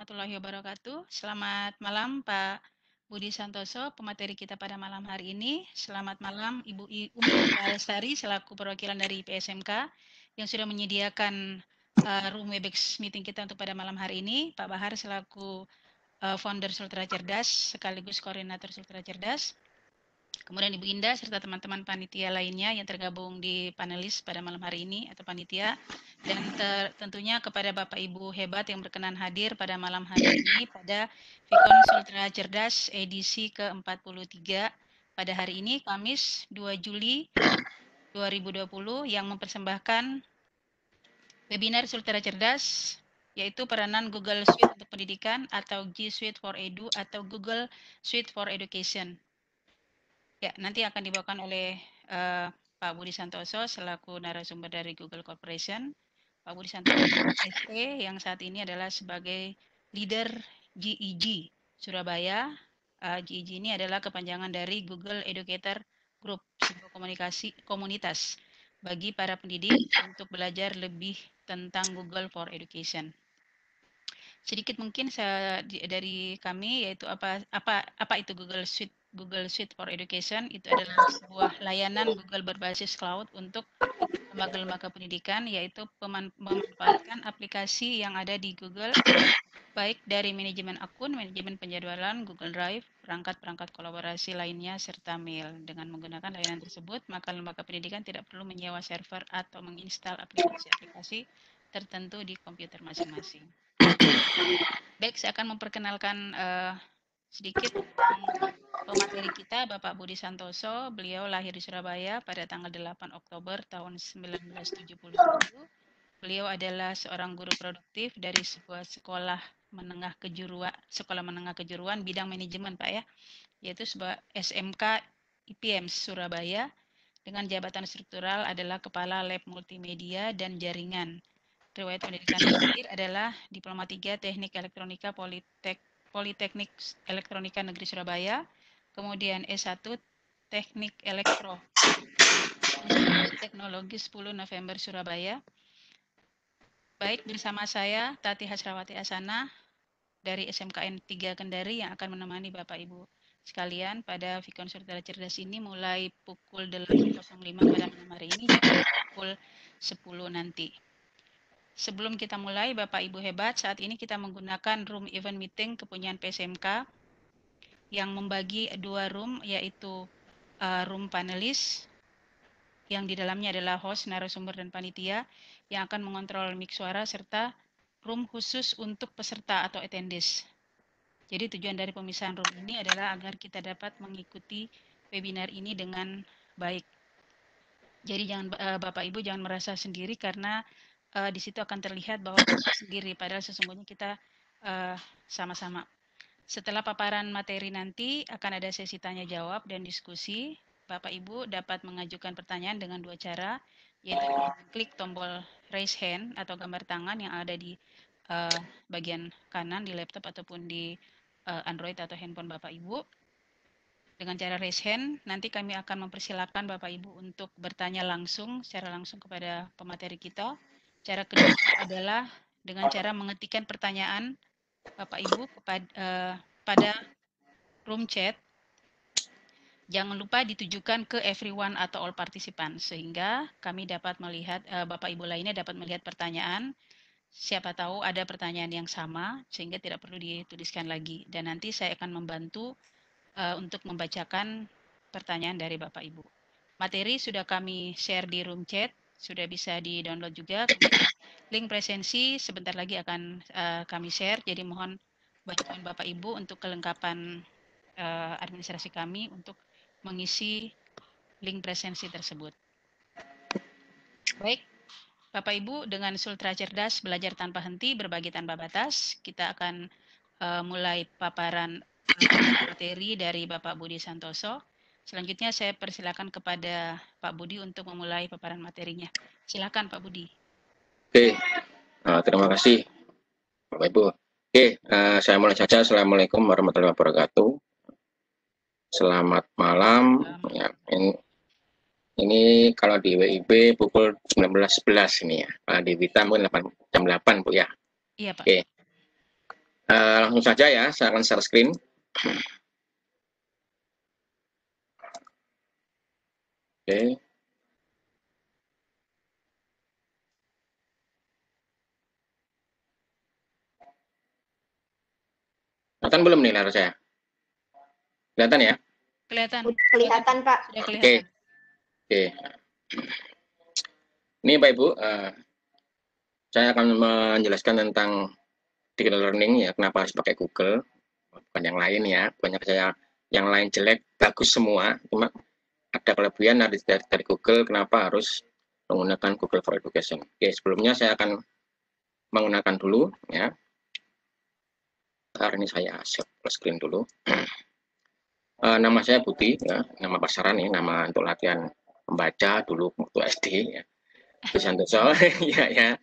warahmatullahi wabarakatuh. Selamat malam Pak Budi Santoso, pemateri kita pada malam hari ini. Selamat malam Ibu Umi Lestari selaku perwakilan dari PSMK yang sudah menyediakan room Webex meeting kita untuk pada malam hari ini. Pak Bahar selaku founder Sultra Cerdas sekaligus koordinator Sultra Cerdas. Kemudian Ibu Indah serta teman-teman panitia lainnya yang tergabung di panelis pada malam hari ini atau panitia. Dan tentunya kepada Bapak Ibu hebat yang berkenan hadir pada malam hari ini pada Vikon Sultra Cerdas edisi ke-43 pada hari ini Kamis 2 Juli 2020 yang mempersembahkan webinar Sultra Cerdas yaitu peranan Google Suite untuk pendidikan atau G Suite for Edu atau Google Suite for Education. Ya, nanti akan dibawakan oleh Pak Budi Santoso selaku narasumber dari Google Corporation. Pak Budi Santoso ST yang saat ini adalah sebagai leader GEG Surabaya. GEG ini adalah kepanjangan dari Google Educator Group, sebuah komunitas bagi para pendidik untuk belajar lebih tentang Google for Education. Sedikit mungkin dari kami yaitu apa itu Google Suite for Education. Itu adalah sebuah layanan Google berbasis cloud untuk lembaga-lembaga pendidikan, yaitu memanfaatkan aplikasi yang ada di Google, baik dari manajemen akun, manajemen penjadwalan, Google Drive, perangkat-perangkat kolaborasi lainnya, serta mail. Dengan menggunakan layanan tersebut, maka lembaga pendidikan tidak perlu menyewa server atau menginstal aplikasi-aplikasi tertentu di komputer masing-masing. Baik, saya akan memperkenalkan sedikit tentang pemateri kita, Bapak Budi Santoso. Beliau lahir di Surabaya pada tanggal 8 Oktober tahun 1977. Beliau adalah seorang guru produktif dari sebuah sekolah menengah kejuruan bidang manajemen, Pak ya, yaitu sebuah SMK IPM Surabaya dengan jabatan struktural adalah Kepala Lab Multimedia dan Jaringan. Riwayat pendidikan terakhir adalah Diploma 3 Teknik Elektronika Politeknik Elektronika Negeri Surabaya, kemudian S1 Teknik Elektro Institut Teknologi 10 November Surabaya. Baik, bersama saya Tati Hasrawati Asana dari SMKN 3 Kendari yang akan menemani Bapak Ibu sekalian pada Vikon Sultra Cerdas ini mulai pukul 8.05 pada malam hari ini sampai pukul 10 nanti. Sebelum kita mulai, Bapak Ibu hebat, saat ini kita menggunakan room event meeting kepunyaan PSMK yang membagi dua room, yaitu room panelis, yang di dalamnya adalah host, narasumber, dan panitia, yang akan mengontrol mic suara, serta room khusus untuk peserta atau attendees. Jadi tujuan dari pemisahan room ini adalah agar kita dapat mengikuti webinar ini dengan baik. Jadi Bapak Ibu jangan merasa sendiri karena di situ akan terlihat bahwa kita sendiri, padahal sesungguhnya kita sama-sama. Setelah paparan materi nanti akan ada sesi tanya jawab dan diskusi. Bapak Ibu dapat mengajukan pertanyaan dengan dua cara, yaitu klik tombol raise hand atau gambar tangan yang ada di bagian kanan di laptop ataupun di Android atau handphone Bapak Ibu. Dengan cara raise hand, nanti kami akan mempersilahkan Bapak Ibu untuk bertanya secara langsung kepada pemateri kita. Cara kedua adalah dengan cara mengetikkan pertanyaan Bapak Ibu pada room chat. Jangan lupa ditujukan ke everyone atau all participant, sehingga kami dapat melihat, Bapak Ibu lainnya dapat melihat pertanyaan. Siapa tahu ada pertanyaan yang sama, sehingga tidak perlu dituliskan lagi. Dan nanti saya akan membantu untuk membacakan pertanyaan dari Bapak Ibu. Materi sudah kami share di room chat, sudah bisa di-download juga. Kemudian link presensi sebentar lagi akan kami share, jadi mohon bantuan Bapak Ibu untuk kelengkapan administrasi kami untuk mengisi link presensi tersebut. Baik, Bapak Ibu, dengan Sultra Cerdas belajar tanpa henti, berbagi tanpa batas, kita akan mulai paparan materi dari Bapak Budi Santoso. Selanjutnya saya persilakan kepada Pak Budi untuk memulai paparan materinya. Silakan Pak Budi. Oke, terima kasih Bapak Ibu. Oke, saya mulai saja. Assalamualaikum warahmatullahi wabarakatuh. Selamat malam. Ya, ini kalau di WIB pukul 19.11 ini ya. Di Wita mungkin jam 8 Bu ya. Iya Pak. Oke. Langsung saja ya, saya akan share screen. Oke. Kelihatan belum nih layar saya? Kelihatan ya? Kelihatan. Kelihatan, Pak. Sudah Oke. kelihatan. Oke. Ini Pak Ibu, saya akan menjelaskan tentang digital learning ya, kenapa harus pakai Google, bukan yang lain ya. Banyak saya yang lain jelek, bagus semua, cuma ada kelebihan dari Google, kenapa harus menggunakan Google for Education. Oke, sebelumnya saya akan menggunakan dulu ya. Karena ini saya share screen dulu. Nama saya Budi ya, nama pasaran nih, nama untuk latihan membaca dulu waktu SD ya. Budi Santoso ya.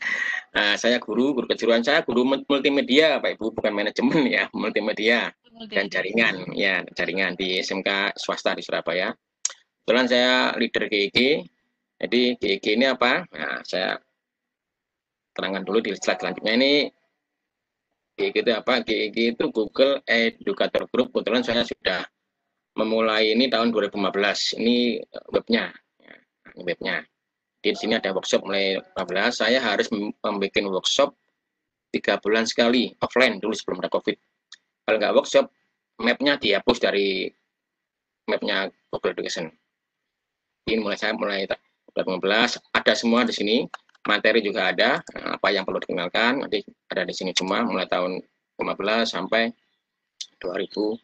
Saya guru kejuruan saya guru multimedia Pak Ibu, bukan manajemen ya, multimedia dan jaringan ya, jaringan di SMK swasta di Surabaya. Kebetulan saya leader GEG. Jadi GEG ini apa? Nah, saya terangkan dulu di slide selanjutnya. Ini GEG itu apa? GEG itu Google Educator Group. Kebetulan saya sudah memulai ini tahun 2015. Ini webnya. Ya, ini webnya. Di sini ada workshop mulai 15. Saya harus membuat workshop 3 bulan sekali offline dulu sebelum ada COVID. Kalau nggak workshop, mapnya dihapus dari mapnya Google Education. Ini saya mulai 2015, ada semua di sini, materi juga ada, apa yang perlu dikenalkan nanti ada di sini semua mulai tahun 15 sampai 2020.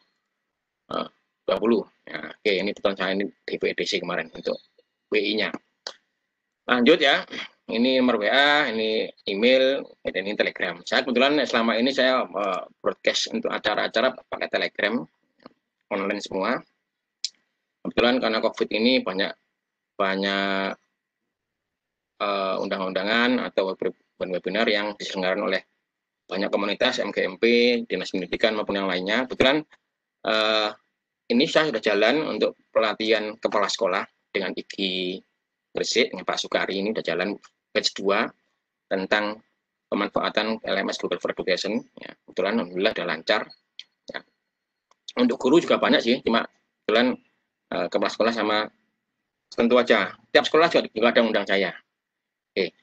Ya, oke, ini betul saya ini di WDC kemarin untuk WI-nya. Lanjut ya, ini nomor WA, ini email, dan ini Telegram. Saya kebetulan selama ini saya broadcast untuk acara-acara pakai Telegram, online semua. Kebetulan karena COVID ini banyak undang-undangan atau webinar yang diselenggarakan oleh banyak komunitas MGMP, Dinas Pendidikan maupun yang lainnya. Kebetulan ini saya sudah jalan untuk pelatihan kepala sekolah dengan IGI Gresik, dengan Pak Sukari, ini sudah jalan batch 2 tentang pemanfaatan LMS Google for Education. Ya, kebetulan alhamdulillah sudah lancar. Ya. Untuk guru juga banyak sih, cuma kebetulan kepala sekolah sama tentu aja. Tiap sekolah juga ada undang saya. Oke,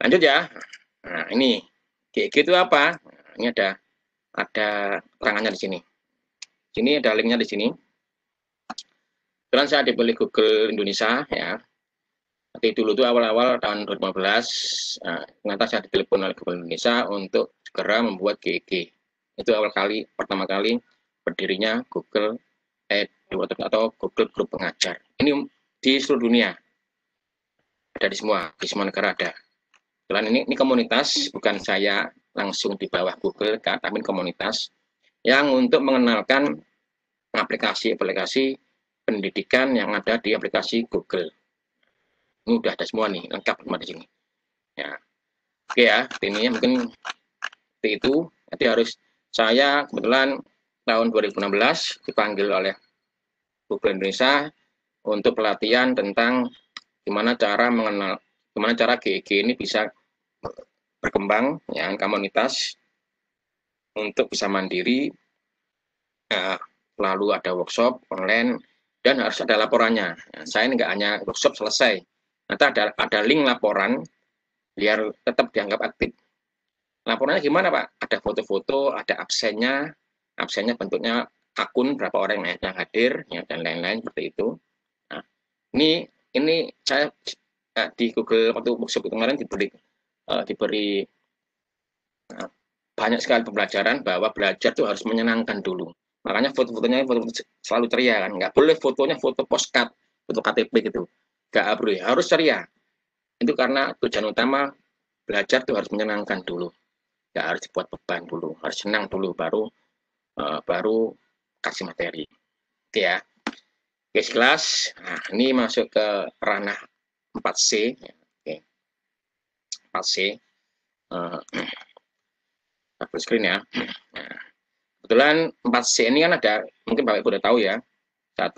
lanjut ya. Nah, ini GEG itu apa? Ini ada terangannya di sini. Sini ada linknya di sini. Kebetulan saya dibeli Google Indonesia ya. Tapi dulu itu awal-awal tahun 2015, ternyata saya ditelepon oleh Google Indonesia untuk segera membuat GEG. Itu pertama kali berdirinya Google atau Google Group Pengajar. Ini di seluruh dunia, ada di semua negara ada. Kebetulan ini komunitas, bukan saya langsung di bawah Google, tapi komunitas yang untuk mengenalkan aplikasi-aplikasi pendidikan yang ada di aplikasi Google. Ini udah ada semua nih, lengkap semua di sini. Ya, oke ya, ini mungkin seperti itu. Jadi harus saya kebetulan tahun 2016 dipanggil oleh Google Indonesia untuk pelatihan tentang gimana cara GEG ini bisa berkembang ya, komunitas untuk bisa mandiri. Ya, lalu ada workshop online dan harus ada laporannya. Nah, saya nggak hanya workshop selesai. Nanti ada link laporan biar tetap dianggap aktif. Laporannya gimana Pak? Ada foto-foto, ada absennya bentuknya akun berapa orang yang hadir, ya, dan lain-lain seperti itu. Nah, ini saya di Google waktu workshop kemarin diberi banyak sekali pembelajaran bahwa belajar itu harus menyenangkan dulu. Makanya foto-fotonya selalu ceria kan, nggak boleh fotonya foto postcard, foto KTP gitu. Nggak boleh, harus ceria. Itu karena tujuan utama belajar itu harus menyenangkan dulu, nggak harus dibuat beban dulu, harus senang dulu baru kasih materi. Oke ya. Oke, kelas. Nah, ini masuk ke ranah 4C. Oke. 4C. Double screen ya. Nah, kebetulan 4C ini kan ada, mungkin Bapak Ibu udah tahu ya. 1,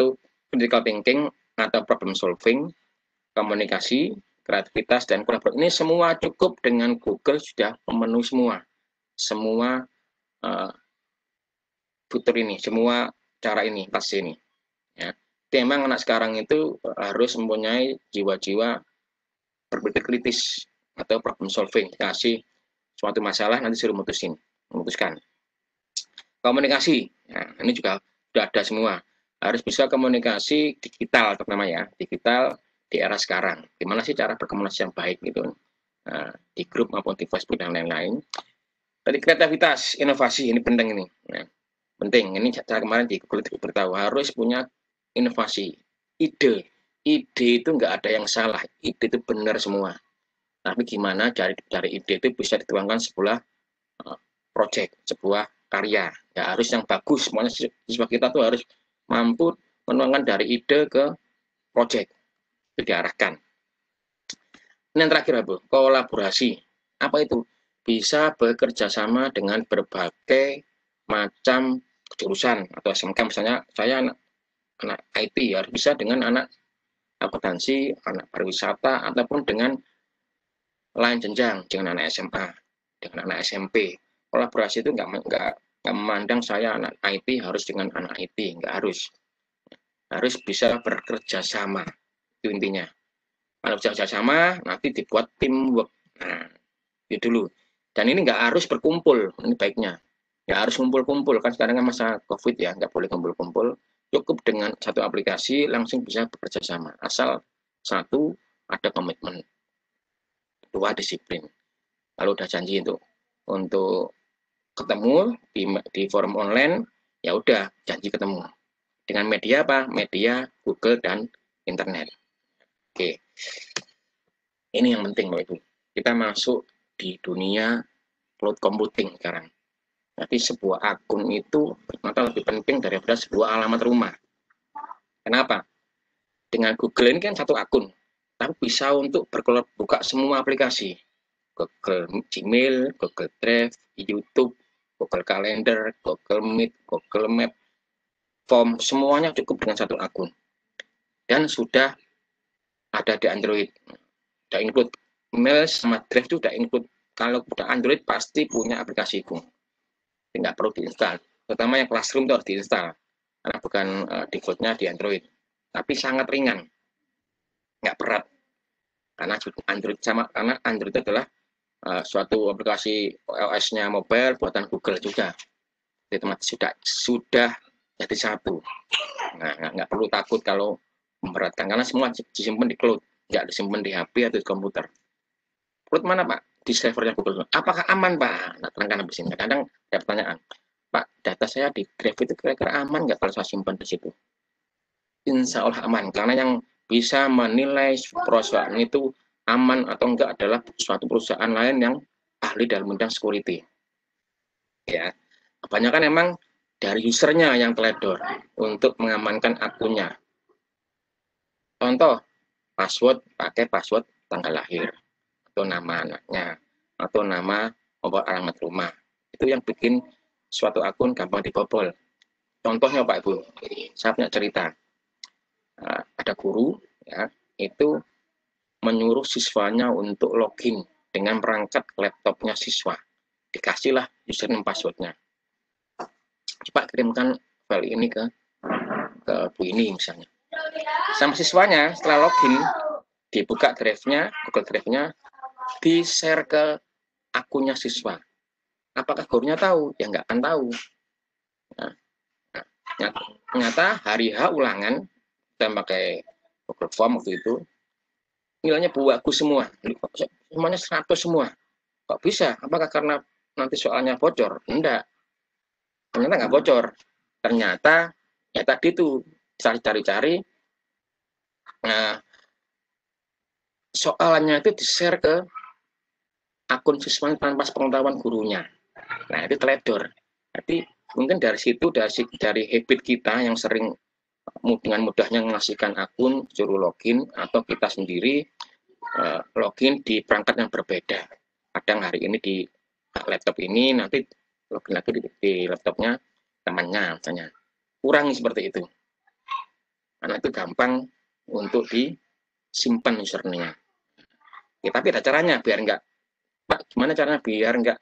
critical thinking atau problem solving, komunikasi, kreativitas, dan kolaborasi. Ini semua cukup dengan Google sudah memenuhi semua fitur ini, semua cara ini, pas ini. Ya. Memang anak sekarang itu harus mempunyai jiwa-jiwa berpikir kritis atau problem solving. Kasih suatu masalah nanti suruh memutuskan. Komunikasi, nah, ini juga sudah ada semua. Harus bisa komunikasi digital terutama ya, digital di era sekarang. Gimana sih cara berkomunikasi yang baik gitu, nah, di grup maupun di Facebook dan lain-lain. Tadi kreativitas, inovasi ini penting ini. Nah, penting. Ini saya kemarin di Google beritahu harus punya inovasi, ide. Ide itu nggak ada yang salah. Ide itu benar semua. Tapi gimana dari ide itu bisa dituangkan sebuah project, sebuah karya. Ya harus yang bagus. Semuanya siswa kita tuh harus mampu menuangkan dari ide ke project. Itu diarahkan. Ini yang terakhir, Bu, kolaborasi. Apa itu? Bisa bekerja sama dengan berbagai macam jurusan atau SMK. Misalnya saya anak IT harus bisa dengan anak akuntansi, anak pariwisata, ataupun dengan lain jenjang, dengan anak SMA, dengan anak SMP. Kolaborasi itu nggak memandang saya anak IT harus dengan anak IT, nggak harus. Harus bisa bekerja sama, itu intinya. Kalau bekerja sama, nanti dibuat teamwork. Nah, itu dulu. Dan ini nggak harus berkumpul, ini baiknya. Nggak harus kumpul-kumpul, kan sekarang kan masa COVID ya, nggak boleh kumpul-kumpul. Cukup dengan satu aplikasi langsung bisa bekerja sama. Asal satu, ada komitmen. Dua, disiplin. Kalau udah janji untuk ketemu di forum online, ya udah janji ketemu. Dengan media apa? Media Google dan internet. Oke. Ini yang penting, Bapak Ibu. Kita masuk di dunia cloud computing sekarang. Jadi sebuah akun itu ternyata lebih penting daripada sebuah alamat rumah. Kenapa? Dengan Google ini kan satu akun, tapi bisa untuk buka semua aplikasi. Google Gmail, Google Drive, YouTube, Google Calendar, Google Meet, Google Map, Form, semuanya cukup dengan satu akun. Dan sudah ada di Android. Sudah include mail sama Drive itu sudah include. Kalau sudah Android pasti punya aplikasi itu. Tidak perlu diinstal. Terutama yang Classroom itu harus diinstal. Karena bukan defaultnya di Android. Tapi sangat ringan. Nggak berat. Karena Android itu adalah suatu aplikasi OS-nya mobile buatan Google juga. Jadi sudah jadi satu. Nah, nggak perlu takut kalau memberatkan karena semua disimpan di cloud, nggak disimpan di HP atau di komputer. Cloud mana Pak? Di servernya Google. Apakah aman Pak? Nah, terangkan habis ini. Kadang ada pertanyaan, Pak, data saya di Drive itu kira-kira aman nggak kalau saya simpan di situ? Insya Allah aman, karena yang bisa menilai perusahaan itu aman atau enggak adalah suatu perusahaan lain yang ahli dalam bidang security. Ya, kebanyakan emang dari usernya yang teledor untuk mengamankan akunnya. Contoh, pakai password tanggal lahir, atau nama anaknya, atau nama alamat rumah. Itu yang bikin suatu akun gampang dibobol. Contohnya Pak Ibu, saya punya cerita. Ada guru, ya, itu menyuruh siswanya untuk login dengan perangkat laptopnya siswa. Dikasihlah username passwordnya. Coba kirimkan file ini ke Bu ini misalnya. Sama siswanya setelah login, dibuka drive-nya, Google Drive-nya, di-share ke akunnya siswa. Apakah gurunya tahu? Ya nggak akan tahu. Nah, ternyata hari H ulangan, kita pakai Google Form waktu itu, nilainya bagus semua. Semuanya 100 semua. Kok bisa? Apakah karena nanti soalnya bocor? Enggak. Ternyata nggak bocor. Ternyata, ya tadi tuh, cari-cari, nah, soalnya itu di-share ke akun siswa tanpa pengetahuan gurunya. Nah, itu teledor. Jadi, mungkin dari situ, dari habit kita yang sering dengan mudahnya mengasihkan akun, suruh login, atau kita sendiri login di perangkat yang berbeda. Kadang hari ini di laptop ini, nanti login lagi di laptopnya temannya, misalnya. Kurangi seperti itu. Karena itu gampang untuk disimpan username-nya. Ya, tapi ada caranya, biar enggak, Pak, gimana caranya biar enggak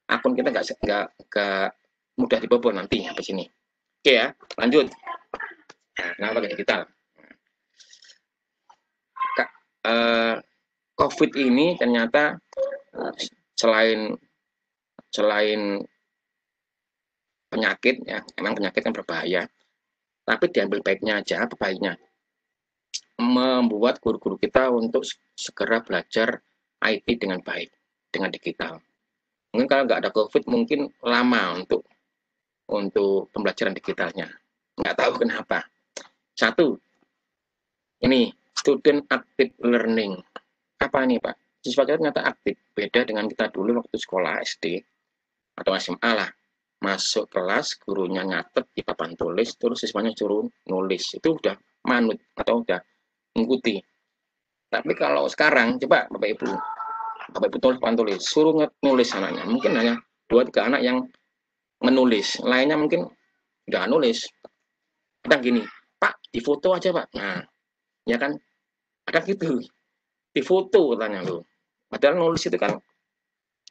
akun kita nggak mudah dibobol nanti habis ini. Oke ya, lanjut. Nah, kenapa pakai digital? COVID ini ternyata selain penyakit ya, memang penyakit kan berbahaya, tapi diambil baiknya aja. Apa baiknya? Membuat guru-guru kita untuk segera belajar IT dengan baik, dengan digital. Mungkin kalau nggak ada COVID, mungkin lama untuk pembelajaran digitalnya. Nggak tahu kenapa. Satu, ini student active learning. Apa ini Pak? Siswa kita ternyata aktif, beda dengan kita dulu waktu sekolah SD atau SMA lah. Masuk kelas, gurunya nyatet di papan tulis, terus siswanya suruh nulis. Itu udah manut atau udah mengikuti. Tapi kalau sekarang, coba Bapak Ibu tulis papan tulis, suruh nulis anaknya. Mungkin hanya 2-3 anak yang menulis, lainnya mungkin nggak nulis. Kadang gini, Pak, di foto aja Pak. Nah, ya kan, ada gitu, di foto tanya lo. Padahal nulis itu kan,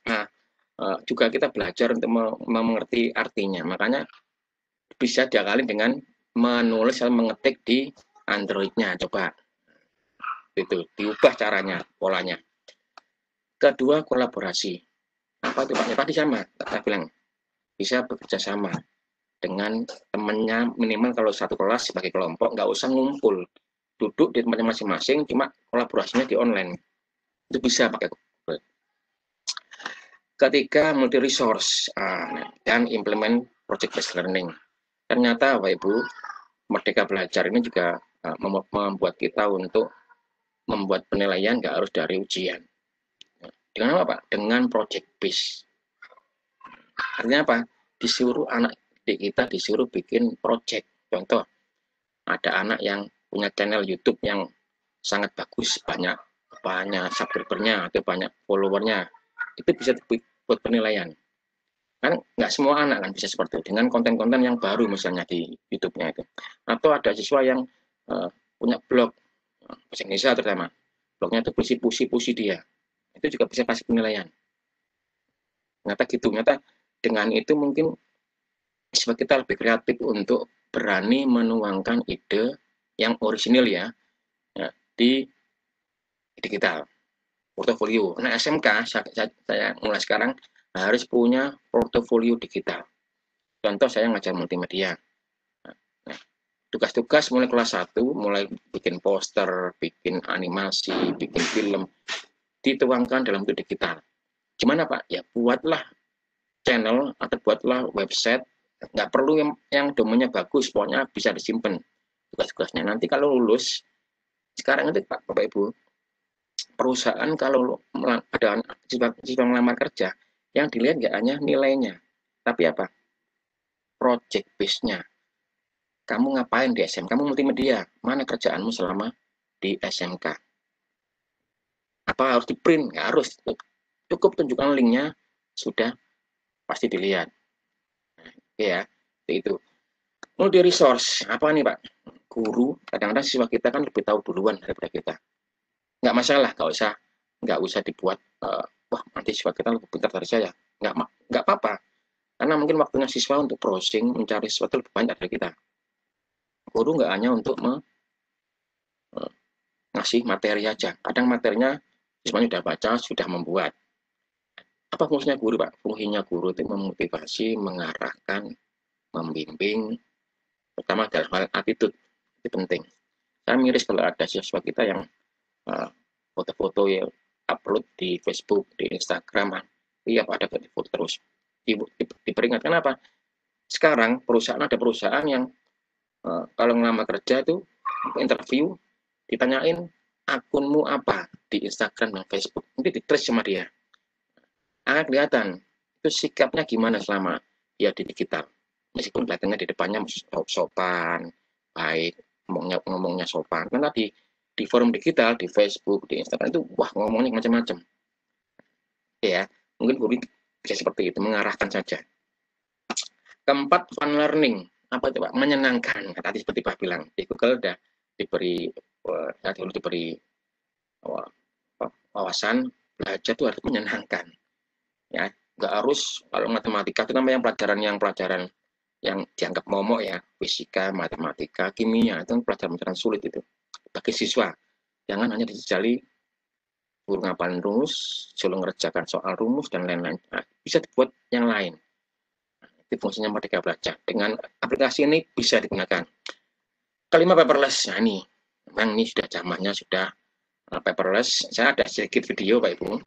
nah, juga kita belajar untuk mengerti artinya. Makanya bisa diakalin dengan menulis atau mengetik di Android-nya. Coba itu diubah caranya, polanya. Kedua, kolaborasi. Apa itu Pak? Ya, tadi sama, saya bilang bisa bekerja sama dengan temannya, minimal kalau satu kelas sebagai kelompok, nggak usah ngumpul, duduk di tempatnya masing-masing, cuma kolaborasinya di online. Itu bisa pakai Google. Ketiga, multi resource dan implement project based learning. Ternyata Bapak Ibu, Merdeka Belajar ini juga membuat kita untuk membuat penilaian nggak harus dari ujian. Dengan apa Pak? Dengan project base. Artinya apa? Disuruh anak didik kita disuruh bikin project. Contoh, ada anak yang punya channel YouTube yang sangat bagus, banyak subscribernya atau banyak followernya, itu bisa buat penilaian. Kan nggak semua anak kan bisa seperti itu dengan konten-konten yang baru misalnya di YouTube-nya itu. Atau ada siswa yang punya blog bahasa Indonesia terutama, blognya itu puisi dia, itu juga bisa kasih penilaian. Ternyata gitu, ternyata dengan itu mungkin siswa kita lebih kreatif untuk berani menuangkan ide yang orisinil ya di digital portofolio. Nah SMK saya mulai sekarang harus punya portofolio digital. Contoh saya ngajar multimedia. Nah, tugas-tugas mulai kelas 1, mulai bikin poster, bikin animasi, bikin film, dituangkan dalam bentuk digital. Gimana Pak? Ya buatlah channel atau buatlah website, nggak perlu yang domainnya bagus, pokoknya bisa disimpan tugas-tugasnya. Nanti kalau lulus, sekarang nanti Pak, Bapak Ibu, perusahaan kalau ada siswa melamar kerja, yang dilihat nggak hanya nilainya, tapi apa? Project base-nya. Kamu ngapain di SMK? Kamu multimedia. Mana kerjaanmu selama di SMK? Apa harus di print? Nggak harus. Cukup tunjukkan linknya, sudah pasti dilihat. Oke ya, itu. Multi resource, apa nih Pak? Guru, kadang-kadang siswa kita kan lebih tahu duluan daripada kita. Nggak masalah, nggak usah dibuat, wah nanti siswa kita lebih pintar dari saya. Nggak apa-apa, karena mungkin waktunya siswa untuk browsing, mencari sesuatu lebih banyak dari kita. Guru nggak hanya untuk ngasih materi aja. Kadang materinya siswanya sudah baca, sudah membuat. Apa fungsinya guru Pak? Fungsinya guru itu memotivasi, mengarahkan, membimbing, pertama dalam hal attitude, itu penting. Saya miris kalau ada siswa kita yang foto-foto yang upload di Facebook, di Instagram, iya ada foto terus. Diperingatkan apa? Sekarang ada perusahaan yang kalau ngelamar kerja itu interview ditanyain akunmu apa di Instagram dan Facebook, nanti di-trace sama dia. Akan kelihatan itu sikapnya gimana selama dia di digital. Meskipun kelihatannya di depannya sopan, baik, ngomongnya sopan. Karena di forum digital, di Facebook, di Instagram itu wah ngomongnya macam-macam. Ya, mungkin guru bisa seperti itu, mengarahkan saja. Keempat, fun learning. Apa itu Pak? Menyenangkan. Tadi seperti Pak bilang, di Google udah diberi wawasan belajar itu harus menyenangkan. Ya, nggak harus, kalau matematika itu namanya pelajaran yang dianggap momok ya, fisika, matematika, kimia, itu pelajaran-pelajaran sulit itu. Bagi siswa, jangan hanya dijajali guru ngapalin rumus, suruh ngerjakan soal rumus, dan lain-lain. Nah, bisa dibuat yang lain. Itu fungsinya Merdeka Belajar. Dengan aplikasi ini bisa digunakan. Kelima, paperless. Nah, ini memang ini sudah zamannya sudah paperless. Saya ada sedikit video Pak Ibu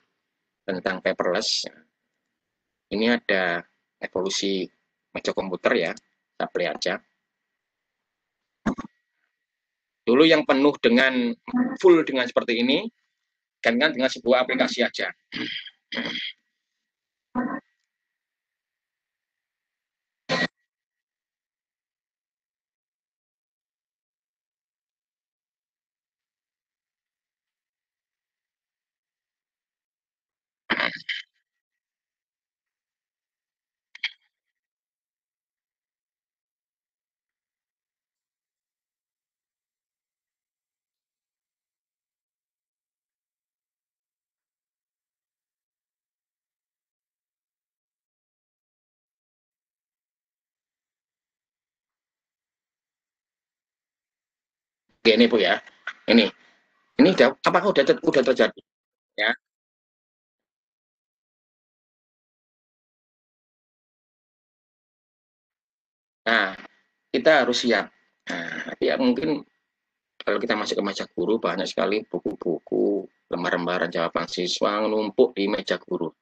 tentang paperless. Ini ada evolusi meja komputer ya, kita play aja. Dulu yang penuh dengan full dengan seperti ini, gantikan dengan sebuah aplikasi aja. Oke, ini Bu ya. Ini apakah udah terjadi ya? Nah, kita harus siap. Nah, ya mungkin kalau kita masuk ke meja guru, banyak sekali buku-buku, lembar-lembaran jawaban siswa numpuk di meja guru.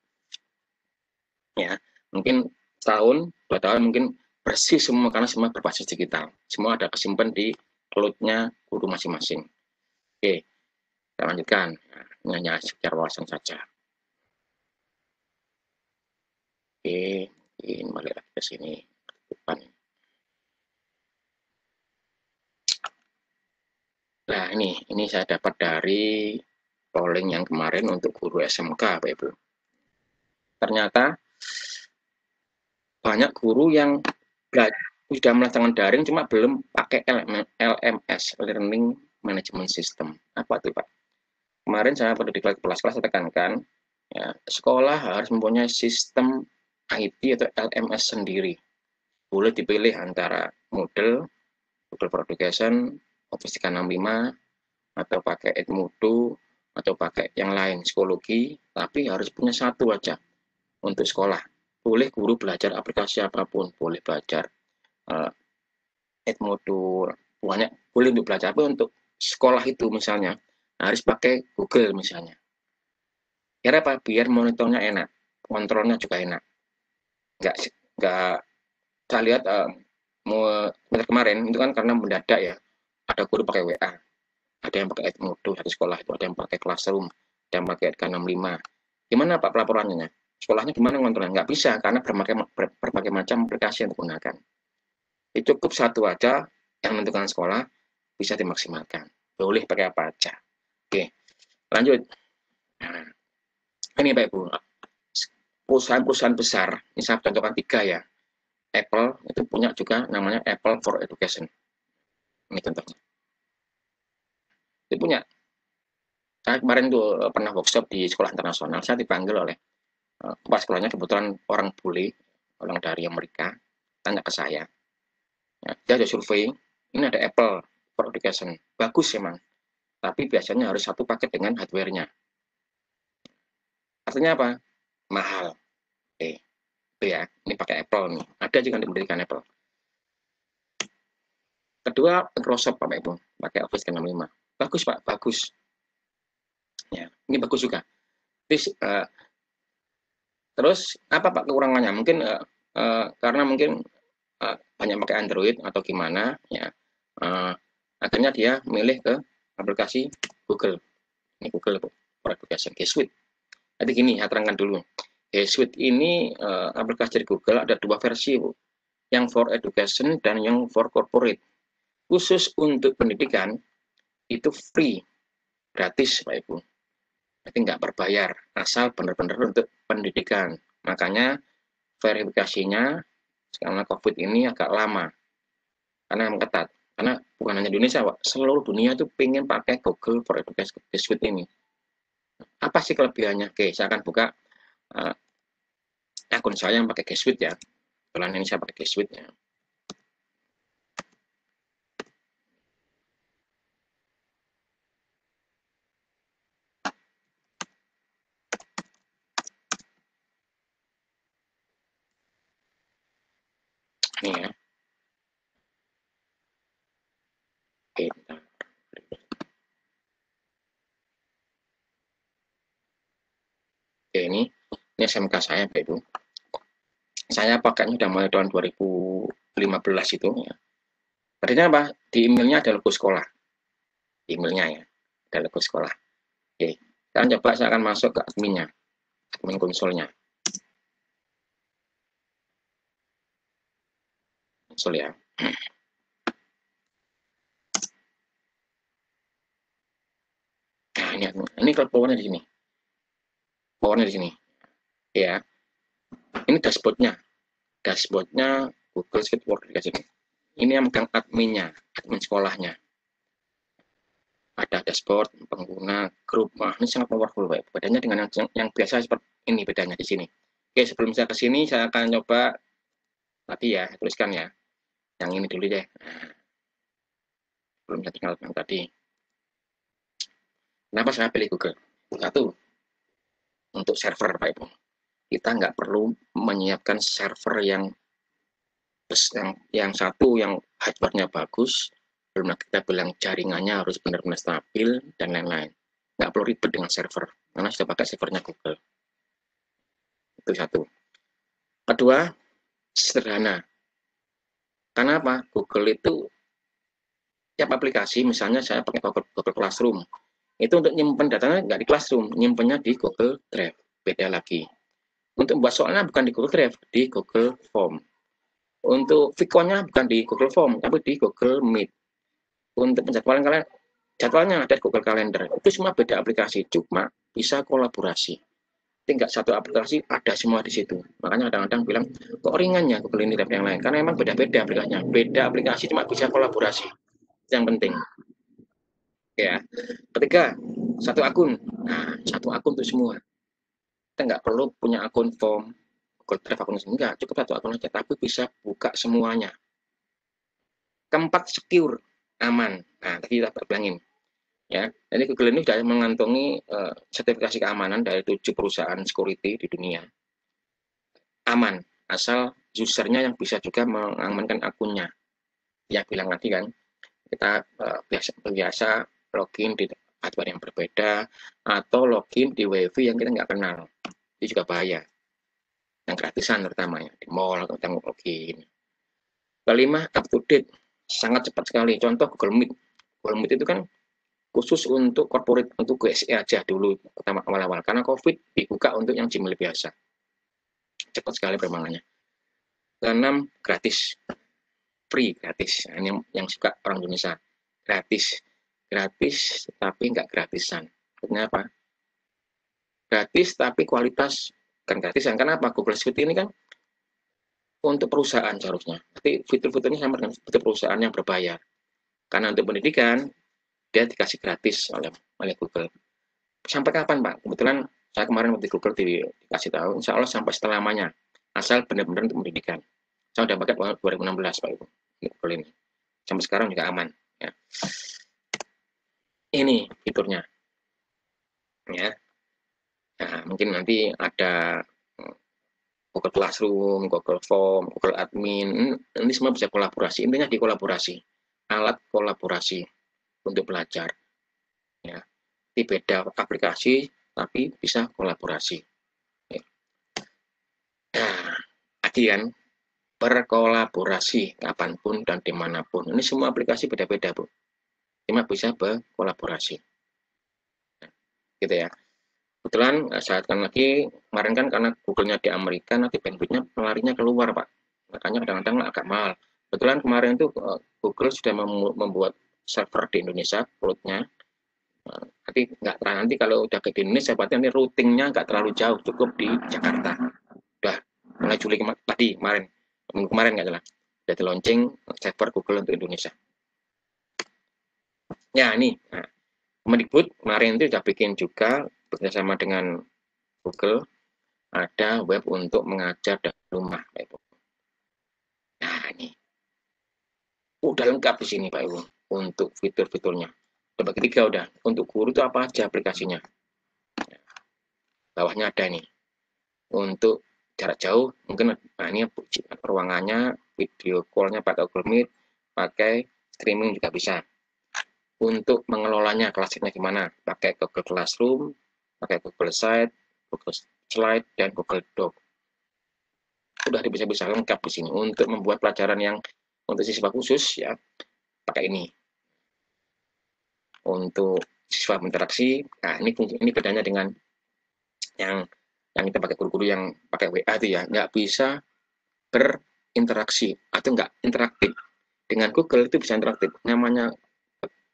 Ya, mungkin tahun, 2 tahun mungkin bersih semua karena semua berbasis digital. Semua ada kesimpan di cloud-nya guru masing-masing. Oke, kita lanjutkan. Nah, ini hanya secara wawasan saja. Oke, ini balik lagi ke sini. Depan. Nah, ini saya dapat dari polling yang kemarin untuk guru SMK, Pak Ibu. Ternyata banyak guru yang sudah melaksanakan daring cuma belum pakai LMS, Learning Management System. Apa itu Pak? Kemarin saya pada di kelas-kelas tekankan, ya, sekolah harus mempunyai sistem IT atau LMS sendiri. Boleh dipilih antara Moodle for Education, Office 365, atau pakai Edmodo, atau pakai yang lain, psikologi, tapi harus punya satu aja untuk sekolah. Boleh guru belajar aplikasi apapun, boleh belajar Edmodo, banyak boleh untuk belajar, tapi untuk sekolah itu misalnya harus pakai Google misalnya. Kira apa? Biar monitornya enak, kontrolnya juga enak. Nggak saya lihat kemarin itu kan karena mendadak ya, ada guru pakai WA, ada yang pakai Edmodo satu sekolah itu, ada yang pakai Classroom, ada yang pakai K65. Gimana Pak pelaporannya? Sekolahnya gimana kontrolnya? Nggak bisa karena berbagai macam aplikasi yang digunakan. Itu cukup satu aja yang menentukan sekolah bisa dimaksimalkan. Boleh pakai apa aja. Oke, lanjut. Nah, ini Pak Ibu, perusahaan-perusahaan besar, ini saya contohkan 3 ya. Apple itu punya juga namanya Apple for Education. Ini contohnya. Itu punya. Saya kemarin tuh pernah workshop di sekolah internasional, saya dipanggil oleh kepala sekolahnya, kebetulan orang bule, orang dari Amerika, tanya ke saya. Ya, dia ada survei, ini ada Apple for Education. Bagus emang, tapi biasanya harus satu paket dengan hardware-nya. Artinya apa? Mahal. Oke, itu ya. Ini pakai Apple nih. Ada juga yang diberikan Apple. Kedua, Microsoft Pak Ibu, pakai Office 365. Bagus Pak, bagus. Ya, ini bagus juga. Terus apa Pak kekurangannya? Mungkin karena mungkin banyak pakai Android atau gimana ya. Akhirnya dia milih ke aplikasi Google. Ini Google for Education, G Suite. Jadi gini, saya terangkan dulu. G Suite ini aplikasi dari Google ada 2 versi, Bu. Yang for Education dan yang for Corporate. Khusus untuk pendidikan itu free, gratis Pak Ibu. Jadi nggak berbayar, asal benar-benar untuk pendidikan. Makanya verifikasinya karena COVID ini agak lama, karena yang ketat. Karena bukan hanya Indonesia, Pak, seluruh dunia itu pengen pakai Google for Education Suite ini. Apa sih kelebihannya? Oke, saya akan buka akun saya yang pakai G Suite ya. Kebetulan ini saya pakai G Suite ya. Ini ya. Oke, bentar. Oke, ini SMK saya, Pak Ibu. Saya pakainya udah mulai tahun 2015 itu ya. Artinya apa? Di emailnya ada logo sekolah. Di emailnya ya, ada logo sekolah. Oke, sekarang coba saya akan masuk ke adminnya, admin konsolnya. Konsol ya. Nah, ini kalau powernya di sini. Powernya di sini. Ya, ini dashboardnya. Dashboardnya Google Sheet di sini. Ini yang megang adminnya, admin sekolahnya. Ada dashboard, pengguna, grup. Wah, ini sangat powerful, Pak. Bedanya dengan yang biasa seperti ini bedanya di sini. Oke, sebelum saya ke sini, saya akan coba tadi ya, tuliskan ya. Yang ini dulu ya. Belum saya tinggalkan tadi. Kenapa saya pilih Google? Satu, untuk server, Pak Ibu. Kita nggak perlu menyiapkan server yang satu yang hardware-nya bagus, belum kita bilang jaringannya harus benar-benar stabil dan lain-lain. Nggak perlu ribet dengan server, karena sudah pakai servernya Google. Itu satu. Kedua, sederhana. Karena apa? Google itu tiap aplikasi, misalnya saya pakai Google Classroom, itu untuk nyimpen datanya nggak di Classroom, nyimpennya di Google Drive. Beda lagi. Untuk membuat soalnya bukan di Google Drive, di Google Form. Untuk Vicon-nya bukan di Google Form, tapi di Google Meet. Untuk penjadwalan kalian, jadwalnya ada di Google Calendar. Itu semua beda aplikasi, cuma bisa kolaborasi. Tinggal satu aplikasi ada semua di situ. Makanya kadang-kadang bilang, kok ringannya Google ini daripada yang lain? Karena memang beda-beda aplikasinya. Beda aplikasi cuma bisa kolaborasi. Yang penting. Ya. Ketiga, satu akun. Nah, satu akun untuk semua. Kita nggak perlu punya akun form, Google Drive akun enggak, cukup satu akun aja, tapi bisa buka semuanya. Keempat, secure, aman. Nah, tadi kita bilangin. Ya, jadi Google ini sudah mengantongi sertifikasi keamanan dari 7 perusahaan security di dunia. Aman, asal usernya yang bisa juga mengamankan akunnya. Ya, bilang tadi kan, kita biasa login di hardware yang berbeda, atau login di WiFi yang kita nggak kenal. Itu juga bahaya. Yang gratisan terutama ya, di mall atau kita login. Kelima, up to date. Sangat cepat sekali. Contoh Google Meet. Google Meet itu kan khusus untuk corporate, untuk GSE aja dulu pertama awal-awal. Karena COVID dibuka untuk yang Gmail biasa. Cepat sekali perkembangannya. Keenam, gratis. Free, gratis. Nah, ini yang suka orang Indonesia. Gratis. Gratis, tapi nggak gratisan. Artinya apa? Gratis, tapi kualitas kan gratisan. Karena apa? Google Suite ini kan untuk perusahaan seharusnya. Tapi fitur-fiturnya sama dengan fitur perusahaan yang berbayar. Karena untuk pendidikan, dia dikasih gratis oleh Google. Sampai kapan, Pak? Kebetulan saya kemarin di Google dikasih tahu, insya Allah sampai selamanya. Asal benar-benar untuk pendidikan. Saya sudah pakai 2016, Pak Ibu. Google ini. Sampai sekarang juga aman. Ya. Ini fiturnya. Ya. Nah, mungkin nanti ada Google Classroom, Google Form, Google Admin, ini semua bisa kolaborasi. Intinya di kolaborasi, alat kolaborasi untuk belajar. Ya, di beda aplikasi, tapi bisa kolaborasi. Ya. Nah, lagi kan, berkolaborasi kapanpun dan dimanapun. Ini semua aplikasi beda-beda, Bu. Cuma bisa berkolaborasi. Nah, gitu ya. Kebetulan saya akan lagi, kemarin kan karena Google-nya di Amerika, nanti bandwidth-nya pelarinya keluar, Pak. Makanya kadang-kadang agak mahal. Kebetulan kemarin itu Google sudah membuat server di Indonesia, cloud-nya. Nanti kalau udah ke Indonesia, berarti nanti routingnya nggak terlalu jauh, cukup di Jakarta. Udah, mulai Juli kemarin, minggu kemarin nggak salah. Udah di launching server Google untuk Indonesia. Ya, ini. Nah, Kemendikbud kemarin itu sudah bikin juga bekerjasama dengan Google ada web untuk mengajar dari rumah, Pak Ibu. Nah, ini udah lengkap di sini, Pak Ibu, untuk fitur-fiturnya. Coba ketiga udah. Untuk guru itu apa aja aplikasinya? Bawahnya ada nih. Untuk jarak jauh, mungkin ini ruangannya, video call-nya pakai Google Meet, pakai streaming juga bisa. Untuk mengelolanya kelasnya gimana? Pakai Google Classroom, pakai Google Site, Google Slide, dan Google Doc. Sudah bisa lengkap di sini. Untuk membuat pelajaran yang untuk siswa khusus ya pakai ini. Untuk siswa berinteraksi, nah ini bedanya dengan yang kita pakai guru-guru yang pakai WA itu ya, nggak bisa berinteraksi atau nggak interaktif. Dengan Google itu bisa interaktif. Namanya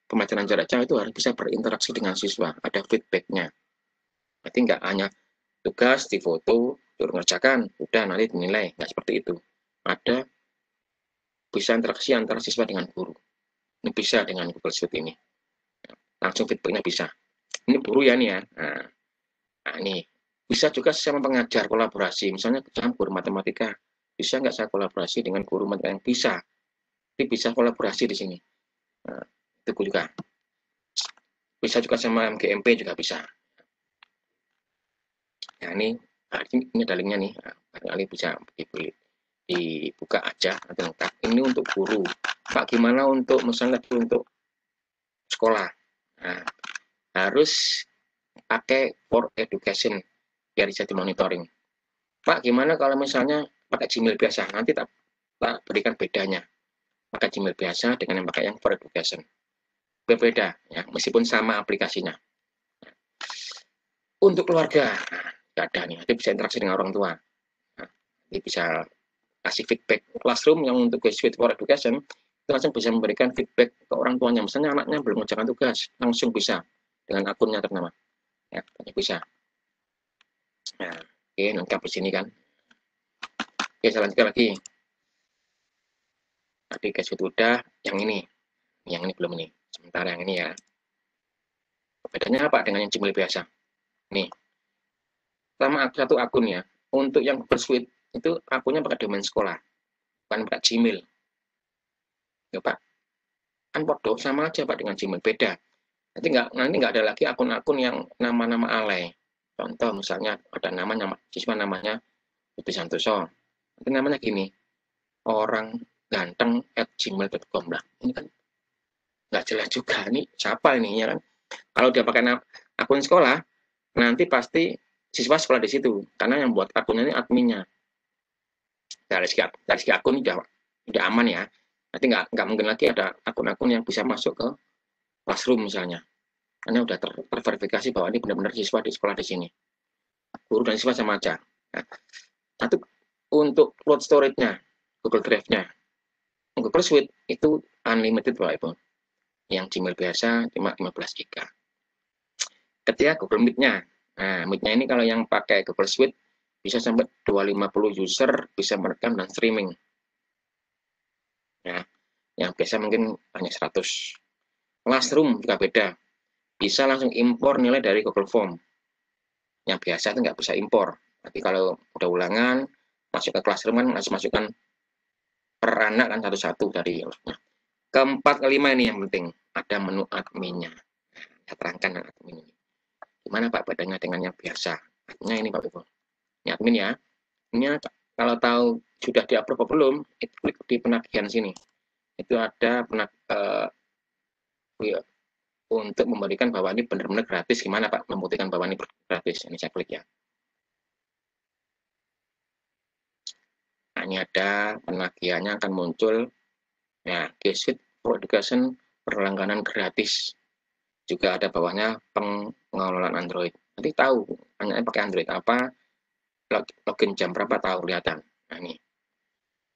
pembelajaran jarak jauh itu harus bisa berinteraksi dengan siswa, ada feedbacknya. Berarti nggak hanya tugas difoto, suruh ngerjakan, udah nanti dinilai, nggak seperti itu. Ada bisa interaksi antara siswa dengan guru. Ini bisa dengan Google Sheet ini. Langsung feedbacknya bisa. Ini guru ya nih ya. Nah ini bisa juga sama pengajar kolaborasi. Misalnya campur matematika, bisa nggak saya kolaborasi dengan guru matematika yang bisa? Jadi bisa kolaborasi di sini. Nah, itu juga. Bisa juga sama MGMP juga bisa. Nah ini ada linknya nih. Barangkali bisa dibuka aja nanti lengkap. Ini untuk guru. Pak gimana untuk misalnya untuk sekolah? Nah, harus pakai for education biar bisa dimonitoring. Pak gimana kalau misalnya pakai Gmail biasa? Nanti tak berikan bedanya. Pakai Gmail biasa dengan yang pakai yang for education. Berbeda ya, meskipun sama aplikasinya. Untuk keluarga, nggak ada nih. Nanti bisa interaksi dengan orang tua. Nanti bisa kasih feedback. Classroom yang untuk Suite for Education itu langsung bisa memberikan feedback ke orang tuanya. Misalnya anaknya belum mengerjakan tugas, langsung bisa dengan akunnya ternama. Ya, bisa. Nah, oke, lengkap di sini kan. Oke, saya lanjutkan lagi. Tadi Suite udah, yang ini belum ini. Sementara yang ini ya. Bedanya apa dengan yang Gmail biasa? Nih, sama satu akun ya. Untuk yang Google Suite itu akunnya pakai domain sekolah, bukan pakai Gmail. Ya Pak, kan podo sama aja Pak dengan Gmail, beda. Nanti nggak ada lagi akun-akun yang nama-nama alay. Contoh misalnya ada namanya siswa namanya Budi Santoso. Nanti namanya gini, orang ganteng @gmail.com lah. Ini kan nggak jelas juga nih siapa ini ya kan. Kalau dia pakai akun sekolah, nanti pasti siswa sekolah di situ karena yang buat akunnya ini adminnya. Dari segi akun udah aman ya. Nanti nggak mungkin lagi ada akun-akun yang bisa masuk ke classroom misalnya. Karena udah terverifikasi bahwa ini benar-benar siswa di sekolah di sini. Guru dan siswa sama aja. Nah, satu untuk cloud storage-nya, Google Drive-nya. Google Suite itu unlimited Bapak Ibu. Yang Gmail biasa cuma 15 GB. Ketika Google Meet-nya. Nah, Meet-nya ini kalau yang pakai Google Suite bisa sampai 250 user bisa merekam dan streaming. Ya, yang biasa mungkin hanya 100. Classroom juga beda. Bisa langsung impor nilai dari Google Form. Yang biasa itu nggak bisa impor. Tapi kalau udah ulangan, masuk ke Classroom kan harus masukkan per anak kan satu-satu dari. Nah, keempat, kelima ini yang penting. Ada menu adminnya. Saya terangkan admin ini. Gimana Pak bedanya dengan yang biasa? Adminnya ini Pak Ibu. Ini admin ya. Ini kalau tahu sudah di-approve atau belum, itu klik di penagihan sini. Itu ada untuk memberikan bahwa ini benar-benar gratis. Gimana Pak membuktikan bahwa ini gratis? Ini saya klik ya. Nah, ini ada penagihannya akan muncul. Nah, G Suite for Education berlangganan gratis. Juga ada bawahnya pengelolaan Android. Nanti tahu, hanya pakai Android apa, login jam berapa tahu kelihatan. Nah, ini.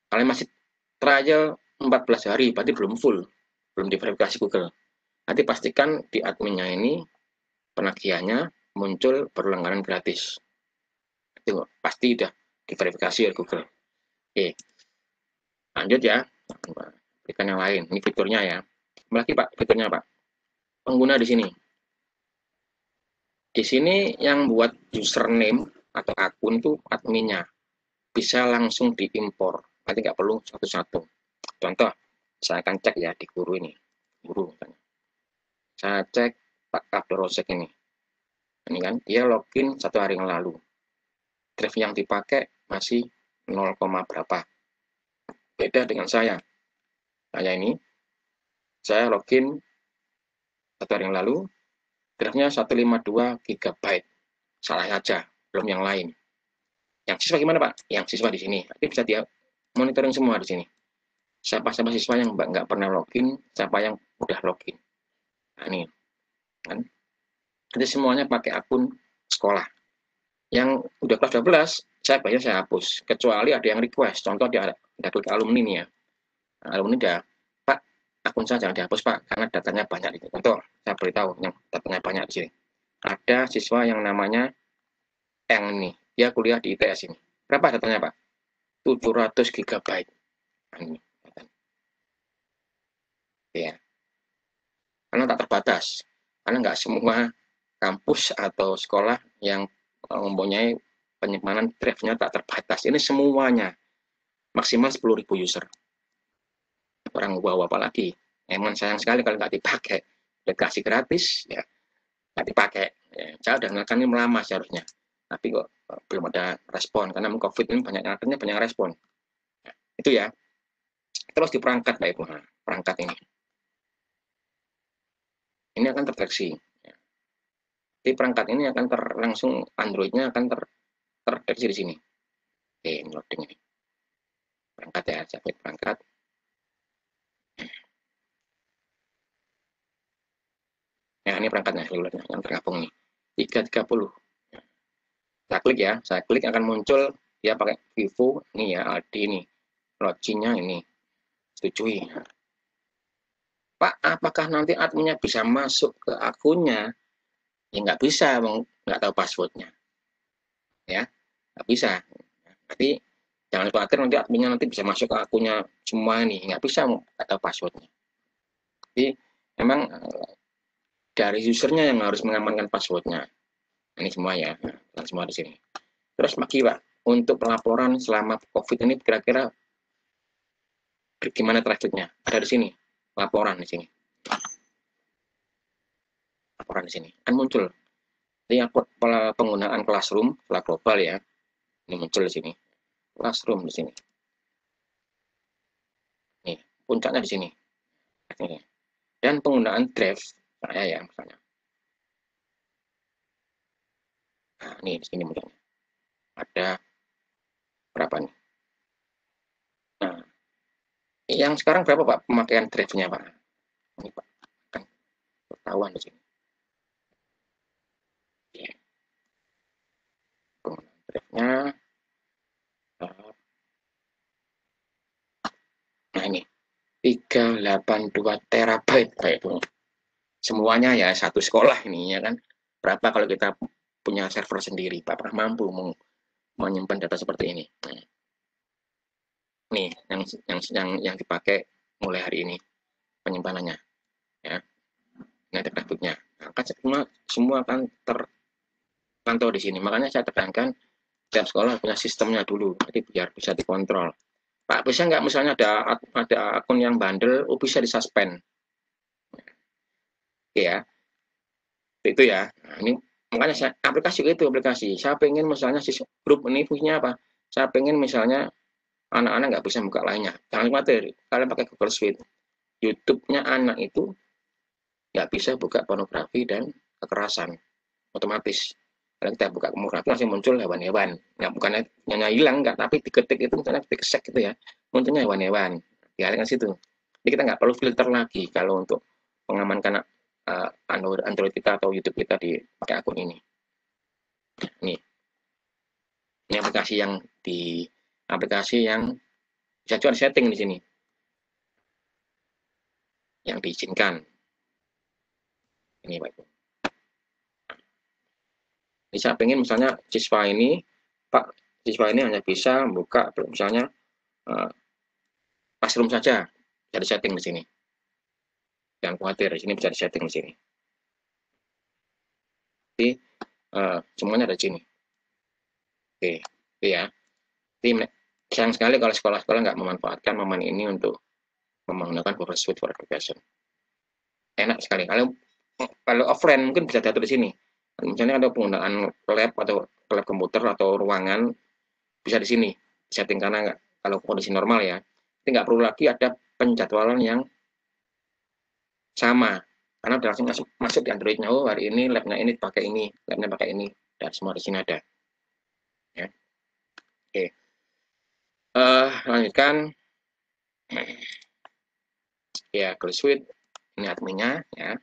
Kalian masih trial 14 hari, berarti belum full. Belum diverifikasi Google. Nanti pastikan di adminnya ini penagihannya muncul berlangganan gratis. Itu pasti udah diverifikasi oleh Google. Oke, lanjut ya. Berikan yang lain. Ini fiturnya ya. Lagi Pak, fiturnya Pak. Pengguna di sini. Di sini yang buat username atau akun itu adminnya bisa langsung diimpor, nanti nggak perlu satu-satu. Contoh, saya akan cek ya di guru ini, guru. Saya cek Pak Abdul Rozak ini kan dia login 1 hari yang lalu. Drive yang dipakai masih 0, berapa. Beda dengan saya. Saya ini, saya login 1 hari yang lalu, drive-nya 152 GB. Salah saja, belum yang lain. Yang siswa gimana Pak? Yang siswa di sini. Nanti bisa dia monitoring semua di sini. Siapa-siapa siswa yang nggak pernah login, siapa yang udah login. Nah ini, kan? Jadi semuanya pakai akun sekolah. Yang udah kelas 12, saya hapus. Kecuali ada yang request. Contoh ada klik alumni nih ya. Nah, alumni dia, Pak, akun saya jangan dihapus Pak, karena datanya banyak. Contoh, saya beritahu yang datanya banyak di sini. Ada siswa yang namanya Eng nih, dia kuliah di ITS ini. Berapa datanya Pak? 700 GB. Nah, ini. Ya. Karena tak terbatas. Karena nggak semua kampus atau sekolah yang mempunyai penyimpanan drive-nya tak terbatas. Ini semuanya maksimal 10.000 user. Orang wow apalagi. Emang sayang sekali kalau nggak dipakai. Udah kasih gratis, ya nggak dipakai. Ya, saya udah ngelakukan ini lama seharusnya. Tapi kok belum ada respon. Karena COVID ini banyak respon. Nah, itu ya. Terus di perangkat, Mbak Ibu. Nah, perangkat ini akan terdeteksi. Di perangkat ini akan langsung Android-nya akan terdeteksi di sini. Oke, ini loading ini. Perangkat ya, saya klik perangkat. Nah, ini perangkatnya, yang tergabung nih. 330. Saya klik ya, saya klik akan muncul dia pakai Vivo, ini ya, Aldi ini. Login-nya ini. Setujui. Pak, apakah nanti adminnya bisa masuk ke akunnya? Ya nggak bisa, nggak tahu passwordnya. Ya, nggak bisa. Tapi jangan khawatir nanti adminnya nanti bisa masuk ke akunnya semua ini. Nggak bisa, nggak tahu passwordnya. Jadi memang dari usernya yang harus mengamankan passwordnya. Ini semua ya, semua di sini. Terus Pak, untuk pelaporan selama COVID ini kira-kira gimana trafficnya? Ada di sini, laporan di sini. Laporan di sini. Kan muncul. Ini penggunaan Classroom setelah global ya. Ini muncul di sini. Classroom di sini. Nih, puncaknya di sini. Dan penggunaan Drive, saya ya misalnya. Nah, ini di sini munculnya. Ada berapa nih? Nah, yang sekarang berapa Pak pemakaian Drive-nya Pak? Ini Pak, kan ketahuan di sini. Drive-nya. Nah ini, 382 terabyte Pak Ibu. Semuanya ya satu sekolah ini ya kan. Berapa kalau kita punya server sendiri, Pak pernah mampu menyimpan data seperti ini. Nah, nih yang dipakai mulai hari ini penyimpanannya ya. Ini ada grafiknya. Nah, kan semua akan terpantau di sini. Makanya saya tekankan setiap sekolah punya sistemnya dulu, jadi biar bisa dikontrol. Pak, bisa nggak misalnya ada akun yang bandel, bisa disuspend. Oke ya, itu ya. Nah, ini makanya aplikasi itu aplikasi. Saya pengen misalnya grup ini fungsinya apa? Saya pengen misalnya anak-anak nggak bisa buka lainnya. Jangan khawatir, kalian pakai Google Suite. YouTube-nya anak itu nggak bisa buka pornografi dan kekerasan. Otomatis. Kalau kita buka pornografi langsung muncul hewan-hewan. Nah, bukan hanya hilang, nggak, tapi diketik itu misalnya dikesek gitu ya. Munculnya hewan-hewan. Dialihkan situ. Jadi kita nggak perlu filter lagi kalau untuk mengamankan Android kita atau YouTube kita di pakai akun ini. Ini aplikasi yang bisa juga setting di sini. Yang diizinkan. Ini Pak Ibu. Ini saya pengen misalnya siswa ini, Pak, siswa ini hanya bisa buka misalnya Classroom saja, bisa disetting di sini. Jangan khawatir, di sini bisa disetting di sini. Jadi semuanya ada di sini. Oke, ya. Jadi sayang sekali kalau sekolah-sekolah nggak memanfaatkan momen ini untuk menggunakan Google Suite for Education. Enak sekali. Kalau offline mungkin bisa diatur di sini. Misalnya ada penggunaan lab atau lab komputer atau ruangan bisa di sini setting, karena kalau kondisi normal ya. Jadi nggak perlu lagi ada penjadwalan yang sama, karena udah langsung masuk di Android-nya. Oh, hari ini labnya ini pakai ini, labnya pakai ini, dan semua di sini ada. Ya. Oke. Lanjutkan. Ya, Google Suite. Ini adminnya, ya.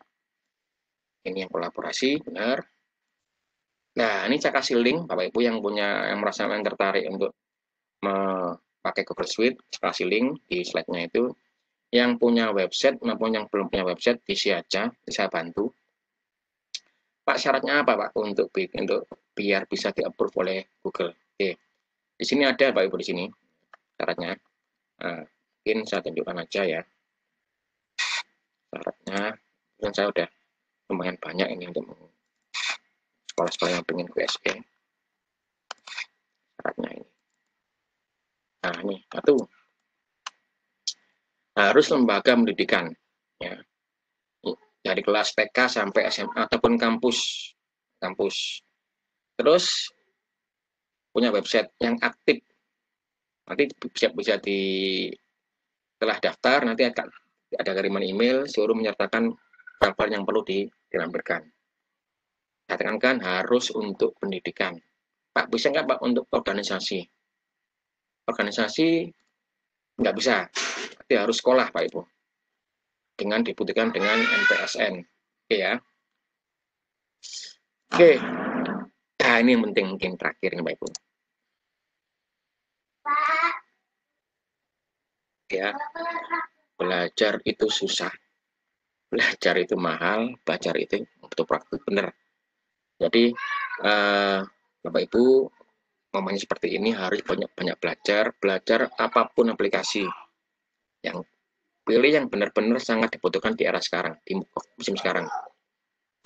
Ini yang kolaborasi, benar. Nah, ini saya kasih link, Bapak Ibu yang merasa yang tertarik untuk memakai Google Suite, saya kasih link di slide-nya itu. Yang punya website maupun yang belum punya website, isi aja, saya bantu. Pak, syaratnya apa, Pak, untuk biar bisa di-approve oleh Google? Oke. Di sini ada, Pak Ibu, di sini syaratnya. Nah, mungkin saya tunjukkan aja ya. Syaratnya, dan saya udah lumayan banyak ini untuk sekolah-sekolah yang pengen QSE. Syaratnya ini. Nah, ini satu. Harus lembaga pendidikan. Ya. Dari kelas TK sampai SMA ataupun kampus. Terus punya website yang aktif. Nanti bisa setelah daftar nanti akan ada kiriman email suruh menyertakan hal-hal yang perlu dilampirkan. Saya tekankan harus untuk pendidikan. Pak, bisa nggak Pak untuk organisasi? Organisasi nggak bisa, tapi harus sekolah Pak Ibu. Dengan dibuktikan dengan NPSN. Oke ya. Oke. Nah, ini yang penting mungkin terakhir nih Pak Ibu. Ya. Belajar itu susah. Belajar itu mahal, belajar itu butuh praktik, benar. Jadi Bapak Ibu momennya seperti ini harus banyak belajar apapun aplikasi. Yang pilih yang benar-benar sangat dibutuhkan di era sekarang, di musim sekarang.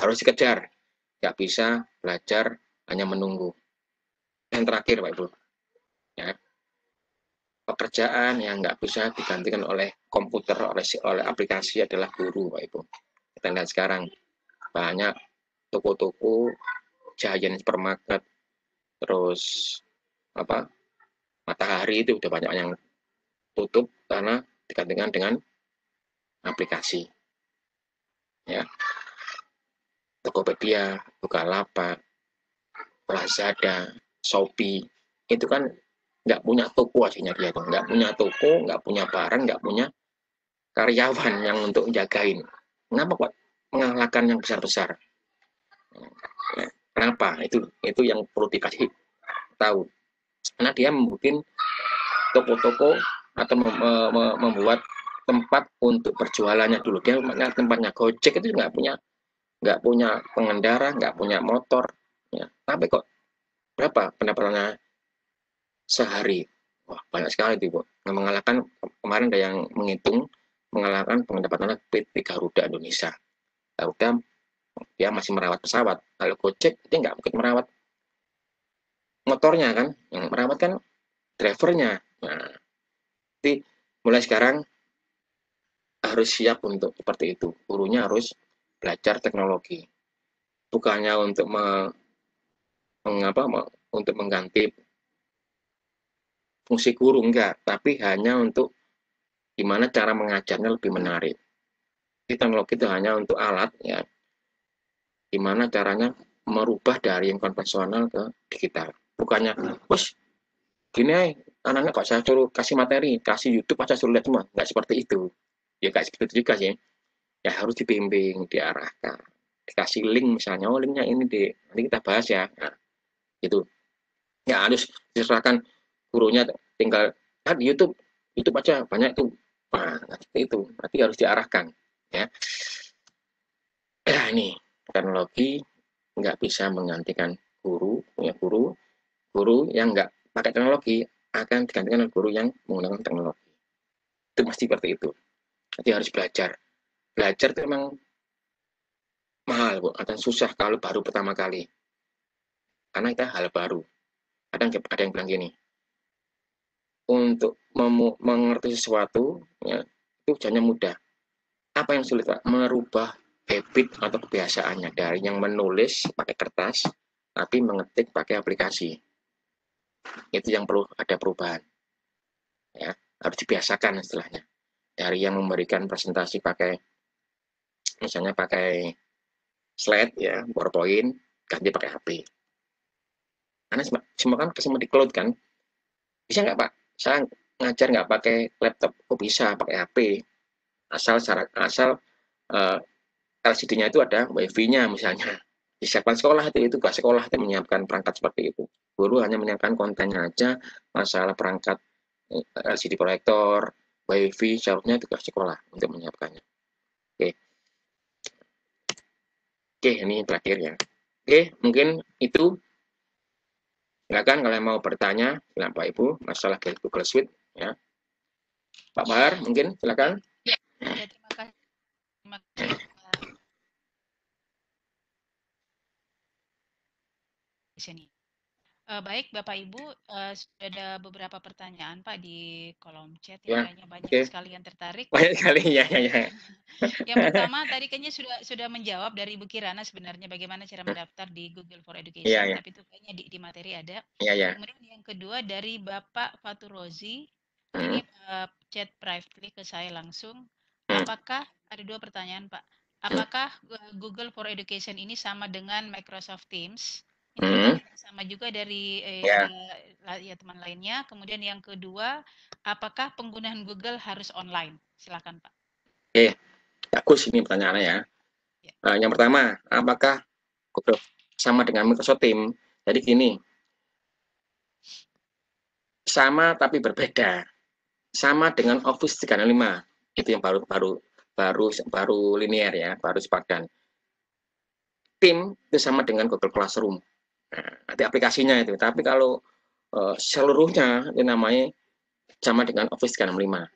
Harus dikejar, nggak bisa belajar hanya menunggu. Yang terakhir Pak Ibu, ya, pekerjaan yang nggak bisa digantikan oleh komputer, oleh aplikasi adalah guru Pak Ibu. Kita lihat sekarang banyak toko-toko, Giant Supermarket, terus Matahari itu udah banyak yang tutup karena digantikan dengan aplikasi. Ya, Tokopedia, Bukalapak, Lazada, Shopee, itu kan nggak punya toko aslinya dia tuh, nggak punya toko, nggak punya barang, nggak punya karyawan yang untuk jagain. Kenapa kok mengalahkan yang besar-besar? Ya, kenapa? Itu yang perlu dikasih tahu. Karena dia membuat toko-toko atau membuat tempat untuk perjualannya dulu. Dia tempatnya Gojek itu nggak punya pengendara, nggak punya motor. Ya. Tapi kok berapa pendapatannya sehari? Wah, banyak sekali itu, Bu. Nah, mengalahkan kemarin ada yang menghitung mengalahkan pendapatannya PT Garuda Indonesia. Garuda dia masih merawat pesawat. Kalau Gojek dia nggak mungkin merawat motornya kan, yang merawat kan drivernya. Nah, jadi mulai sekarang harus siap untuk seperti itu. Gurunya harus belajar teknologi. Bukannya untuk untuk mengganti fungsi guru, enggak, tapi hanya untuk gimana cara mengajarnya lebih menarik. Jadi teknologi itu hanya untuk alat, ya, gimana caranya merubah dari yang konvensional ke digital. Bukannya, bos, gini anak-anak kok saya suruh kasih materi, kasih YouTube aja suruh lihat semua. Enggak seperti itu. Ya enggak seperti itu juga sih. Ya harus dibimbing, diarahkan. Dikasih link misalnya, oh linknya ini nanti kita bahas ya. Nah, gitu. Ya harus diserahkan gurunya tinggal di YouTube aja banyak tuh. Nah, itu nanti harus diarahkan ya. Ini teknologi nggak bisa menggantikan punya guru yang nggak pakai teknologi akan digantikan oleh guru yang menggunakan teknologi. Itu pasti seperti itu. Jadi harus belajar itu memang mahal, Bu, atau susah kalau baru pertama kali karena itu hal baru. Ada yang bilang gini, untuk mengerti sesuatu ya, itu hanya mudah. Apa yang sulit, Pak? Merubah habit atau kebiasaannya dari yang menulis pakai kertas, tapi mengetik pakai aplikasi. Itu yang perlu ada perubahan. Ya, harus dibiasakan istilahnya. Dari yang memberikan presentasi pakai, misalnya pakai slide ya, PowerPoint, ganti pakai HP. Karena semua kan semua di cloud kan. Bisa nggak, Pak? Saya ngajar nggak pakai laptop, kok bisa pakai HP? Asal LCD-nya itu ada WiFi-nya misalnya. Disiapkan sekolah itu bukan sekolah yang menyiapkan perangkat seperti itu. Guru hanya menyiapkan kontennya aja, masalah perangkat LCD proyektor, WiFi, seharusnya tugas sekolah untuk menyiapkannya. Oke, oke ini terakhir ya. Oke, mungkin itu. Silakan kalau mau bertanya, silakan Pak Ibu, masalah Google Suite ya. Pak Bahar, mungkin silakan. Ya, terima kasih. Terima kasih. Di sini. Baik Bapak Ibu, sudah ada beberapa pertanyaan Pak di kolom chat ya, Ya, kayaknya banyak oke. sekali yang tertarik. Banyak sekali ya, ya. Yang pertama tadi kayaknya sudah menjawab dari Ibu Kirana sebenarnya bagaimana cara mendaftar di Google for Iya, Education, ya. tapi itu kayaknya di materi ada. Iya, ya. Kemudian yang kedua dari Bapak Faturozi, Hmm. ini chat privately ke saya langsung. Hmm. Apakah ada dua pertanyaan Pak? Apakah Google for Education ini sama dengan Microsoft Teams? Ini pertanyaan sama juga dari Ya. ada ya teman lainnya. Kemudian yang kedua, apakah penggunaan Google harus online? Silakan Pak. Oke, bagus ini pertanyaannya ya. Ya. Yang pertama, apakah Google sama dengan Microsoft Teams? Jadi gini, sama tapi berbeda. Sama dengan Office 365, itu yang baru linear ya, baru sepadan. Tim itu sama dengan Google Classroom. Nah, nanti aplikasinya itu. Tapi kalau seluruhnya itu namanya sama dengan Office 365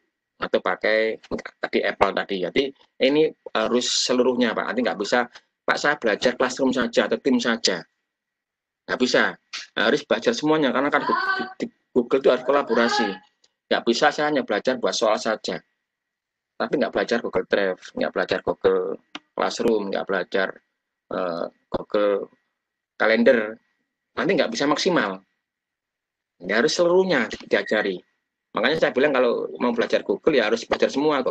atau pakai tadi Apple tadi. Jadi ini harus seluruhnya Pak. Nanti nggak bisa Pak saya belajar Classroom saja atau tim saja. Nggak bisa. Harus belajar semuanya karena kan di Google itu harus kolaborasi. Nggak bisa saya hanya belajar buat soal saja. Tapi nggak belajar Google Drive, nggak belajar Google Classroom, nggak belajar Google Calendar, nanti nggak bisa maksimal. Ya, harus seluruhnya diajari. Makanya saya bilang kalau mau belajar Google ya harus belajar semua.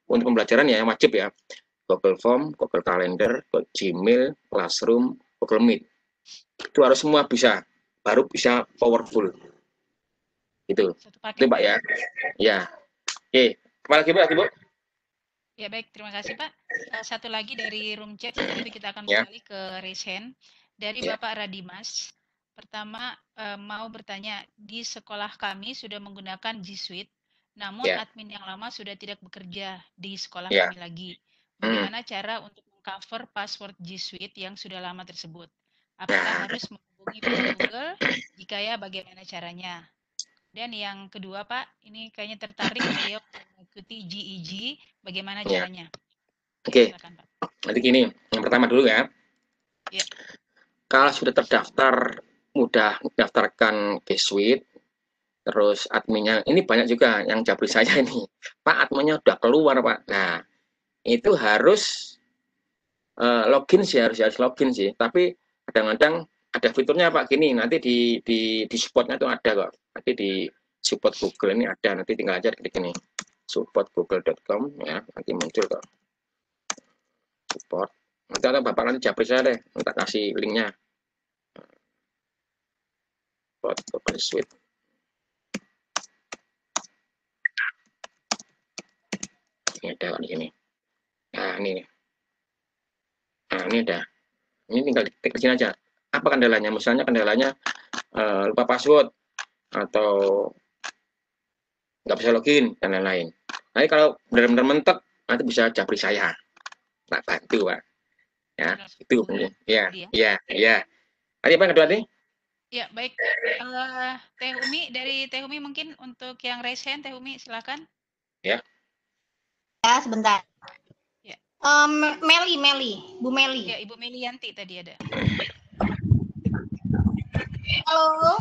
Untuk pembelajaran ya yang wajib ya. Google Form, Google Calendar, Gmail, Classroom, Google Meet. Itu harus semua bisa. Baru bisa powerful. Gitu. Itu Pak ya. Ya. Oke. Kembali lagi Bu. Ya baik, terima kasih Pak. Satu lagi dari room chat, setelah itu kita akan beralih ke raise hand. Dari Bapak Radimas. Pertama, mau bertanya, di sekolah kami sudah menggunakan G Suite, namun admin yang lama sudah tidak bekerja di sekolah kami lagi. Bagaimana cara untuk mengcover password G Suite yang sudah lama tersebut? Apakah harus menghubungi pihak Google? Jika ya, bagaimana caranya? Dan yang kedua Pak, ini kayaknya tertarik beliau mengikuti GEG, bagaimana caranya? Oke, nanti gini, yang pertama dulu ya. Ya. Kalau sudah terdaftar, mudah mendaftarkan G Suite, terus adminnya, ini banyak juga yang jabri saya ini, Pak adminnya udah keluar Pak. Nah, itu harus login sih, harus login sih. Tapi kadang-kadang ada fiturnya Pak gini, nanti di supportnya itu ada kok. Nanti di support Google ini ada, nanti tinggal aja klik ini supportgoogle.com ya, nanti muncul kok support. Nanti ada Bapak nanti jabri saya deh, minta kasih linknya. Support Google Suite. Ini ada di sini. Nah ini. Nah ini ada. Ini tinggal klik sini aja. Apa kendalanya? Misalnya kendalanya lupa password atau nggak bisa login dan lain-lain. Nanti kalau benar-benar mentok, nanti bisa jabri saya. Tak bantu Pak. Ya, itu. Ya. Tadi apa yang kedua nih? Ya, baik. Teh Umi, dari Teh Umi mungkin untuk yang raise hand, Teh Umi silakan. Ya, sebentar. Ya. Meli, Bu Meli. Ya, Ibu Melianti tadi ada. Halo.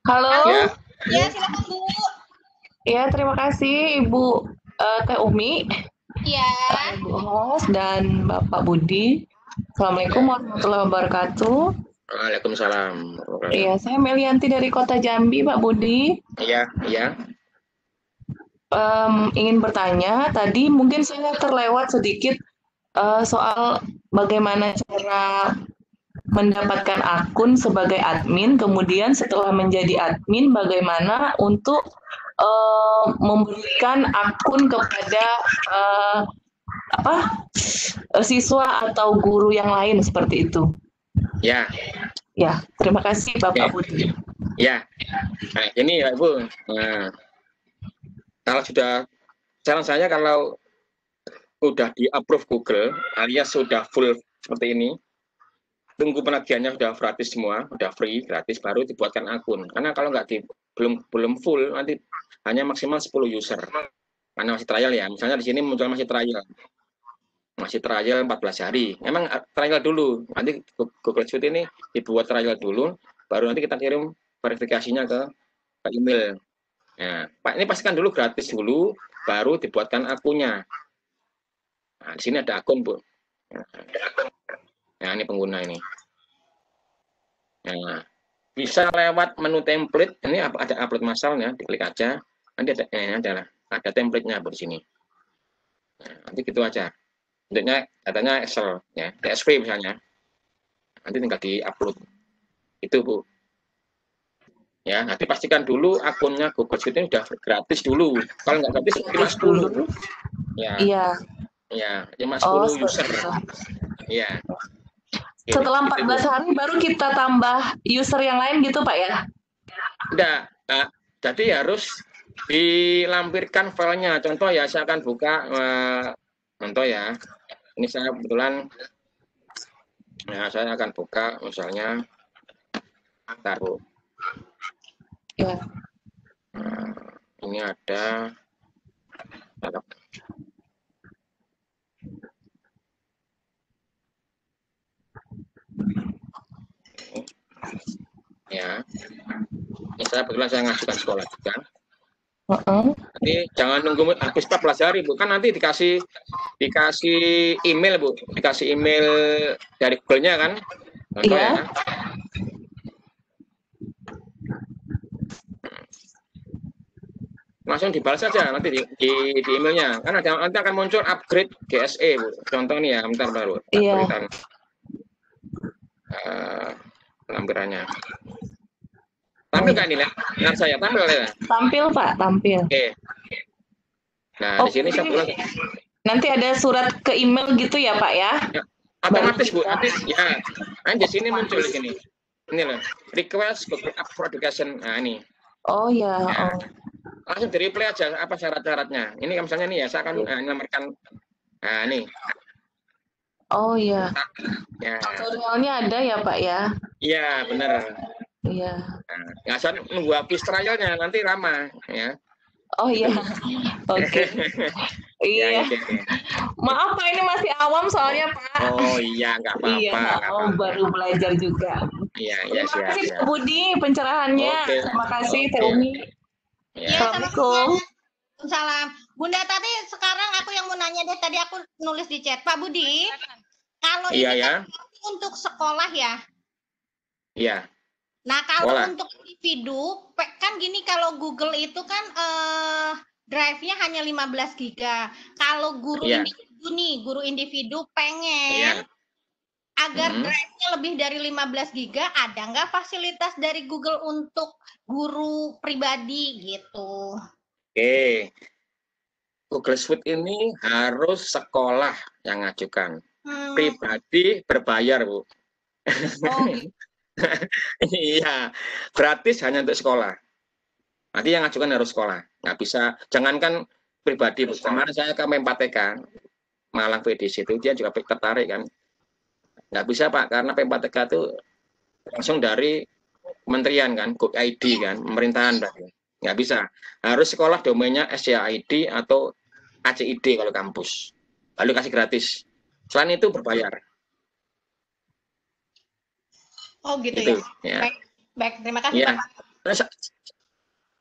Halo. Ya, Ya, silakan Bu. Ya, terima kasih Ibu Teh Umi, Iya. Ibu Host dan Bapak Budi. Assalamualaikum warahmatullahi wabarakatuh. Waalaikumsalam. Iya, saya Melianti dari Kota Jambi, Pak Budi. Iya, iya. Ingin bertanya, tadi mungkin saya terlewat sedikit soal bagaimana cara mendapatkan akun sebagai admin, kemudian setelah menjadi admin, bagaimana untuk memberikan akun kepada siswa atau guru yang lain seperti itu. Ya. Ya, terima kasih Bapak Budi. Ya, nah, ini ya Ibu. Nah, kalau sudah, saran saya kalau sudah di-approve Google, alias sudah full seperti ini, tunggu penagihannya sudah gratis semua, sudah free, gratis, baru dibuatkan akun. Karena kalau nggak belum full, nanti hanya maksimal 10 user. Karena masih trial ya, misalnya di sini muncul masih trial 14 hari. Memang trial dulu, nanti Google Suite ini dibuat trial dulu, baru nanti kita kirim verifikasinya ke email. Nah, Pak, ini pastikan dulu gratis dulu, baru dibuatkan akunnya. Nah, di sini ada akun, Bu. Nah, ini pengguna ini. Nah, bisa lewat menu template. Ini ada upload masalnya, diklik aja. Nanti ada template-nya Bu di sini. Nah, nanti gitu aja. Bentuknya datanya Excel ya, TSP misalnya. Nanti tinggal di-upload. Itu Bu. Ya, nanti pastikan dulu akunnya Google Suite ini udah gratis dulu. Kalau nggak gratis cuma 10. Ya. Iya. Ya, cuma 10 user. Itu. Ya. Setelah 14 hari baru kita tambah user yang lain gitu Pak ya? Enggak, jadi harus dilampirkan filenya. Contoh ya, saya akan buka contoh ya. Ini saya kebetulan, ya saya akan buka misalnya, taruh. Ya. Ini ada. Ya, ini saya kebetulan saya ngajukan sekolah juga. Nanti jangan nunggu habis 14 hari Bu, kan nanti dikasih email Bu, dikasih email dari Google-nya kan, contoh ya. Langsung dibalas saja nanti di emailnya, kan nanti akan muncul upgrade GSE Bu, contoh nih ya, bentar baru. Iya. Lampirannya. Tampil nggak nih, lihat saya tampil ya? Tampil Pak, tampil. Oke. Nah, di sini saya bilang nanti ada surat ke email gitu ya Pak ya? Otomatis Bu, nanti ya. Nah, di sini muncul di sini. Ini loh, request Google App for Education. Nah, ini. Oh ya. Nah, langsung di-reply aja apa syarat-syaratnya. Ini misalnya nih ya, saya akan melamarkan. Nah, ini. Oh iya. Ya. Tutorialnya ada ya Pak ya? Iya, benar. Iya. Nah, nggak usah nunggu habis trialnya, nanti lama ya. Oh iya. Oke. Iya. Maaf Pak, ini masih awam soalnya Pak. Oh iya, nggak apa-apa. Iya, baru belajar juga. Iya, terima kasih Pak Budi pencerahannya. Terima kasih Teh Umi. Assalamualaikum. Salam. Bunda tadi sekarang aku yang mau nanya deh, tadi aku nulis di chat. Pak Budi, kalau ini kan untuk sekolah ya? Iya. Nah, kalau untuk individu, kan gini, kalau Google itu kan drive-nya hanya 15 GB. Kalau guru individu nih, guru individu pengen agar drive-nya lebih dari 15 GB, ada nggak fasilitas dari Google untuk guru pribadi gitu? Oke. Google Suite ini harus sekolah yang ngajukan. Pribadi berbayar, Bu. Oh, gitu. Iya, gratis hanya untuk sekolah. Nanti yang ngajukan harus sekolah. Nggak bisa, jangankan pribadi. Kemarin saya ke Pem4TK, Malang PDC itu, dia juga tertarik kan. Nggak bisa Pak, karena Pem4TK itu langsung dari kementerian kan, Go.id kan, pemerintahan. Nggak bisa. Harus sekolah domainnya SCID atau ACID kalau kampus. Lalu kasih gratis. Selain itu berbayar. Oh gitu ya. Baik, terima kasih Pak.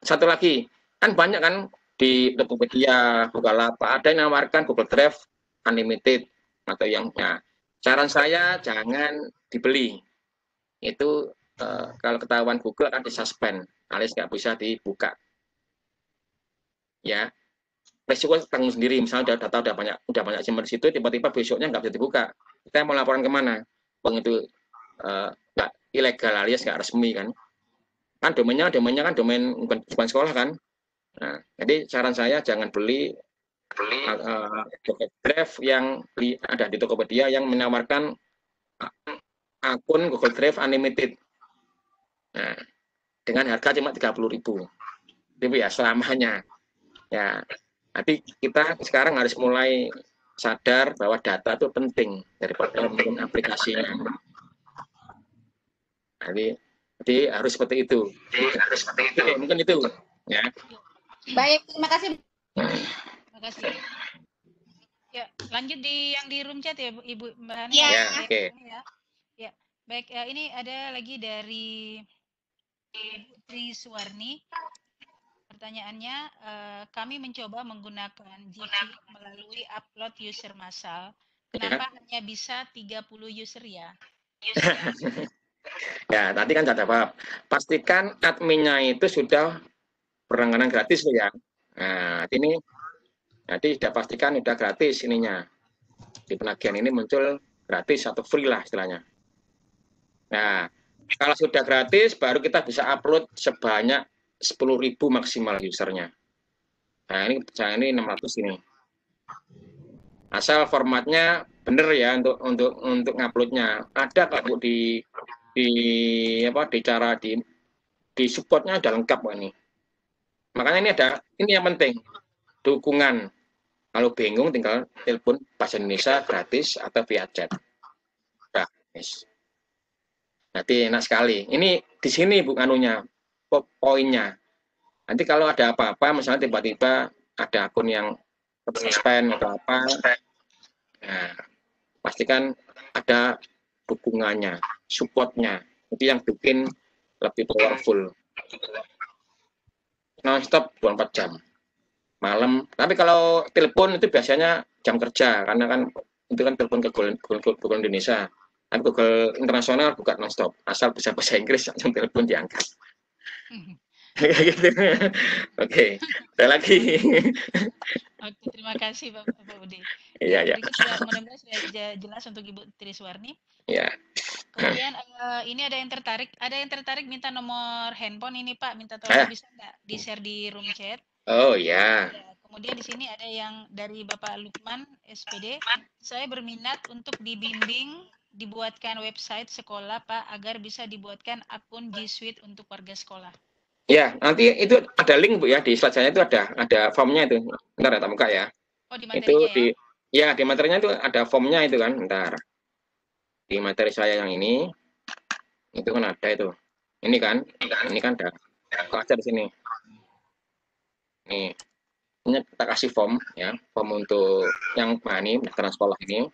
Satu lagi, kan banyak kan di Tokopedia, Bukalapak, ada yang menawarkan Google Drive Unlimited atau yang, nah, saran saya jangan dibeli. Itu kalau ketahuan Google akan disuspend, alias nggak bisa dibuka. Ya, resiko tanggung sendiri. Misalnya data udah banyak simpan di situ, tiba-tiba besoknya nggak bisa dibuka. Kita mau laporan kemana? Bang itu nggak ilegal, alias nggak resmi kan? Kan domainnya kan domain bukan sekolah kan? Nah, jadi saran saya jangan beli Drive yang ada di Tokopedia yang menawarkan akun Google Drive Unlimited. Nah, dengan harga cuma 30.000. Itu ya selamanya. Ya, tapi kita sekarang harus mulai sadar bahwa data itu penting daripada mungkin aplikasinya. Jadi harus seperti itu. Oke, mungkin itu. Ya. Baik, terima kasih. Terima kasih. Ya, lanjut yang di room chat ya, Ibu Mbak Hani. Ya, oke. Ya, baik. Ini ada lagi dari Ibu Tri Suwarni. Pertanyaannya, kami mencoba menggunakan GC melalui upload user massal. Kenapa hanya bisa 30 user ya? Ya, tadi kan sudah paham. Pastikan adminnya itu sudah berlangganan gratis ya. Nah, ini nanti sudah pastikan sudah gratis ininya. Di penagihan ini muncul gratis atau free lah istilahnya. Nah, kalau sudah gratis baru kita bisa upload sebanyak 10.000 maksimal usernya. Nah, ini 600 ini. Asal formatnya benar ya untuk nguploadnya. Ada kok Bu di cara di supportnya ada lengkap ini. Makanya ini yang penting, dukungan. Kalau bingung tinggal telepon bahasa Indonesia gratis atau via chat. Nah, nanti enak sekali. Ini di sini Bu anunya, poinnya. Nanti kalau ada apa-apa, misalnya tiba-tiba ada akun yang suspend atau apa, nah, pastikan ada dukungannya, supportnya. Itu yang bikin lebih powerful. Non-stop 24 jam. Malam. Tapi kalau telepon itu biasanya jam kerja, karena kan itu kan telepon ke Google Indonesia. Tapi Google internasional bukan non-stop. Asal bisa bahasa Inggris, langsung telepon diangkat. Gitu. Oke, ada lagi. Oke, terima kasih Bapak Budi. Iya. Mudah-mudahan sudah jelas untuk Ibu Tri Suwarni. Iya. Kemudian ini ada yang tertarik minta nomor handphone ini Pak, minta tolong bisa nggak di-share di room chat. Oh ya. Kemudian di sini ada yang dari Bapak Lukman SPD, saya berminat untuk dibimbing dibuatkan website sekolah Pak agar bisa dibuatkan akun G Suite untuk warga sekolah. Ya, nanti itu ada link Bu ya, di slide saya itu ada formnya itu. Bentar ya, buka ya. Oh, di materinya itu di materinya itu ada formnya itu kan, bentar. Di materi saya yang ini itu kan ada itu. Ini kan ada. Kok aja di sini. Nih. Ini kita kasih form ya, form untuk yang ini pendaftaran sekolah ini.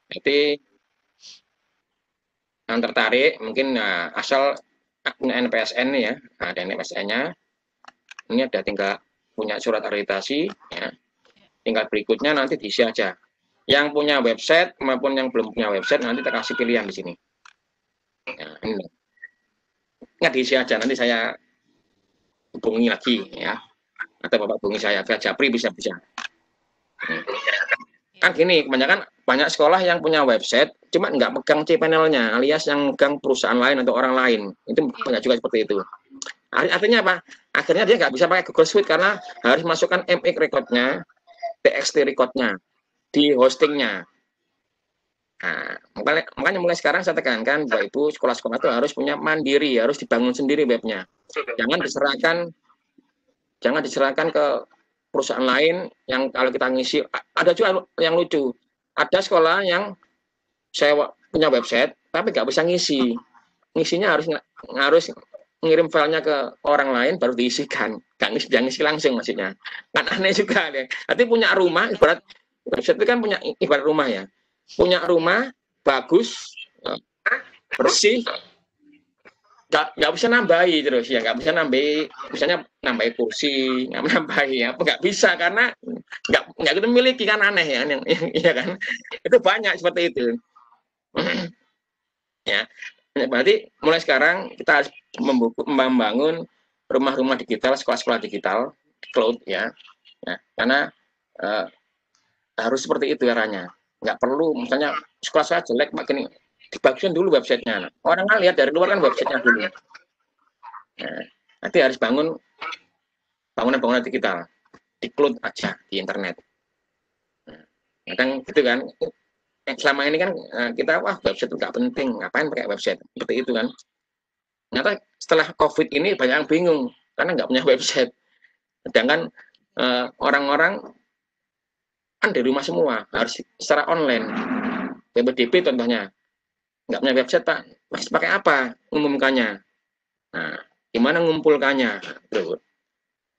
Nanti yang tertarik mungkin asal punya NPSN ya, ada NPSN-nya. Ini ada tinggal punya surat akreditasi ya. Tinggal berikutnya nanti diisi aja. Yang punya website maupun yang belum punya website nanti kita kasih pilihan di sini. Nah, ini. Nggak diisi aja, nanti saya hubungi lagi ya. Atau Bapak hubungi saya via Japri bisa. Kan gini, kebanyakan banyak sekolah yang punya website, cuma nggak pegang cPanel-nya, alias yang pegang perusahaan lain atau orang lain. Itu banyak juga seperti itu. Artinya apa? Akhirnya dia nggak bisa pakai Google Suite karena harus masukkan MX record-nya, TXT record-nya di hostingnya. Nah, makanya mulai sekarang saya tekankan Bapak Ibu sekolah-sekolah itu harus punya mandiri, harus dibangun sendiri webnya. Jangan diserahkan ke perusahaan lain yang kalau kita ngisi, ada juga yang lucu. Ada sekolah yang saya punya website tapi nggak bisa ngisi. Ngisinya harus ngirim filenya ke orang lain baru diisikan. Nggak ngisi langsung maksudnya. Kan aneh juga deh. Nanti punya rumah, ibarat website itu kan punya ibarat rumah ya. Punya rumah bagus, bersih, nggak bisa nambahi terus ya, nggak bisa nambahi, misalnya nambahi kursi, nggak nambahi apa, nggak bisa karena nggak kita miliki, kan aneh ya, ya kan, itu banyak seperti itu. Ya, berarti mulai sekarang kita harus membangun rumah-rumah digital, sekolah-sekolah digital, cloud ya, karena harus seperti itu caranya. Nggak perlu misalnya sekolah saya jelek, makin dibagusin dulu websitenya. Orang kan lihat dari luar kan websitenya dulu. Nah, nanti harus bangun bangunan-bangunan digital di cloud aja di internet. Nah, kan gitu kan. Selama ini kan kita wah website itu nggak penting, ngapain pakai website seperti itu kan. Ternyata setelah COVID ini banyak yang bingung karena nggak punya website. Sedangkan orang-orang kan di rumah semua harus secara online. PPDB contohnya nggak punya website Pak, masih pakai apa umumkannya? Nah, gimana ngumpulkannya?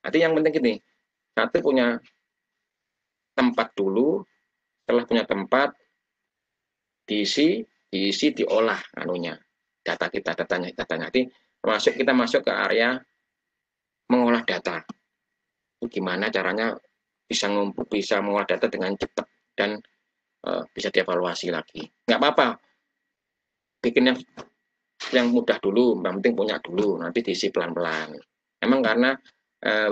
Nanti yang penting gini, satu punya tempat dulu, setelah punya tempat diisi, diolah anunya, datanya. Nanti kita masuk ke area mengolah data. Itu gimana caranya bisa mengolah data dengan cepat dan bisa dievaluasi lagi. Nggak apa-apa, bikin yang mudah dulu, yang penting punya dulu, nanti diisi pelan-pelan. Emang karena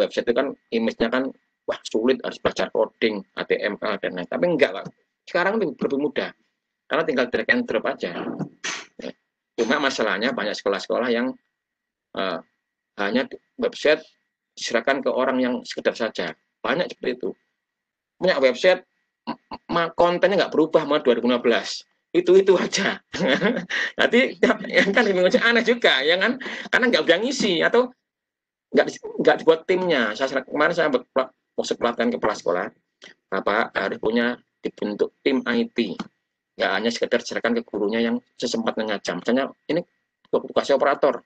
website itu kan image-nya kan wah sulit, harus belajar coding, HTML dan lain. Tapi enggak lah. Sekarang lebih mudah. Karena tinggal drag and drop aja. Cuma masalahnya banyak sekolah-sekolah yang hanya website diserahkan ke orang yang sekedar saja. Banyak seperti itu. Punya website, kontennya nggak berubah mau 2015. Itu aja. Nanti kan aneh juga, ya kan? Karena nggak bisa ngisi atau nggak dibuat timnya. Kemarin saya masuk pelatihan kepala sekolah, Bapak harus punya dibentuk tim IT. Nggak hanya sekedar diserahkan ke gurunya yang sesempatnya ngajam. Misalnya ini kasih operator,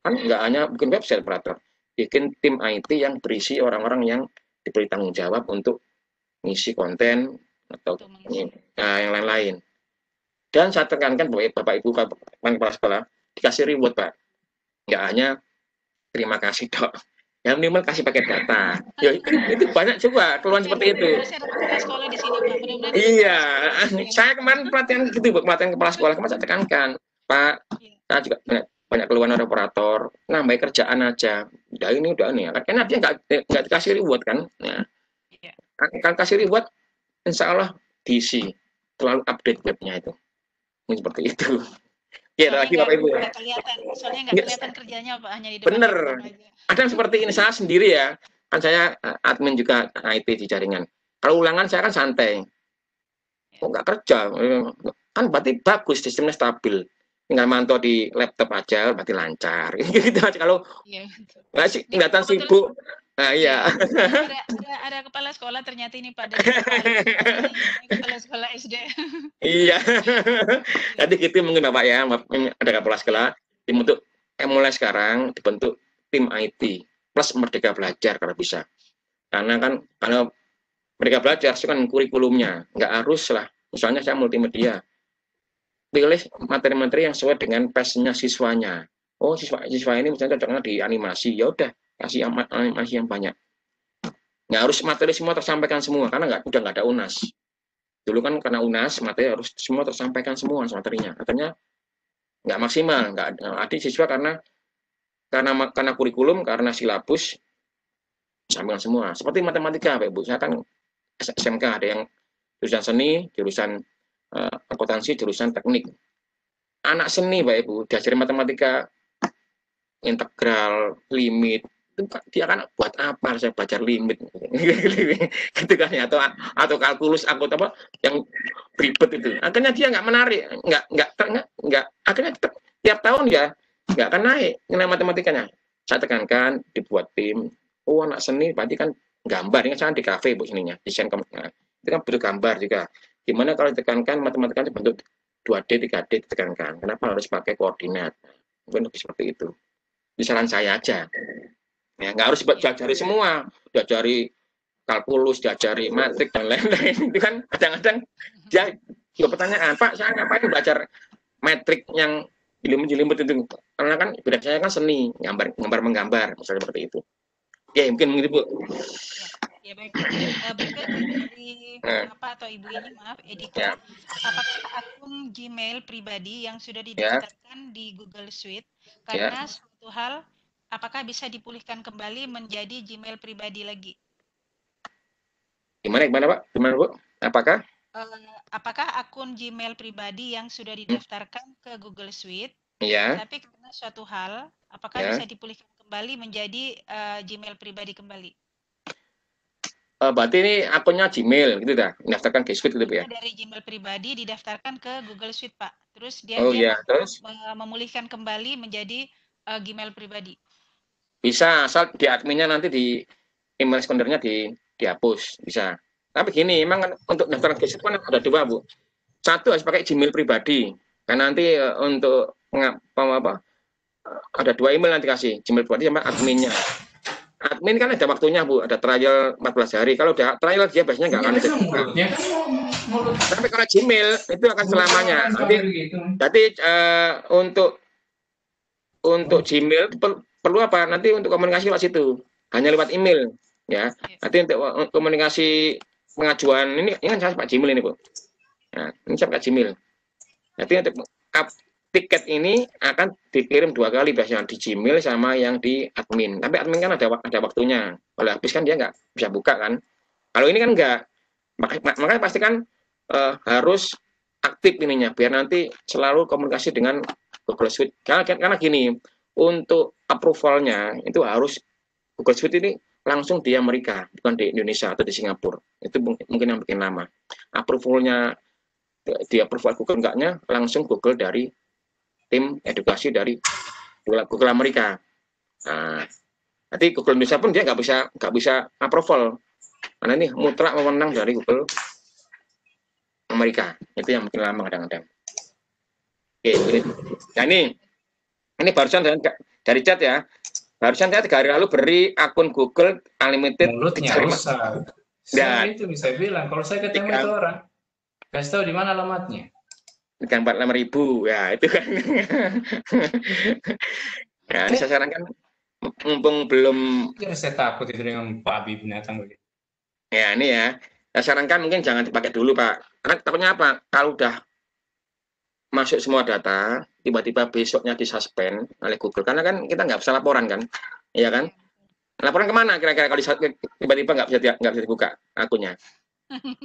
kan nggak hanya bikin website operator, bikin tim IT yang berisi orang-orang yang diberi tanggung jawab untuk ngisi konten atau yang lain-lain. Dan saya tekankan Bapak Ibu kepala sekolah dikasih reward Pak, nggak hanya terima kasih dok, yang minimal kasih pakai data. Ya, itu banyak juga keluhan seperti itu. Iya, saya kemarin pelatihan gitu, pelatihan kepala sekolah kemarin saya tekankan, Pak, saya juga banyak keluhan dari operator, nambah kerjaan aja. Udah ini, karena dia nggak dikasih reward kan. Nah, kan kasih reward, insya Allah diisi, terlalu update webnya itu. Ini seperti itu. Ya, lagi Bapak Ibu. Soalnya nggak kelihatan kerjanya Pak, hanya di depan. Bener. Ada yang seperti ini, saya sendiri ya. Kan saya admin juga IT di jaringan. Kalau ulangan saya kan santai. Kok nggak kerja? Kan berarti bagus, sistemnya stabil. Tinggal mantau di laptop aja, berarti lancar. Gitu aja. Kalau nggak sih, kelihatan sibuk. Nah, iya. Ada kepala sekolah ternyata ini Pak dari kepala sekolah SD. Iya. Jadi gitu mungkin Bapak ya, ada kepala sekolah dibentuk mulai sekarang dibentuk tim IT plus Merdeka Belajar kalau bisa. Karena kan kalau Merdeka Belajar itu kan kurikulumnya, nggak harus lah. Misalnya saya multimedia, pilih materi-materi yang sesuai dengan passion-nya siswanya. Oh siswa ini misalnya cocoknya di animasi, ya udah kasih animasi yang banyak. Nggak harus materi semua tersampaikan semua, karena udah nggak ada UNAS. Dulu kan karena UNAS, materi harus semua tersampaikan semua materinya. Katanya nggak maksimal, nggak ada siswa karena kurikulum, karena silabus, sampaikan semua. Seperti matematika, Pak Ibu. Saya kan SMK, ada yang jurusan seni, jurusan akuntansi, jurusan teknik. Anak seni, Pak Ibu, diajari matematika, integral, limit, itu dia kan buat apa saya belajar limit gitu kan ya, atau kalkulus apa yang ribet itu, akhirnya dia nggak menarik, nggak akhirnya tiap tahun ya nggak akan naik nilai matematikanya. Saya tekankan dibuat tim. Oh anak seni berarti kan gambar, ini kan di kafe Bu seninya, desain itu kan butuh gambar juga. Gimana kalau ditekankan matematikanya bentuk 2D 3D ditekankan, kenapa harus pakai koordinat, mungkin lebih seperti itu. Di saran saya aja, ya nggak harus diajari semua, diajari kalkulus, diajari matrik dan lain-lain. Itu kan kadang-kadang dia juga pertanyaan, Pak saya ngapain belajar matrik yang jelimet itu. Karena kan bidang saya kan seni, gambar menggambar, misalnya seperti itu. Ya, mungkin Bu. Ya baik. Berikut dari Bapak atau Ibu ini, maaf, Edika. Apakah akun Gmail pribadi yang sudah didaftarkan di Google Suite karena suatu hal, apakah bisa dipulihkan kembali menjadi Gmail pribadi lagi? Gimana Pak? Gimana Bu? Apakah? Apakah akun Gmail pribadi yang sudah didaftarkan ke Google Suite, tapi karena suatu hal, apakah bisa dipulihkan kembali menjadi Gmail pribadi kembali? Berarti ini akunnya Gmail gitu dah, mendaftarkan G Suite gitu ya? Dari Gmail pribadi didaftarkan ke Google Suite Pak, terus dia terus memulihkan kembali menjadi Gmail pribadi. Bisa, asal di adminnya nanti di email sekundernya dihapus, bisa. Tapi gini, memang untuk daftar G Suite kan ada dua Bu. Satu harus pakai Gmail pribadi, karena nanti untuk ada dua email nanti kasih, Gmail pribadi sama adminnya. Admin kan ada waktunya Bu, ada trial 14 hari. Kalau udah trial dia biasanya nggak akan tapi kalau Gmail itu akan selamanya. Jadi untuk Gmail perlu apa? Nanti untuk komunikasi lewat situ, hanya lewat email ya. Nanti untuk komunikasi pengajuan ini kan saya pakai Gmail ini Bu. Nah, ini saya pakai Gmail. Nanti untuk tiket ini akan dikirim 2 kali, biasanya di Gmail sama yang di admin. Tapi admin kan ada waktunya. Kalau habis kan dia nggak bisa buka kan. Kalau ini kan nggak. Makanya pastikan harus aktif ininya, biar nanti selalu komunikasi dengan Google Suite. Karena gini, untuk approval-nya itu harus Google Suite ini langsung di Amerika, bukan di Indonesia atau di Singapura. Itu mungkin yang bikin lama. Approval-nya di approval Google enggaknya langsung Google dari tim edukasi dari Google Amerika. Nah, nanti Google Indonesia pun dia nggak bisa approval, karena ini mutlak wewenang dari Google Amerika. Itu yang mungkin lama kadang-kadang. Oke, nah ini barusan dari chat ya. Barusan saya 3 hari lalu beri akun Google Unlimited. Mulutnya rusak. Saya itu bisa bilang kalau saya ketemu itu orang, kasih tahu di mana alamatnya. 45.000 ya itu kan. Nah, ini saya sarankan mumpung belum. Saya takut itu dengan babi binatang begitu. Ya ini ya, saya sarankan mungkin jangan dipakai dulu Pak. Karena takutnya apa? Kalau udah masuk semua data, tiba-tiba besoknya disuspend oleh Google, karena kan kita nggak bisa laporan kan, iya kan? Laporan kemana kira-kira kalau tiba-tiba nggak bisa dibuka akunnya?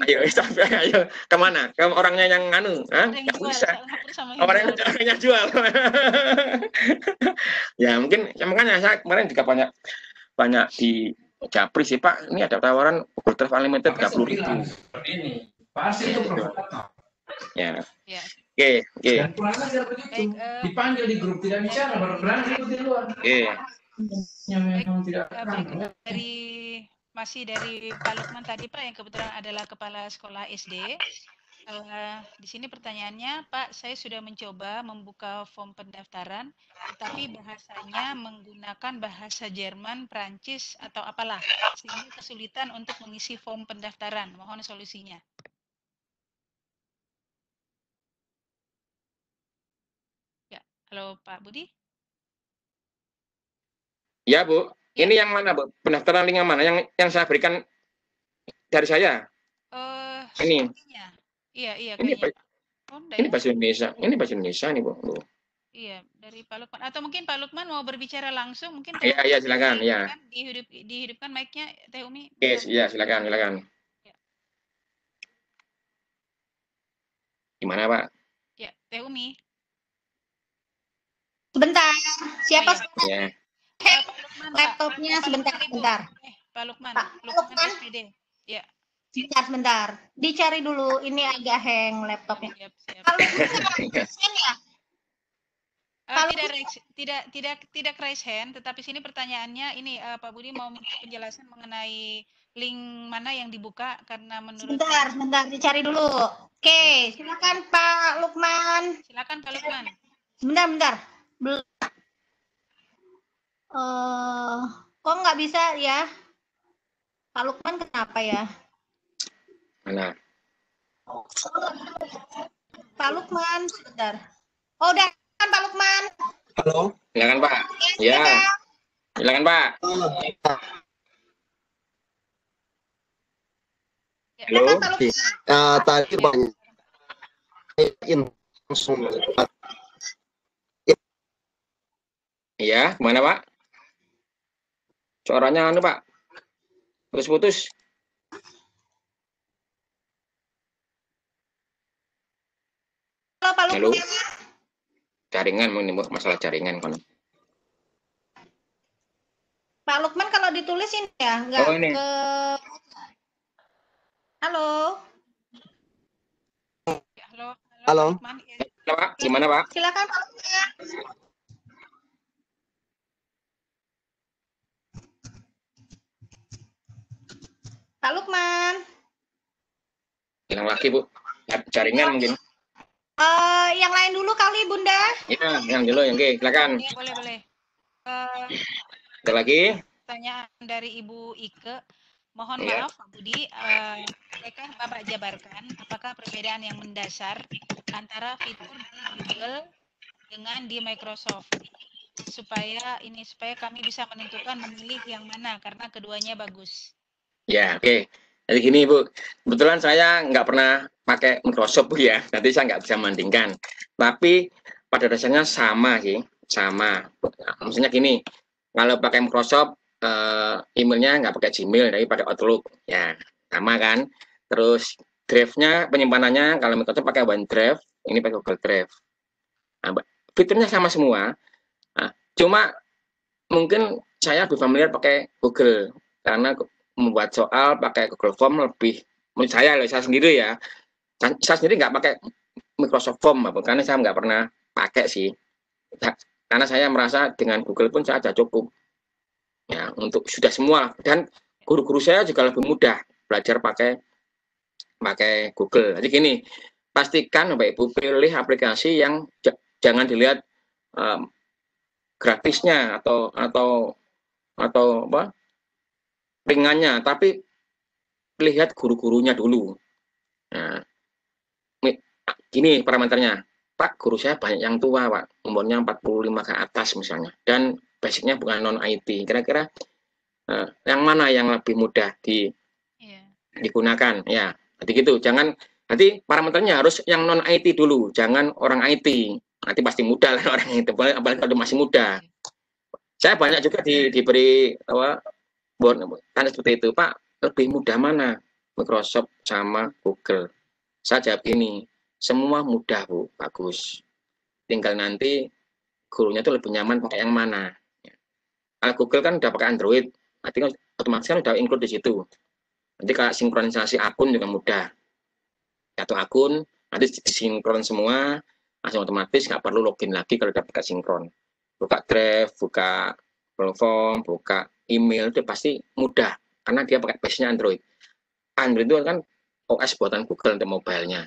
Ayo kemana? Ke orangnya yang nggak bisa. Orangnya jual. Ya mungkin makanya saya kemarin juga banyak di Japri sih Pak. Ini ada tawaran Google Drive Unlimited 30.000. Seperti ini. Pasti itu provokator. Ya. Oke. Dan kurang ajar begitu. Dipanggil di grup tidak bicara, baru berani di luar. Oke. Yang memang tidak masih dari Pak Lukman tadi Pak, yang kebetulan adalah kepala sekolah SD. Di sini pertanyaannya, Pak, saya sudah mencoba membuka form pendaftaran, tetapi bahasanya menggunakan bahasa Jerman, Prancis, atau apalah, sehingga kesulitan untuk mengisi form pendaftaran. Mohon solusinya. Ya, halo Pak Budi. Ya Bu. Ini yang mana, Bu? Pendaftaran link yang mana? Yang saya berikan dari saya? Ini. Iya, ini bahasa Indonesia. Ini bahasa Indonesia nih, Bu. Iya, dari Pak Lukman. Atau mungkin Pak Lukman mau berbicara langsung, mungkin Iya, silakan, ya. Dihidupkan mic-nya Teh Umi. Oke, iya, silakan. Ya. Gimana, Pak? Ya, Teh Umi. Sebentar. Siapa? Ya. Laptopnya sebentar. Pak Lukman. SPD. Ya. Sebentar. Dicari dulu. Ini agak hang laptopnya. Siap. Kalau tidak raise hand, tetapi sini pertanyaannya ini Pak Budi mau minta penjelasan mengenai link mana yang dibuka karena menurut Sebentar dicari dulu. Oke, silakan Pak Lukman. Silakan Pak Lukman. Sebentar. Kok nggak bisa ya? Pak Lukman kenapa ya? Mana? Pak Lukman, sebentar. Oh, udah Pak Lukman. Halo. Silakan Pak. Ya. Silakan Pak. Halo. Tadi banyak langsung. Iya, kemana Pak? Suaranya anu Pak, putus-putus. Halo Pak Lukman. Halo. Jaringan, masalah jaringan kan. Pak Lukman kalau ditulis ini ya, nggak ini. ke. Halo. Halo. Halo. Lukman. Halo Pak, gimana Pak? Silakan Pak Lukman. Pak Lukman. Hilang lagi Bu, jaringan mungkin. Yang lain dulu kali Bunda. Ya, yang dulu, yang G, silakan. Ya, boleh. Ada lagi? Pertanyaan dari Ibu Ike. Mohon Ya. maaf Pak Budi, bolehkah Bapak jabarkan apakah perbedaan yang mendasar antara fitur di Google dengan di Microsoft supaya kami bisa menentukan memilih yang mana karena keduanya bagus. Ya, oke. Jadi gini Bu, kebetulan saya nggak pernah pakai Microsoft Bu ya, nanti saya nggak bisa membandingkan. Tapi pada dasarnya sama sih, sama. Maksudnya gini, kalau pakai Microsoft emailnya nggak pakai Gmail, tapi pakai Outlook, ya sama kan. Terus drive-nya, penyimpanannya kalau Microsoft pakai OneDrive, ini pakai Google Drive. Nah, fiturnya sama semua. Nah, cuma mungkin saya lebih familiar pakai Google karena membuat soal pakai Google Form lebih, menurut saya sendiri ya. Saya sendiri nggak pakai Microsoft Form, karena saya nggak pernah pakai sih. Karena saya merasa dengan Google pun saya sudah cukup. Ya, untuk sudah semua, dan guru-guru saya juga lebih mudah belajar pakai Google. Jadi gini, pastikan Bapak Ibu pilih aplikasi yang jangan dilihat gratisnya atau apa ringannya, tapi lihat guru-gurunya dulu. Nah, gini parameternya, Pak, guru saya banyak yang tua Pak, umurnya 45 ke atas misalnya, dan basicnya bukan non-IT, kira-kira yang mana yang lebih mudah digunakan ya. Jadi gitu, jangan nanti parameternya harus yang non-IT dulu, jangan orang IT, nanti pasti mudah lah orang itu, apalagi kalau masih muda. Saya banyak juga diberi tanda seperti itu, Pak, lebih mudah mana Microsoft sama Google? Saya jawab ini, semua mudah Bu, bagus, tinggal nanti gurunya itu lebih nyaman pakai yang mana. Kalau Google kan udah pakai Android, nanti kan otomatis kan udah include di situ. Nanti kalau sinkronisasi akun juga mudah. Satu akun, nanti sinkron semua, langsung otomatis, nggak perlu login lagi kalau udah pakai sinkron. Buka Drive, buka Form, buka email, itu pasti mudah, karena dia pakai base-nya Android. Android itu kan OS buatan Google untuk mobile-nya.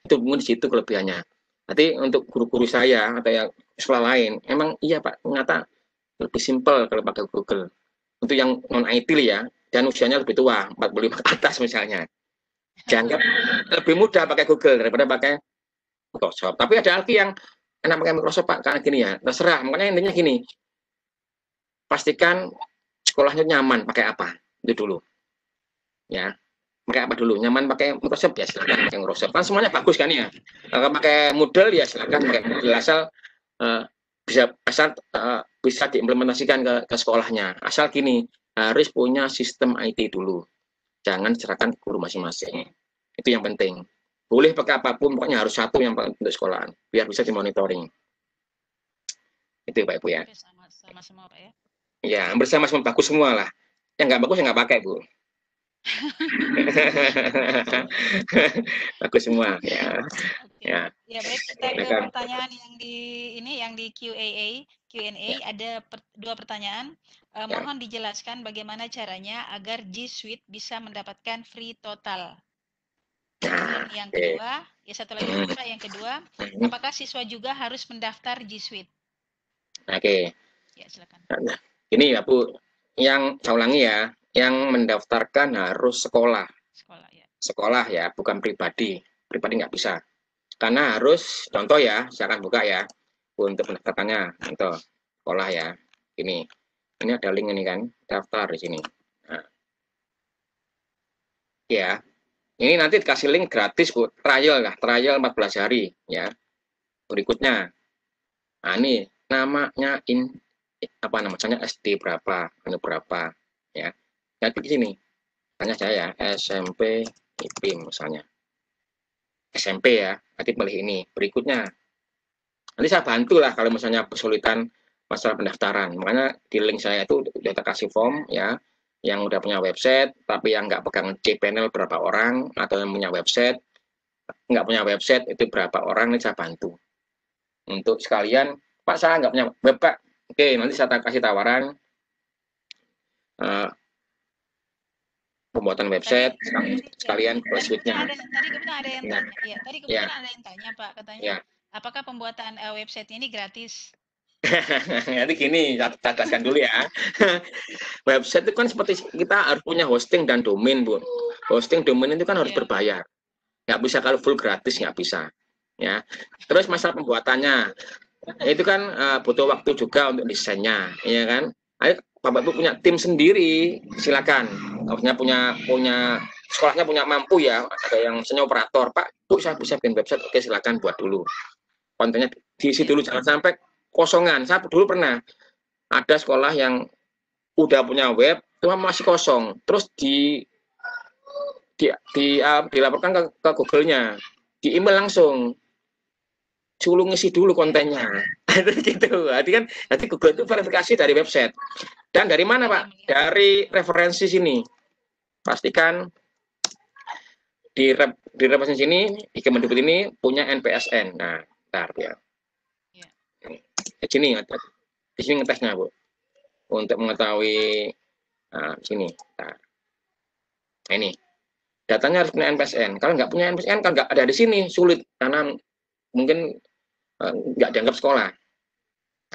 Itu mungkin di situ kelebihannya. Nanti untuk guru-guru saya, atau yang sekolah lain, emang iya Pak, ternyata lebih simpel kalau pakai Google. Untuk yang non-IT ya, dan usianya lebih tua, 45 ke atas misalnya. Dianggap lebih mudah pakai Google daripada pakai Microsoft. Tapi ada lagi yang enak pakai Microsoft Pak, karena gini ya, terserah. Makanya intinya gini, pastikan sekolahnya nyaman pakai apa, itu dulu. Ya, pakai apa dulu? Nyaman pakai Microsoft ya silakan pakai Microsoft. Kan semuanya bagus kan ya. Kalau pakai Moodle ya silakan pakai Moodle, asal bisa diimplementasikan ke sekolahnya. Asal gini, harus punya sistem IT dulu. Jangan serahkan guru masing-masing. Itu yang penting. Boleh pakai apapun, pokoknya harus satu yang untuk sekolahan, biar bisa dimonitoring. Itu Pak Ibu ya. Sama semua Pak ya. Ya, bersama-sama bagus semua lah. Yang nggak bagus ya nggak pakai Bu. Bagus semua ya. Ya. Ya baik, kita ke pertanyaan yang di Q&A ada dua pertanyaan. Mohon dijelaskan bagaimana caranya agar G Suite bisa mendapatkan free total. Yang kedua, ya satu lagi Pak, yang kedua, apakah siswa juga harus mendaftar G Suite? Oke. Ya, silakan. Nah, ini ya Bu, yang saya ulangi ya, yang mendaftarkan harus sekolah. Sekolah ya, bukan pribadi. Pribadi nggak bisa. Karena harus, contoh ya, saya akan buka ya, untuk pendaftarannya untuk sekolah ya. Ini ada link ini kan, daftar di sini. Nah, ya, ini nanti dikasih link gratis Bu, trial 14 hari ya. Berikutnya, nah ini namanya namanya SD berapa, berapa ya. Nanti di sini tanya saya SMP IP misalnya. SMP ya, nanti pilih ini. Berikutnya, nanti saya bantu lah kalau misalnya kesulitan masalah pendaftaran. Makanya di link saya itu udah kasih form ya, yang udah punya website, tapi yang nggak pegang cPanel berapa orang, atau yang punya website, nggak punya website itu berapa orang, ini saya bantu. Untuk sekalian, Pak saya nggak punya web Pak, oke nanti saya kasih tawaran pembuatan website sekalian flashwitch-nya. Tadi kebetulan ada yang tanya, ya. Tadi kebetulan ada yang tanya Pak, katanya ya. Apakah pembuatan website ini gratis? Nanti gini, saya jelaskan dulu ya. Website itu kan seperti kita harus punya hosting dan domain Bu. Hosting domain itu kan harus berbayar. Nggak bisa kalau full gratis, nggak bisa. Ya. Terus masalah pembuatannya, itu kan butuh waktu juga untuk desainnya, ya kan? Ayo Bapak Ibu punya tim sendiri, silakan. Harusnya punya sekolahnya punya mampu ya, ada yang senior operator, Pak, Bu saya bisa bikin website, oke silakan buat dulu. Kontennya diisi dulu, jangan sampai kosongan. Saya dulu pernah ada sekolah yang udah punya web, cuma masih kosong, terus dilaporkan ke Google-nya, di email langsung. Suruh ngisi dulu kontennya. Gitu. Nanti Google itu verifikasi dari website. Dan dari mana, Pak? Dari referensi sini. Pastikan di referensi sini, di Kemendikbud ini punya NPSN. Nah, bentar ya. Di sini ngetesnya, Bu. Untuk mengetahui sini. Nah, ini. Datanya harus punya NPSN. Kalau nggak punya NPSN, kan nggak ada di sini, sulit. Karena mungkin nggak dianggap sekolah.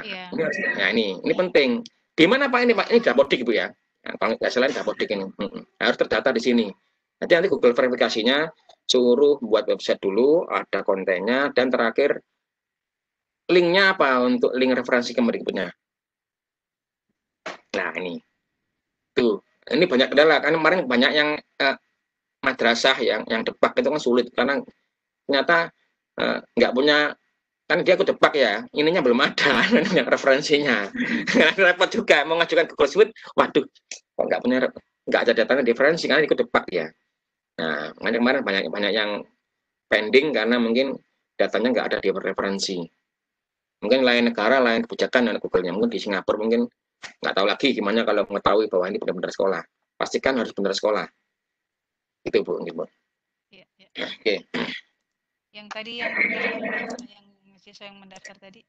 Nah, ini penting. Di mana Pak ini Pak? Ini Dapodik Bu ya. Kalau nggak salah Dapodik ini. Harus terdata di sini. Nanti Google verifikasinya suruh buat website dulu, ada kontennya, dan terakhir linknya apa untuk link referensi Kemendikbudnya. Nah ini, tuh, ini banyak kendala. Kan kemarin banyak yang madrasah yang debak itu kan sulit karena ternyata nggak punya. Kan dia aku debak ya, ininya belum ada yang referensinya. Repot juga mau ngajukan Google Suite, waduh, kok nggak ada datanya referensi karena ikut debak ya. Nah, kemarin banyak yang pending karena mungkin datanya nggak ada di referensi. Mungkin lain negara, lain kebijakan dan Google-nya. Mungkin di Singapura mungkin nggak tahu lagi gimana kalau mengetahui bahwa ini benar-benar sekolah. Pastikan harus benar sekolah. Itu Bu, gitu. Oke. Yang tadi yang siswa yang mendaftar tadi.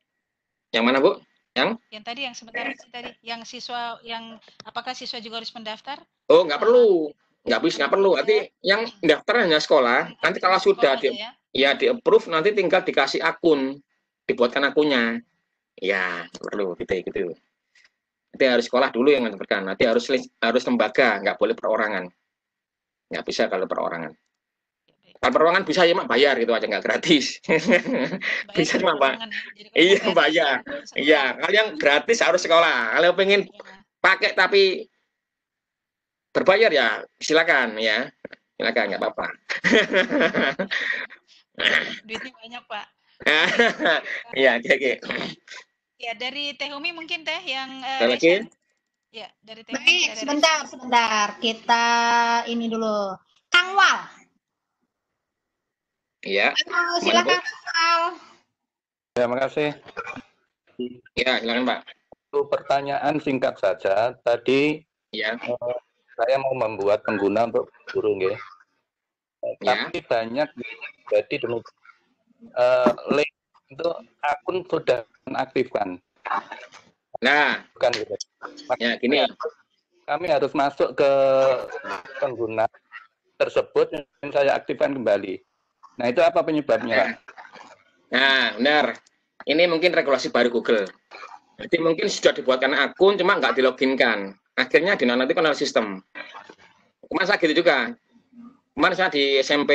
Yang mana Bu? Yang tadi yang sebentar tadi yang siswa yang apakah siswa juga harus mendaftar? Oh, nggak perlu. Nggak perlu. Nanti yang daftar hanya sekolah. Nanti kalau sudah di approve nanti tinggal dikasih akun, dibuatkan akunnya. Ya, perlu gitu. Nanti harus sekolah dulu yang mendaftarkan. Nanti harus lembaga, nggak boleh perorangan. Nggak bisa kalau perorangan. Kalau perorangan bisa ya mak bayar gitu aja, nggak gratis. Bisa cuma Pak. Iya bayar. Iya, kalau yang gratis harus sekolah. Kalau pengen pakai tapi berbayar ya silakan ya. Silakan nggak apa-apa. Duitnya banyak Pak. Iya, oke. Ya dari Teh Umi mungkin Teh yang lagi? Ya dari Teh Umi. Sebentar. Kita ini dulu. Kang Wal. Iya. Silakan Wal. Ya, makasih. Ya, silakan Pak. Itu pertanyaan singkat saja. Tadi ya. Saya mau membuat pengguna untuk guru ya. Tapi banyak jadi link itu akun sudah menaktifkan. Nah, bukan gitu. Ya, gini. Kami harus masuk ke pengguna tersebut yang saya aktifkan kembali. Nah, itu apa penyebabnya? Nah, benar. Ini mungkin regulasi baru Google. Jadi mungkin sudah dibuatkan akun, cuma nggak diloginkan. Akhirnya dinonaktifkan oleh sistem. Kemarin saya gitu juga. Kemarin saya di SMP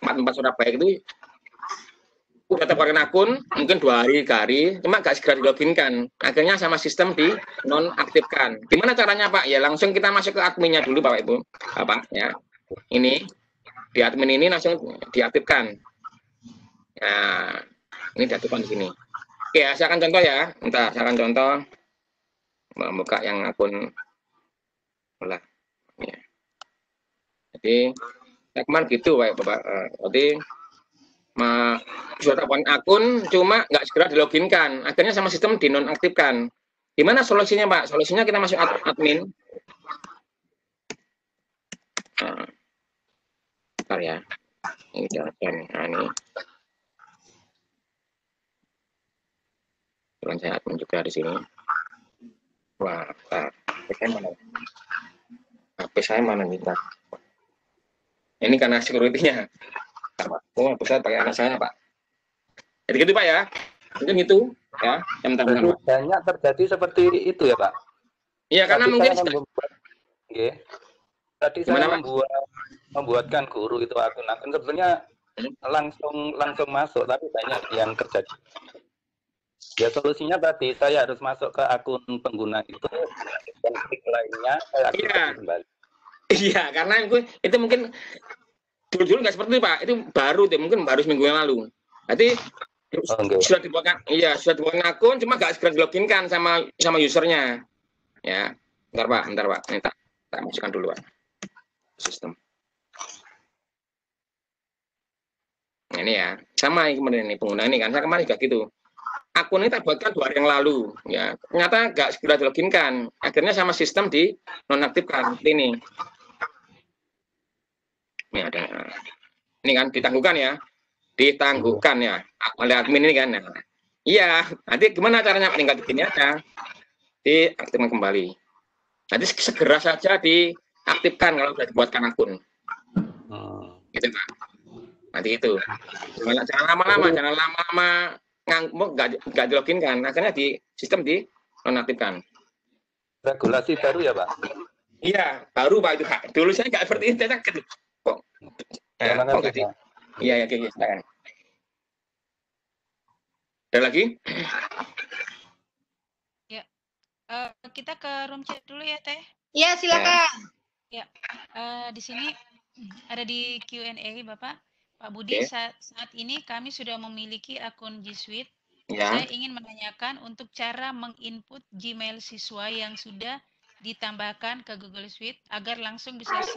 44 Surabaya itu udah dapatkan akun, mungkin 2 hari, 3 hari, cuma nggak segera diloginkan. Akhirnya sama sistem di nonaktifkan. Gimana caranya Pak? Ya langsung kita masuk ke adminnya dulu Bapak Ibu. Bapak ya. Ini di admin ini langsung diaktifkan. Nah, ini diaktifkan di sini. Oke, saya akan contoh ya. Bentar, saya akan contoh membuka yang akun lah. Ya. Jadi kemarin gitu Bapak. Jadi sudah dapat akun cuma nggak segera diloginkan, akhirnya sama sistem dinonaktifkan. Gimana solusinya Pak? Solusinya kita masuk admin. Bentar ya, ini jalan. Nah, ini bukan saya admin juga di sini. Wah, HP saya mana nih Pak? Ini karena security-nya. Oh, bisa pakai anak saya Pak. Jadi gitu Pak ya. Mungkin itu ya. Banyak terjadi seperti itu ya Pak. Iya karena mungkin tadi saya membuatkan guru itu akun-akun sebenarnya langsung masuk, tapi banyak yang terjadi. Ya solusinya tadi saya harus masuk ke akun pengguna itu dan klik lainnya saya aktifkan kembali. Iya, karena itu mungkin dulu nggak seperti itu Pak, itu baru deh, mungkin baru seminggu yang lalu. Jadi sudah dibuatkan, sudah dibuatkan akun, cuma nggak segera diloginkan sama usernya. Ya, bentar Pak, ini tak masukkan dulu Pak. Sistem. Nah, ini ya, sama kemudian ini pengguna ini kan, saya kemarin juga gitu. Akun ini tak buatkan 2 hari yang lalu, ya. Ternyata nggak segera diloginkan, akhirnya sama sistem di nonaktifkan ini. Ini ada, ini kan ditangguhkan ya, oleh admin ini kan. Iya, nanti gimana caranya? Tinggal begini aja, diaktifkan kembali. Nanti segera saja diaktifkan kalau sudah dibuatkan akun. Gitu Pak. Nanti itu. Jangan lama-lama nggak diloginkan, akhirnya di sistem di nonaktifkan. Regulasi baru ya Pak? Iya, baru Pak itu Pak. Dulu saya nggak seperti itu, kok. Iya, silakan. Ada lagi? Ya, kita ke room chat dulu ya Teh. Ya silakan. Ya, di sini ada di Q&A Bapak. Pak Budi, saat ini kami sudah memiliki akun G Suite. Ya. Saya ingin menanyakan untuk cara menginput Gmail siswa yang sudah ditambahkan ke Google Suite agar langsung bisa ke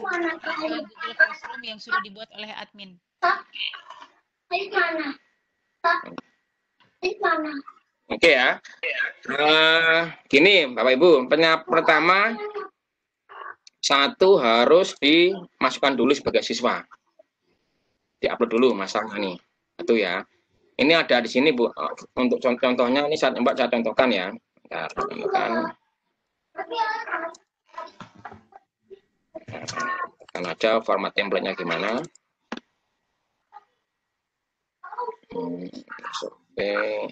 Google Classroom yang sudah dibuat oleh admin. Oke ya. Gini Bapak Ibu, pertama satu harus dimasukkan dulu sebagai siswa. Diupload dulu masalah ini. Satu ya. Ini ada di sini Bu. Untuk contohnya ini saya contohkan ya. Akan aja format template-nya gimana. Oke.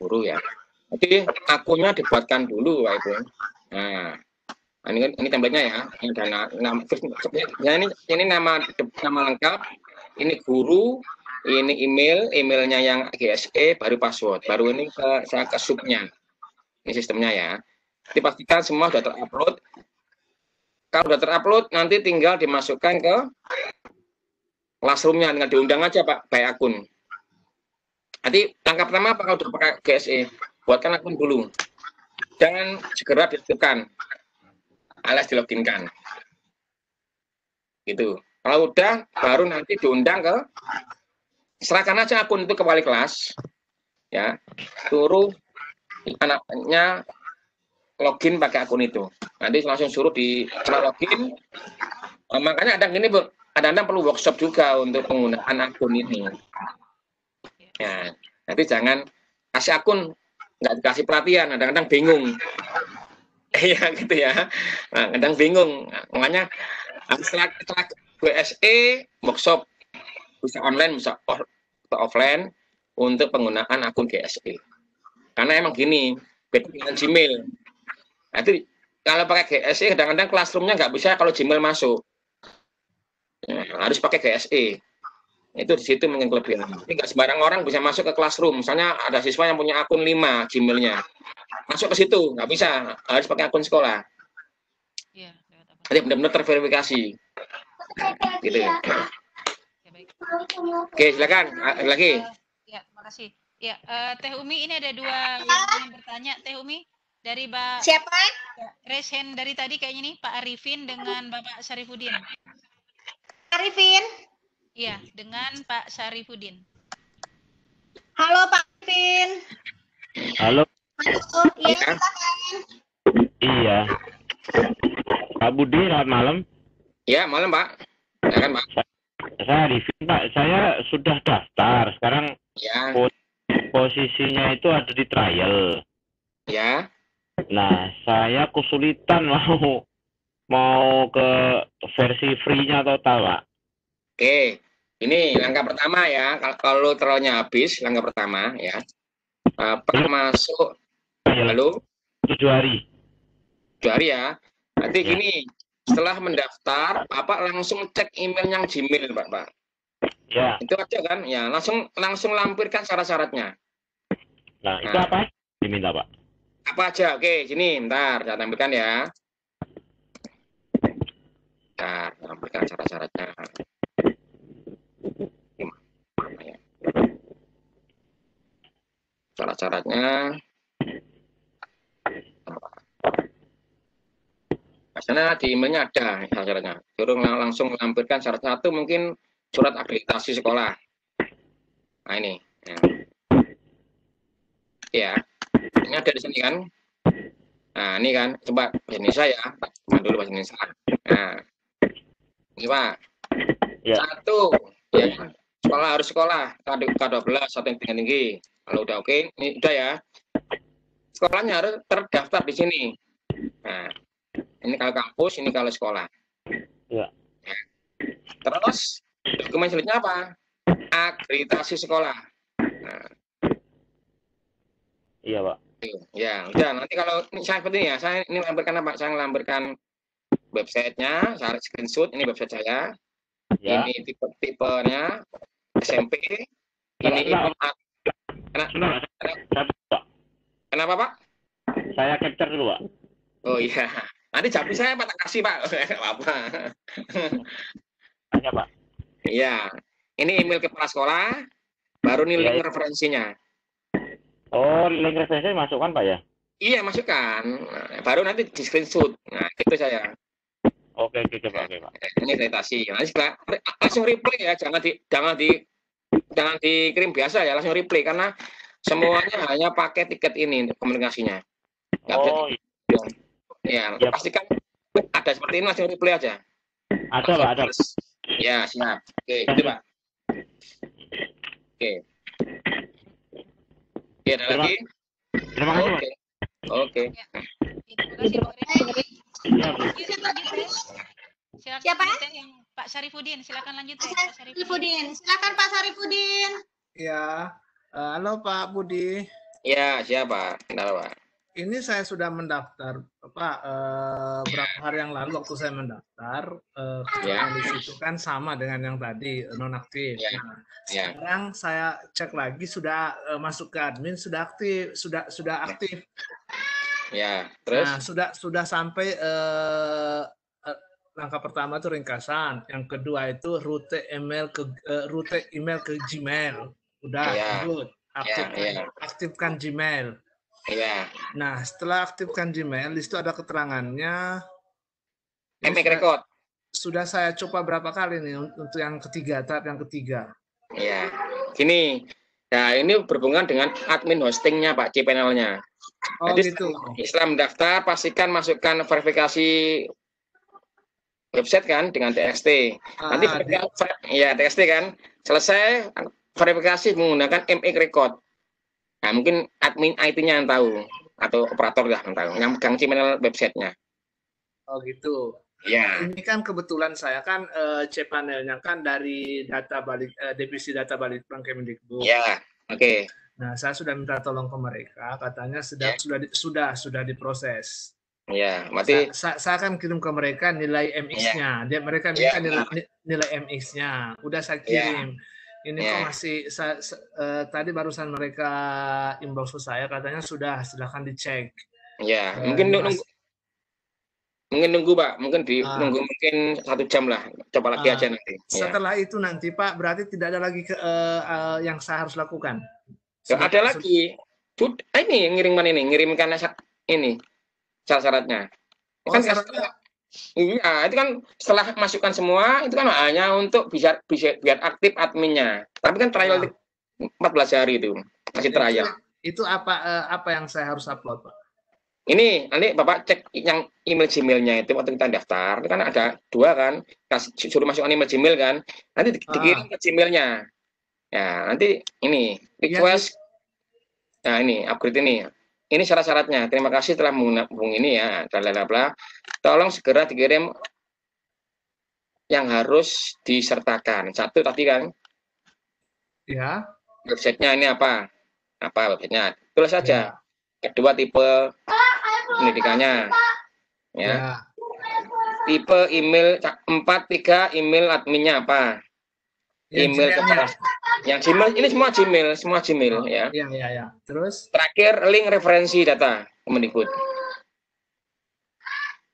Guru ya. Jadi akunnya dibuatkan dulu Pak Ibu. Nah, ini template-nya ya. Ini nama lengkap, ini guru, ini emailnya yang GSE, baru password, baru ini saya ke subnya. Ini sistemnya ya. Dipastikan semua sudah terupload. Kalau sudah terupload, nanti tinggal dimasukkan ke Classroom-nya, tinggal diundang aja Pak, by akun. Nanti langkah pertama apa kalau sudah pakai GSE? Buatkan akun dulu. Jangan segera diaktifkan, alias diloginkan. Gitu. Kalau udah, baru nanti diundang ke, serahkan aja akun itu ke wali kelas, ya, suruh anaknya login pakai akun itu. Nanti langsung suruh di login. Makanya ada gini, Bu, kadang-kadang perlu workshop juga untuk penggunaan akun ini. Ya, nanti jangan kasih akun nggak dikasih pelatihan, kadang-kadang bingung. Iya gitu ya. Nah, kadang bingung. Makanya setelah GSE workshop bisa online, bisa offline untuk penggunaan akun GSE. Karena emang gini, beda dengan Gmail. Nah, itu kalau pakai GSE kadang-kadang classroom-nya nggak bisa kalau Gmail masuk. Harus pakai GSE. Itu di situ mungkin kelebihan. Tapi nggak sembarang orang bisa masuk ke classroom. Misalnya ada siswa yang punya akun 5 Gmail-nya. Masuk ke situ, nggak bisa. Harus pakai akun sekolah. Iya. Jadi benar-benar terverifikasi. Gitu. Ya, baik. Oke, silakan. Lagi. Ya, terima kasih. Ya, Teh Umi, ini ada 2 yang bertanya. Teh Umi, dari Mbak... Siapa? Raise hand dari tadi kayaknya nih, Pak Arifin dengan Bapak Syarifuddin. Arifin. Iya, dengan Pak Syarifuddin. Halo Pak Arifin. Halo. Halo, iya silakan. Iya. Pak Budi, selamat malam. Ya, malam Pak. Silakan Pak. Saya Arifin, Pak. Saya sudah daftar. Sekarang ya. Posisinya itu ada di trial. Ya. Nah, saya kesulitan mau ke versi free-nya total, Pak. Oke, ini langkah pertama ya. Kalau trialnya habis, langkah pertama ya. Pak masuk. Halo. 7 hari. 7 hari ya. Nanti gini, setelah mendaftar, Bapak langsung cek email yang Gmail, Pak. Ya. Itu aja kan? Ya, langsung lampirkan syarat-syaratnya. Nah, itu apa diminta, Pak? Apa aja? Oke, sini, bentar, saya tampilkan ya. Bentar, tampilkan syarat-syaratnya. Syarat-syaratnya. Biasanya di emailnya ada syaratnya. Suruh langsung melampirkan syarat satu, mungkin surat akreditasi sekolah. Nah ini. Ya, ini ada di sini kan. Nah ini kan, coba bahasa Indonesia ya. Dulu bahasa Indonesia. Nah, ini Pak. Ya. 1, ya, sekolah harus sekolah K12 atau yang tinggi. Kalau udah oke, ini udah ya. Sekolahnya harus terdaftar di sini. Nah, ini kalau kampus, ini kalau sekolah. Ya. Terus dokumen selanjutnya apa? Akreditasi sekolah. Nah. Iya, Pak. Ya, udah. Nanti kalau ini saya seperti ini ya, saya ini melampirkan apa? Saya melampirkan websitenya, saya screenshot. Ini website saya. Ya. Ini tipenya SMP. Ini kenapa Pak? Saya capture dulu, Pak. Oh iya. Nanti japri saya Pak, tak kasih Pak. Apa? Tanya, Pak. Iya. Ini email kepala sekolah, baru nih link referensinya. Oh, link referensinya masukkan, Pak ya? Iya, masukkan. Nah, baru nanti di screenshot. Nah, itu saya. Oke, Pak. Ini akreditasi. Nanti setelah langsung reply ya, jangan dikirim biasa ya, langsung reply karena semuanya hanya pakai tiket ini komunikasinya. Oh, iya. Ya, pastikan ada seperti ini langsung reply aja. Ada, Pak, ada. Ya, siap. Oke, gitu, Pak. Oke. Oke, ada lagi? Terima kasih, Pak. Oke. Siapa? Pak Syarifuddin, silakan lanjut. Pak Syarifuddin, silakan Pak Syarifuddin. Ya, halo Pak Budi. Ya, siapa? Kenapa, Pak? Ini saya sudah mendaftar, Pak. Berapa hari yang lalu waktu saya mendaftar, di situ kan sama dengan yang tadi nonaktif. Ya. Nah, sekarang saya cek lagi sudah masuk ke admin, sudah aktif. Ya, terus? Nah, sudah sampai langkah pertama itu ringkasan, yang kedua itu rute email ke Gmail. Udah, good. Aktifkan Gmail. Iya. Nah, setelah aktifkan Gmail, di situ ada keterangannya. MX record. Sudah saya coba berapa kali nih untuk yang ketiga, tahap yang ketiga. Iya. Gini. Nah, ini berhubungan dengan admin hostingnya, Pak, cPanel-nya. Oh, jadi, gitu. Setelah mendaftar, pastikan masukkan verifikasi website kan dengan TXT. Nanti TXT kan. Selesai verifikasi menggunakan MX record. Nah, mungkin admin IT-nya yang tahu atau operator lah yang tahu, yang pegang cPanel websitenya. Oh gitu. Ya. Ini kan kebetulan saya kan cPanel-nya kan dari divisi data Balitbang Kemendikbud. Ya, oke. Nah, saya sudah minta tolong ke mereka, katanya sudah diproses. Ya, berarti saya akan kirim ke mereka nilai MX-nya. Mereka minta nilai MX-nya. Udah saya kirim. Ini kok masih tadi barusan mereka inbox ke saya katanya sudah, silakan dicek. Ya, mungkin nunggu Pak, mungkin nunggu mungkin 1 jam lah. Coba lagi aja nanti. Setelah itu nanti Pak, berarti tidak ada lagi yang saya harus lakukan. Ada lagi. Ini ngirimkan ini syarat-syaratnya. Iya, itu kan setelah masukkan semua, itu kan hanya untuk biar aktif adminnya. Tapi kan trial 14 hari itu masih trial. Itu apa yang saya harus upload, Pak? Ini nanti Bapak cek yang email Gmail-nya itu waktu kita daftar, itu kan ada 2 kan, suruh masukkan email Gmail kan, nanti dikirim ke Gmail-nya. Ya, nanti ini request. Nah, ini upgrade ini. Ini syarat-syaratnya. Terima kasih telah menghubungi ini ya. Bla. Tolong segera dikirim yang harus disertakan. 1 tadi kan. Ya. Websitenya ini apa? Apa websitenya? Tulis saja. Kedua tipe pendidikannya. Ya. Tipe email 3 email adminnya apa? Email yang Gmail, ini semua Gmail ya. Iya. Terus terakhir link referensi data Kemendikbud.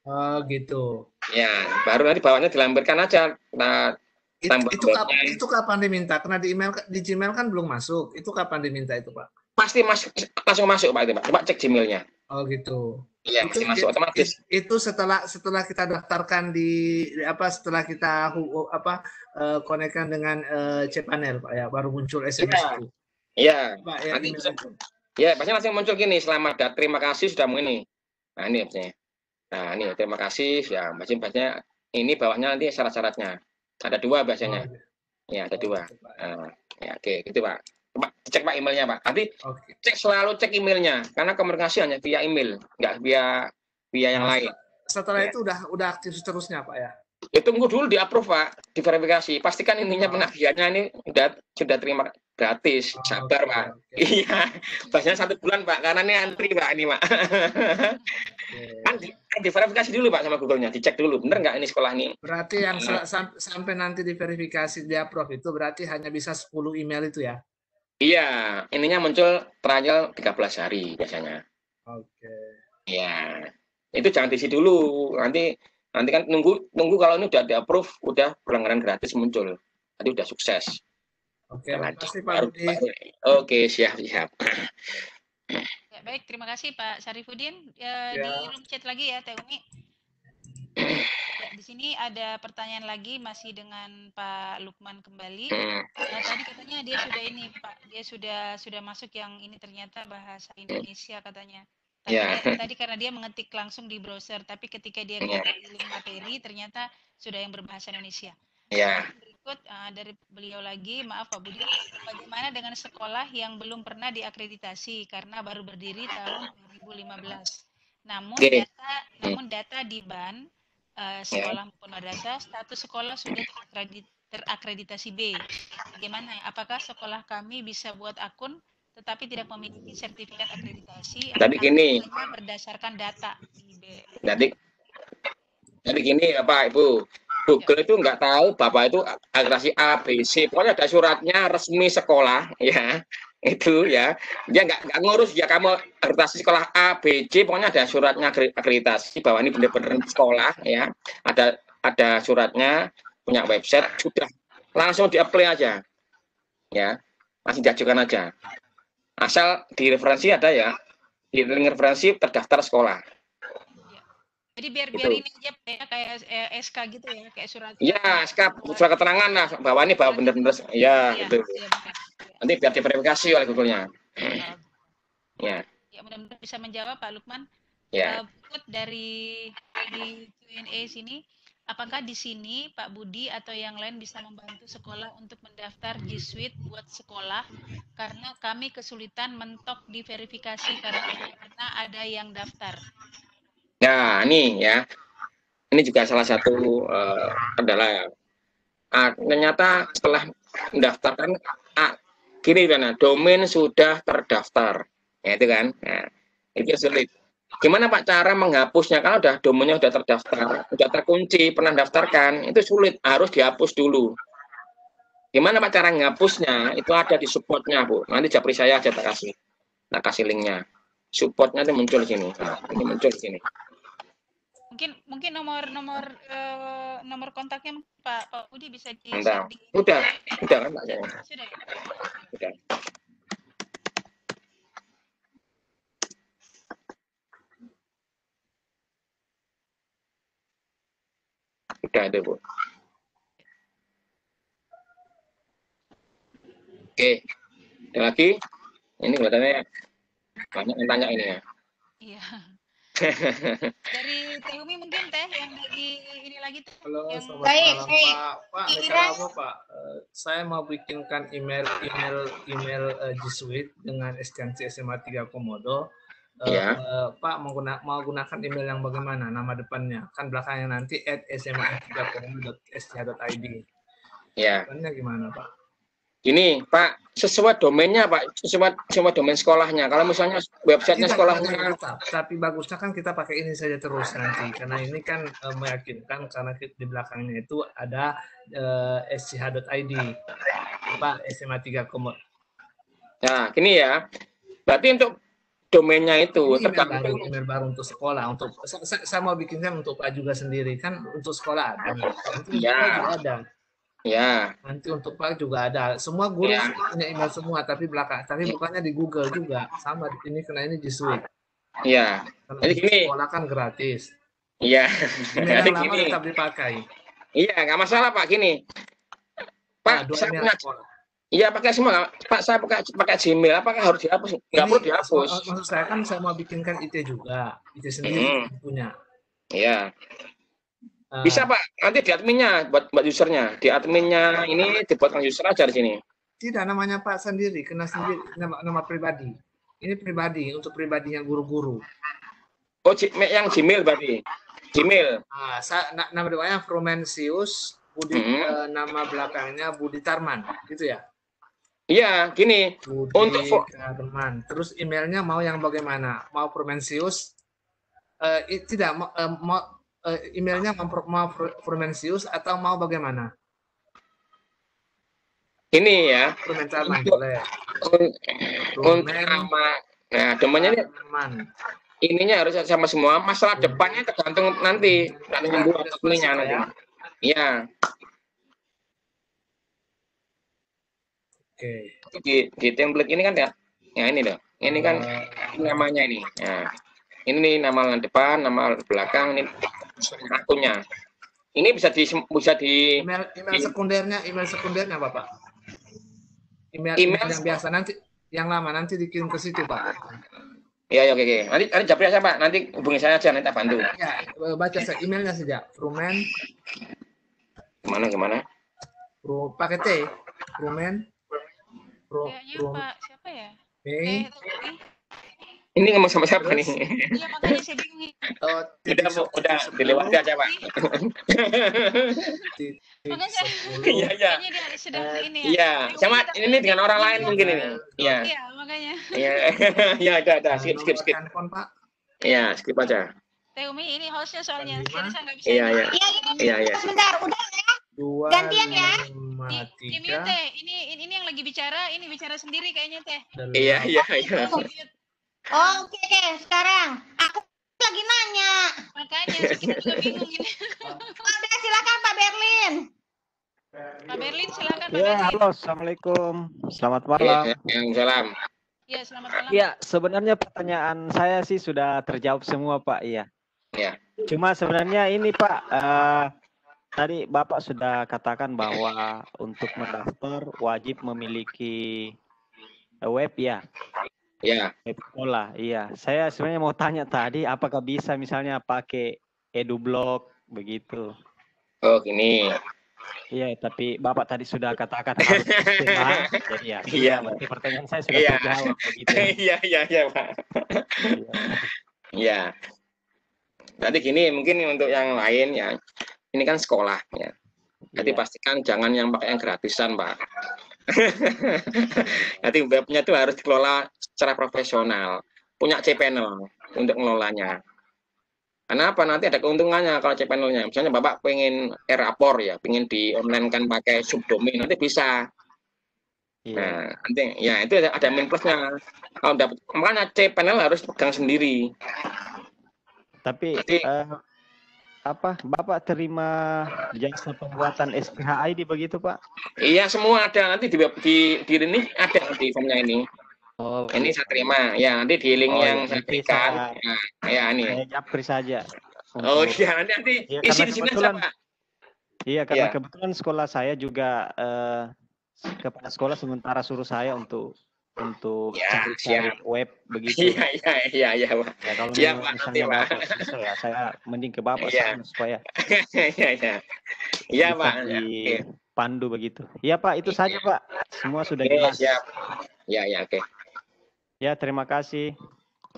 Oh gitu. Ya, baru nanti bawahnya dilampirkan aja. Nah, itu kapan diminta? Karena di Gmail kan belum masuk. Itu kapan diminta itu, Pak? Pasti langsung masuk Pak itu, Pak. Coba cek Gmailnya. Oh gitu. Iya, pasti masuk otomatis. Itu setelah kita daftarkan setelah kita konekkan dengan cPanel, Pak ya, baru muncul SMS itu. Iya. Nanti ya, pasti langsung muncul gini, selamat terima kasih sudah ini. Nah, ini maksudnya. Nah, ini terima kasih ya, maksudnya ini bawahnya nanti syarat-syaratnya. Ada 2 biasanya. Ya, ada 2. Ya, oke, gitu Pak. Coba cek Pak emailnya Pak. Nanti selalu cek emailnya karena komunikasi hanya via email, nggak via yang lain. Setelah itu udah aktif seterusnya Pak ya. Ya, tunggu dulu di approve Pak, diverifikasi. Pastikan ininya penagihannya ini sudah terima gratis. Sabar Pak. Iya, biasanya 1 bulan Pak, karena ini antri Pak ini Pak. Kan diverifikasi dulu Pak sama Google-nya, dicek dulu bener nggak ini sekolah ini. Berarti yang sampai nanti diverifikasi di approve itu berarti hanya bisa 10 email itu ya? Iya, ininya muncul trial 13 hari biasanya. Oke. Iya, itu jangan diisi dulu. Nanti kan nunggu kalau ini udah di-approve, udah pelanggaran gratis muncul. Tadi udah sukses. Oke, terima kasih Pak Budi. Oke, siap. Ya, baik, terima kasih Pak Syarifuddin. Di room chat lagi ya, Teh Umi. Ya, di sini ada pertanyaan lagi masih dengan Pak Lukman kembali. Tadi katanya dia sudah ini Pak, dia sudah masuk yang ini ternyata bahasa Indonesia katanya. Tadi karena dia mengetik langsung di browser, tapi ketika dia klik link materi ternyata sudah yang berbahasa Indonesia. Berikut dari beliau lagi, maaf Pak Budi, bagaimana dengan sekolah yang belum pernah diakreditasi karena baru berdiri tahun 2015. Namun data di BAN sekolah maupun madrasah, status sekolah sudah terakreditasi B. Bagaimana? Apakah sekolah kami bisa buat akun tetapi tidak memiliki sertifikat akreditasi? Tadi gini, berdasarkan data di B. Jadi gini ya Pak Ibu, Google itu nggak tahu Bapak itu akreditasi A, B, C, pokoknya ada suratnya resmi sekolah ya. Itu ya, dia nggak ngurus ya kamu akreditasi sekolah A, B, C, pokoknya ada suratnya akreditasi bahwa ini benar-benar sekolah ya, ada suratnya, punya website, sudah langsung di-apply aja ya, langsung diajukan aja, asal di referensi ada ya, di link referensi terdaftar sekolah. Jadi biar ini aja kayak SK gitu ya, kayak surat. Iya, SK, surat keterangan lah bahwa ini benar-benar ya gitu. Nanti biar diverifikasi oleh Google-nya. Ya. Ya, mudah-mudahan bisa menjawab Pak Lukman. Ya. Berikut di Q&A sini, apakah di sini Pak Budi atau yang lain bisa membantu sekolah untuk mendaftar G Suite buat sekolah karena kami kesulitan mentok diverifikasi karena ada yang daftar. Nah, ini ya. Ini juga salah satu kendala. Ternyata setelah mendaftarkan gini kan, domain sudah terdaftar, ya itu kan, nah, itu sulit. Gimana Pak cara menghapusnya? Kalau udah domainnya udah terdaftar, udah terkunci, pernah daftarkan, itu sulit, harus dihapus dulu. Gimana Pak cara menghapusnya? Itu ada di supportnya Bu. Nanti japri saya aja tak kasih linknya. Supportnya itu muncul di sini. Nah, ini muncul di sini. Mungkin nomor kontaknya Pak Budi bisa di Udah kan Pak saya. Sudah. Udah. Udah ada Bu. Oke, ada lagi. Ini kelihatannya banyak yang tanya ini ya. Iya. Dari Teh Umi mungkin Teh yang lagi ini lagi Teh. Halo, yang... selamat malam Pak. Saya mau bikinkan email G Suite dengan ekstensi SMA 3 Komodo. Pak mau gunakan email yang bagaimana nama depannya? Kan belakangnya nanti @sma3komodo.sch.id. Ya. Depannya gimana Pak? Ini Pak, sesuai domainnya Pak, sesuai domain sekolahnya. Kalau misalnya websitenya sekolahnya, tapi bagusnya kan kita pakai ini saja terus nanti, karena ini kan meyakinkan karena di belakangnya itu ada sch.id, Pak SMA 3 Komodo. Nah, gini ya. Berarti untuk domainnya itu email baru untuk sekolah. Untuk saya mau bikinnya untuk Pak juga sendiri kan untuk sekolah ada. Ya. Ada. Ya. Nanti untuk Pak juga ada. Semua guru punya email semua, tapi bukannya di Google juga. Sama ini karena ini G Suite. Iya. Jadi gini. Sekolah kan gratis. Iya. Email lama tetap dipakai. Iya, nggak masalah Pak. Gini. Pak, saya punya. Iya, pakai semua. Pak, saya pakai Gmail. Apakah harus dihapus? Nggak perlu dihapus. Maksud saya kan saya mau bikinkan IT juga. IT sendiri punya. Iya. Bisa Pak, nanti di adminnya buat usernya, di adminnya ini dibuatkan user aja di sini. Tidak, namanya Pak sendiri, kena sendiri nama pribadi. Ini pribadi untuk pribadinya guru-guru. Oh, yang Gmail berarti. Gmail. Nama doanya Frumensius, Budi, nama belakangnya Budi Tarman, gitu ya? Iya, gini. Budi untuk Tarman. Terus emailnya mau yang bagaimana? Mau Frumensius? Tidak, mau emailnya mau Frumensius atau mau bagaimana? Ini ya. Frumentarman boleh. Untuk nama, nah domainnya ini. Ininya harus sama semua. Masalah depannya tergantung nanti membuat ininya nanti. Iya. Oke. Di template ini kan ya. Ya ini loh. Ini kan namanya ini. Nah, ini nama depan, nama belakang, ini akunnya. Ini bisa di email sekundernya Bapak. Email yang biasa nanti, yang lama nanti dikirim ke situ Pak. Iya, oke. Nanti japri saya Pak, nanti hubungi saya aja, nanti tak bantu. Ya, baca saya emailnya saja. Frumen. Gimana? Pakai T. Frumen. Pak, siapa ya? Ini ngomong sama siapa nih? Iya, makanya saya bingung. Udah dilewati aja Pak. Iya. Iya, sama ini dengan orang lain mungkin ini. Iya. Iya, makanya. Iya, ada. Skip. Iya, skip aja. Teh Umi, ini hostnya soalnya. Jadi saya nggak bisa. Iya. Sebentar, udah ya. Gantian ya. Di mute Teh. Ini yang lagi bicara, ini bicara sendiri kayaknya Teh. Iya. Oh, oke. Sekarang aku lagi nanya. Makanya kita juga bingung ini. Udah, silakan Pak Berlin. Pak Berlin, silakan Pak Ya, Berlin. halo, assalamualaikum. Selamat malam. Salam. Ya, selamat malam. Ya, sebenarnya pertanyaan saya sih sudah terjawab semua Pak. Iya. Cuma sebenarnya ini Pak, tadi Bapak sudah katakan bahwa untuk mendaftar wajib memiliki web ya. Ya. Web sekolah, iya. Saya sebenarnya mau tanya tadi, apakah bisa misalnya pakai EduBlog begitu? Oh, gini. Iya, tapi Bapak tadi sudah katakan harus sistema, jadi ya. Iya. Berarti pertanyaan saya sudah terjawab begitu. Iya, Pak. Iya. Berarti gini, mungkin untuk yang lain ya. Ini kan sekolah ya. Jadi pastikan jangan yang pakai yang gratisan, Pak. Nanti webnya itu harus dikelola secara profesional, punya cPanel. untuk mengelolanya. Karena apa? Nanti ada keuntungannya kalau cPanelnya. Misalnya Bapak pengen e-rapor ya, pengen di online kan pakai subdomain, nanti bisa. Nah, nanti ya itu ada min plusnya. Kalau dapat, makanya cPanel harus pegang sendiri. Tapi apa Bapak terima jasa pembuatan SPH ID begitu Pak? Iya, semua ada nanti di ini ada di formnya ini. Oh, ini saya terima. Ya, nanti di link yang saya berikan. Nah, ya ini. Saya japri saja. Oh iya, nanti ya, isi di sini aja, Pak. Iya, karena kebetulan sekolah saya juga kepala sekolah sementara suruh saya untuk cari web begitu. Iya, Pak. Ya, kalau misalnya Bapak ya, saya mending ke Bapak sana supaya Iya, Pak. Pandu begitu. Iya, Pak, itu saja, Pak. Semua sudah jelas. Siap. Ya, oke. Ya, terima kasih.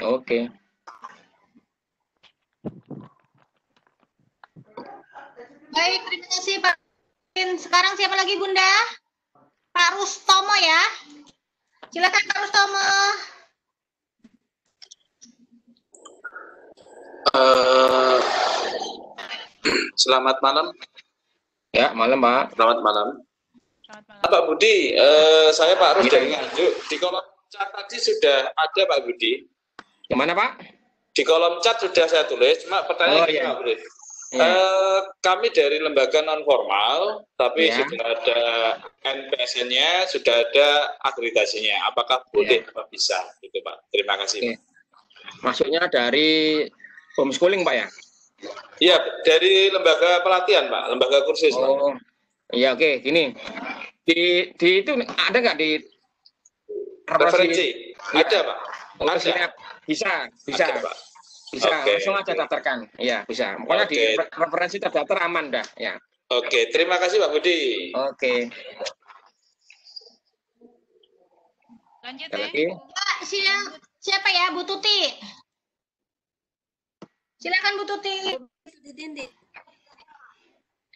Oke. Baik, terima kasih Pak. Sekarang siapa lagi Bunda? Pak Rustomo ya. Silakan Pak Rustomo. Selamat malam. Ya, malam Pak. Selamat malam. Pak Budi, saya Pak Rus dari Nganjuk. Di kolom chat tadi sudah ada Pak Budi. Yang mana Pak? Di kolom chat sudah saya tulis, cuma pertanyaannya Pak Budi. Kami dari lembaga non formal, tapi sudah ada NPSN-nya, sudah ada akreditasinya. Apakah boleh apa bisa? Gitu Pak. Terima kasih. Pak. Maksudnya dari homeschooling Pak ya? Iya, dari lembaga pelatihan Pak, lembaga kursus. Oh, iya oke. Gini, di itu ada nggak di referensi? Ada Pak. Bisa. Ada, Pak. Bisa, langsung aja daftarkan. Iya, bisa. Pokoknya di referensi terdaftar aman dah, ya. Oke, terima kasih Pak Budi. Oke. Lanjut ya. Siapa ya, Bu Tuti? Silakan Bu Tuti.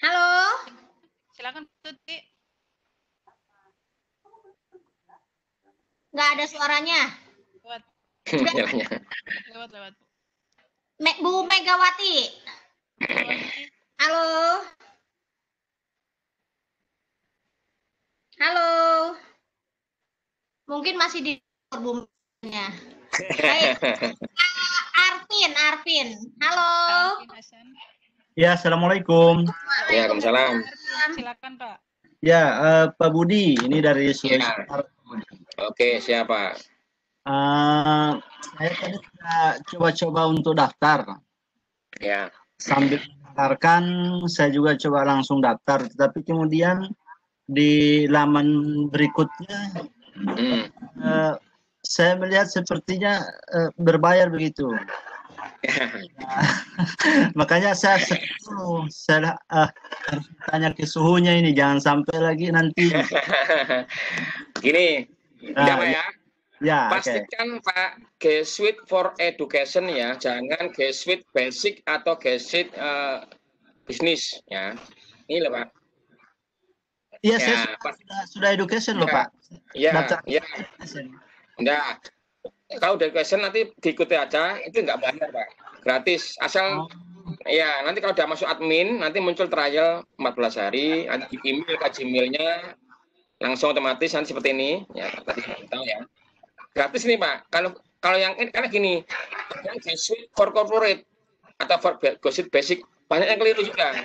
Halo. Silakan Bu Tuti. Nggak ada suaranya. Lewat. Lewat. Bu Megawati. Halo. Halo. Mungkin masih di bumbanya. Baik. Arvin. Halo. Ya, assalamualaikum. Waalaikumsalam. Silakan Pak. Ya, Pak Budi, ini dari Sulawesi. Oke, siapa? Saya tadi coba-coba untuk daftar. Ya. Sambil mendaftarkan, saya juga coba langsung daftar. Tapi kemudian di laman berikutnya, saya melihat sepertinya berbayar begitu. Makanya saya harus tanya ke suhunya ini, jangan sampai lagi nanti. Gini, ya. Ya, pastikan Pak G Suite for Education ya, jangan G Suite Basic atau G Suite Business ya. Ini loh Pak. Iya, saya sudah education loh Pak. Iya. Nah, kalau education nanti diikuti aja, itu nggak bayar Pak, gratis. Asal ya nanti kalau udah masuk admin, nanti muncul trial 14 hari, nanti di email ke Gmail-nya langsung otomatis nanti seperti ini. Ya tadi tahu ya. Gratis nih Pak. Kalau yang ini karena gini, yang G Suite for corporate atau for G Suite basic banyak yang keliru juga.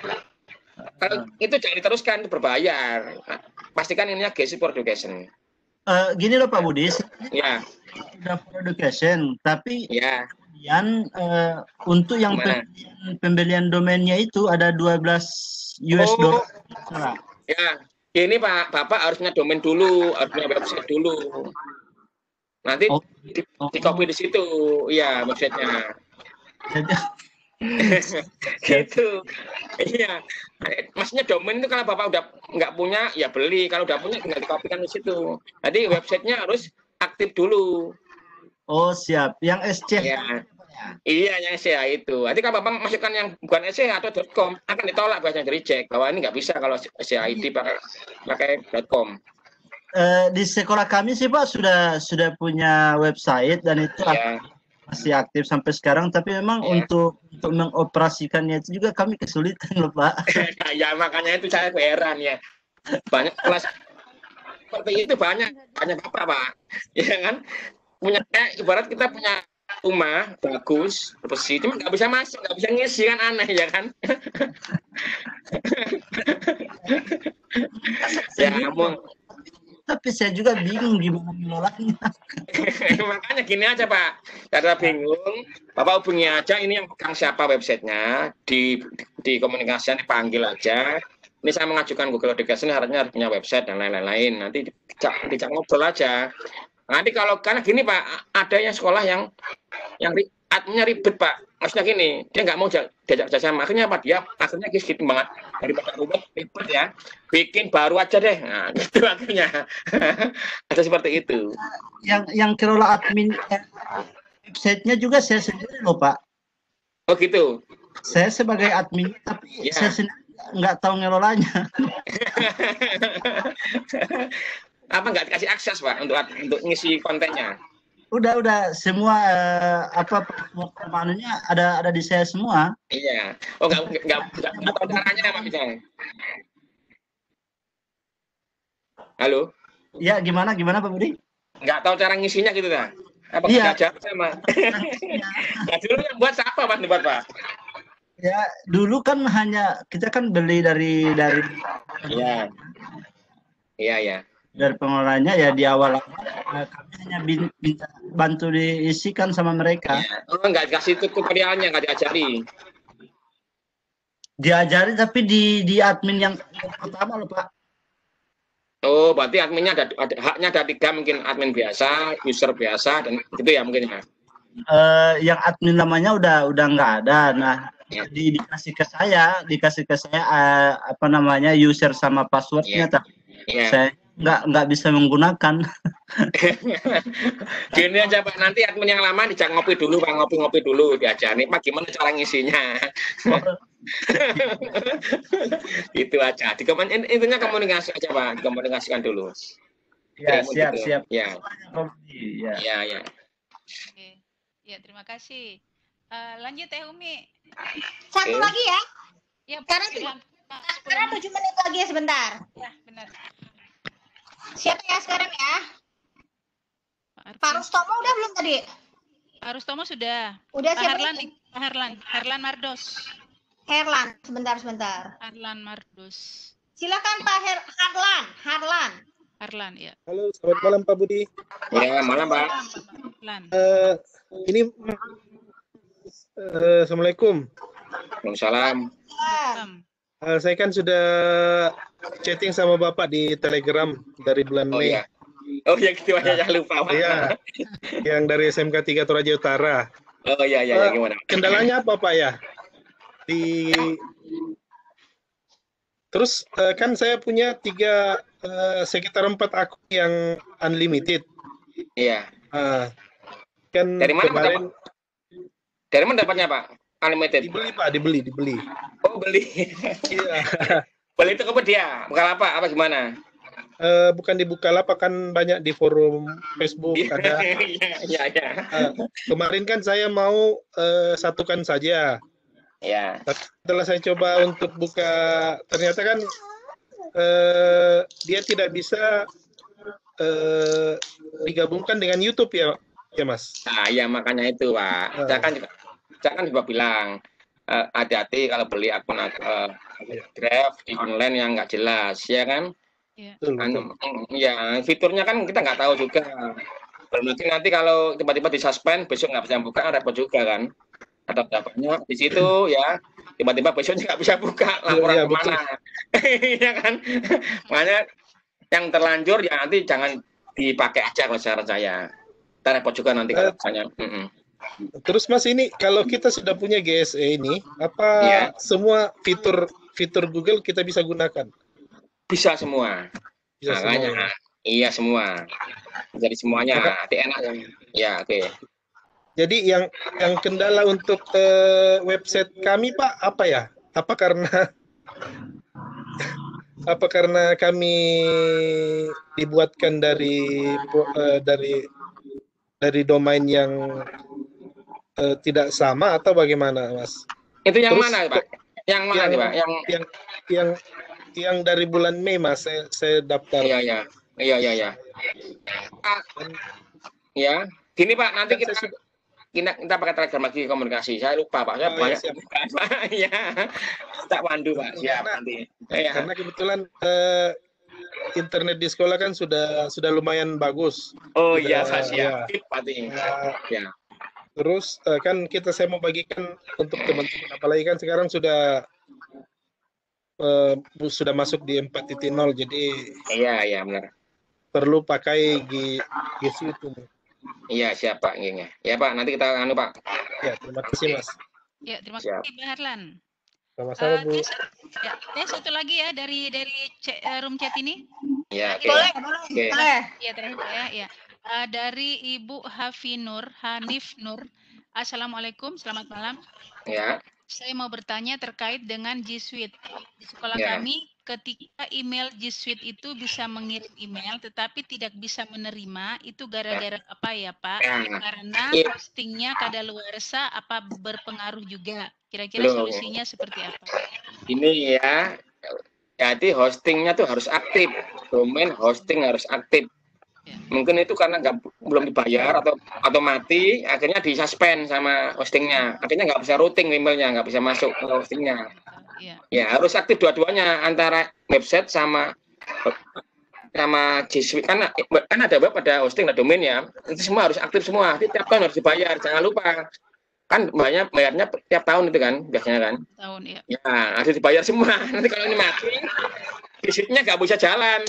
Kalau itu jangan diteruskan, itu berbayar. Nah, pastikan ininya G Suite for education. Gini loh Pak Budi, ya. Sudah for education, tapi kemudian untuk yang pembelian domainnya itu ada 12 US dollar. Ya, ini Pak, Bapak harusnya domain dulu, harusnya website dulu. Nanti di copy di situ, iya websitenya. Gitu. Iya. Maksudnya domain itu kalau Bapak udah nggak punya, ya beli. Kalau udah punya, tinggal dikopikan di situ. Jadi websitenya harus aktif dulu. Oh siap. Yang SCH. Ya. Iya, yang SCH itu. Nanti kalau Bapak masukkan yang bukan SCH atau .com, akan ditolak biasanya dari cek bahwa ini nggak bisa kalau SCH ID pakai .com. Di sekolah kami sih Pak sudah punya website dan itu masih aktif sampai sekarang, tapi memang untuk mengoperasikannya itu juga kami kesulitan loh Pak. Ya makanya itu saya heran ya. Banyak kelas seperti itu banyak apa Pak? Ya kan? Ibarat kita punya rumah bagus, bersih, cuma nggak bisa masuk, nggak bisa ngisi kan aneh ya kan? Ya ampun. Tapi saya juga bingung gimana mengelolanya. Makanya gini aja Pak, karena bingung, Bapak hubungi aja ini yang pegang siapa websitenya, di komunikasian dipanggil aja. Ini saya mengajukan Google Education, harusnya harus punya website dan lain-lain. Nanti dijak ngobrol aja. Nanti kalau karena gini Pak, ada yang sekolah yang adminnya ribet Pak. Maksudnya gini, dia nggak mau diajak kerjasama. Akhirnya apa? Dia akhirnya gitu banget daripada ribet ya. Bikin baru aja deh. Nah, gitu akhirnya. Ada seperti itu. Yang kelola admin websitenya juga saya sendiri loh Pak. Oh gitu. Saya sebagai admin, tapi saya sendiri nggak tahu ngelolanya. Apa nggak dikasih akses Pak untuk ngisi kontennya? Udah semua permanunya ada di saya semua. Iya. Oh nggak tahu caranya Pak misalnya. Halo. Ya gimana Pak Budi? Nggak tahu cara ngisinya gitu kan? Apa belajar sama? Nah, dulu yang buat siapa Pak? Ya dulu kan hanya kita kan beli dari. Iya. Iya. Dari pengelolanya ya di awal kami hanya minta bantu diisikan sama mereka. Ya. Oh, nggak dikasih tutorialnya, nggak diajari. Diajari tapi di admin yang pertama loh Pak. Oh, berarti adminnya ada haknya ada 3 mungkin, admin biasa, user biasa dan gitu ya mungkin ya. Yang admin namanya udah nggak ada. Nah, dikasih ke saya user sama passwordnya. Saya nggak bisa menggunakan. Gini aja Pak, nanti admin yang lama dijak ngopi dulu Pak, ngopi dulu diajarin Pak gimana cara ngisinya. Itu aja. Intinya komunikasi aja Pak, dikomunikasikan dulu. Ya, siap. Ya. Ya. Oke. Ya, terima kasih. Lanjut Umi. Satu lagi ya. Ya, sekarang 7 menit lagi ya sebentar. Ya, benar. Siapa ya sekarang ya? Pak Rustomo udah belum tadi? Pak Rustomo sudah. Udah siapa? Herlan Mardos. Herlan, sebentar. Herlan Mardos. Silakan Pak Harlan. Ya. Halo, selamat malam Pak Budi. Ya, malam Pak. Ini Assalamualaikum. Waalaikumsalam. Saya kan sudah chatting sama Bapak di Telegram dari bulan Mei. Oh iya gitu aja, lupa Pak. Iya. Yang dari SMK 3 Toraja Utara. Oh iya, gimana? Kendalanya apa Pak ya? Terus kan saya punya sekitar 4 akun yang unlimited. Iya. Kan dari mana kemarin dari mana dapatnya Pak? Unlimited. Dibeli Pak, dibeli. Oh beli. Iya. Beli itu apa dia? Bukalapak apa gimana? Bukan di Bukalapak, kan banyak di forum Facebook ada. Iya. Kemarin kan saya mau satukan saja. Ya. Setelah saya coba untuk buka, ternyata kan dia tidak bisa digabungkan dengan YouTube ya Mas. Nah, ya makanya itu Pak. Saya kan juga bilang hati-hati kalau beli akun draft di online yang nggak jelas, ya kan? Ya, fiturnya kan kita nggak tahu juga. Nanti kalau tiba-tiba disuspend, besok nggak bisa buka, repot juga kan? Ada dapatnya di situ ya, tiba-tiba besoknya nggak bisa buka, laporan kemana? Ya kan? Makanya yang terlanjur ya nanti jangan dipakai aja kalau saran saya. Kita repot juga nanti kalau misalnya. Terus Mas, ini kalau kita sudah punya GSE ini, apa semua fitur Google kita bisa gunakan? Bisa semua. Makanya, iya semua. Jadi semuanya, enak. Ya, oke. Jadi yang kendala untuk website kami Pak apa ya? Apa karena kami dibuatkan dari domain yang tidak sama atau bagaimana, Mas? Itu yang Terus, mana, Pak? Yang mana nih, Pak? Yang dari bulan Mei, Mas, saya daftar. Iya. Ya, gini Pak, nanti kita pakai Telegram lagi komunikasi. Saya lupa Pak, saya banyak. Iya, tak pandu Pak. Siap nanti. Karena kebetulan internet di sekolah kan sudah lumayan bagus. Oh iya, siap. Ya. Terus kan saya mau bagikan untuk teman-teman, apalagi kan sekarang sudah masuk di 4.0, jadi iya benar. Perlu pakai G Suite. Iya, siap Pak. Ya Pak, nanti kita Pak. Ya, terima kasih Mas. Ya, terima kasih Pak Harlan. Sama-sama Bu. Satu lagi ya dari room chat ini. Ya, boleh. Ya, terakhir ya. Dari Ibu Hanif Nur. Assalamualaikum, selamat malam. Ya. Saya mau bertanya terkait dengan G Suite. Di sekolah kami, ketika email G Suite itu bisa mengirim email, tetapi tidak bisa menerima, itu gara-gara apa ya Pak? Karena hostingnya kadaluarsa, apa berpengaruh juga? Kira-kira solusinya seperti apa? Ini ya, jadi hostingnya tuh harus aktif, domain hosting harus aktif. Mungkin itu karena belum dibayar atau mati, akhirnya disuspend sama hostingnya, akhirnya nggak bisa routing emailnya, nggak bisa masuk ke hostingnya. Ya harus aktif dua-duanya, antara website sama G Suite, kan ada web, ada hosting, ada domain ya, itu semua harus aktif semua. Tiap tahun harus dibayar, jangan lupa. Kan bayarnya tiap tahun itu kan biasanya kan. Tahun ya. Ya harus dibayar semua. Nanti kalau ini mati, G Suite-nya nggak bisa jalan.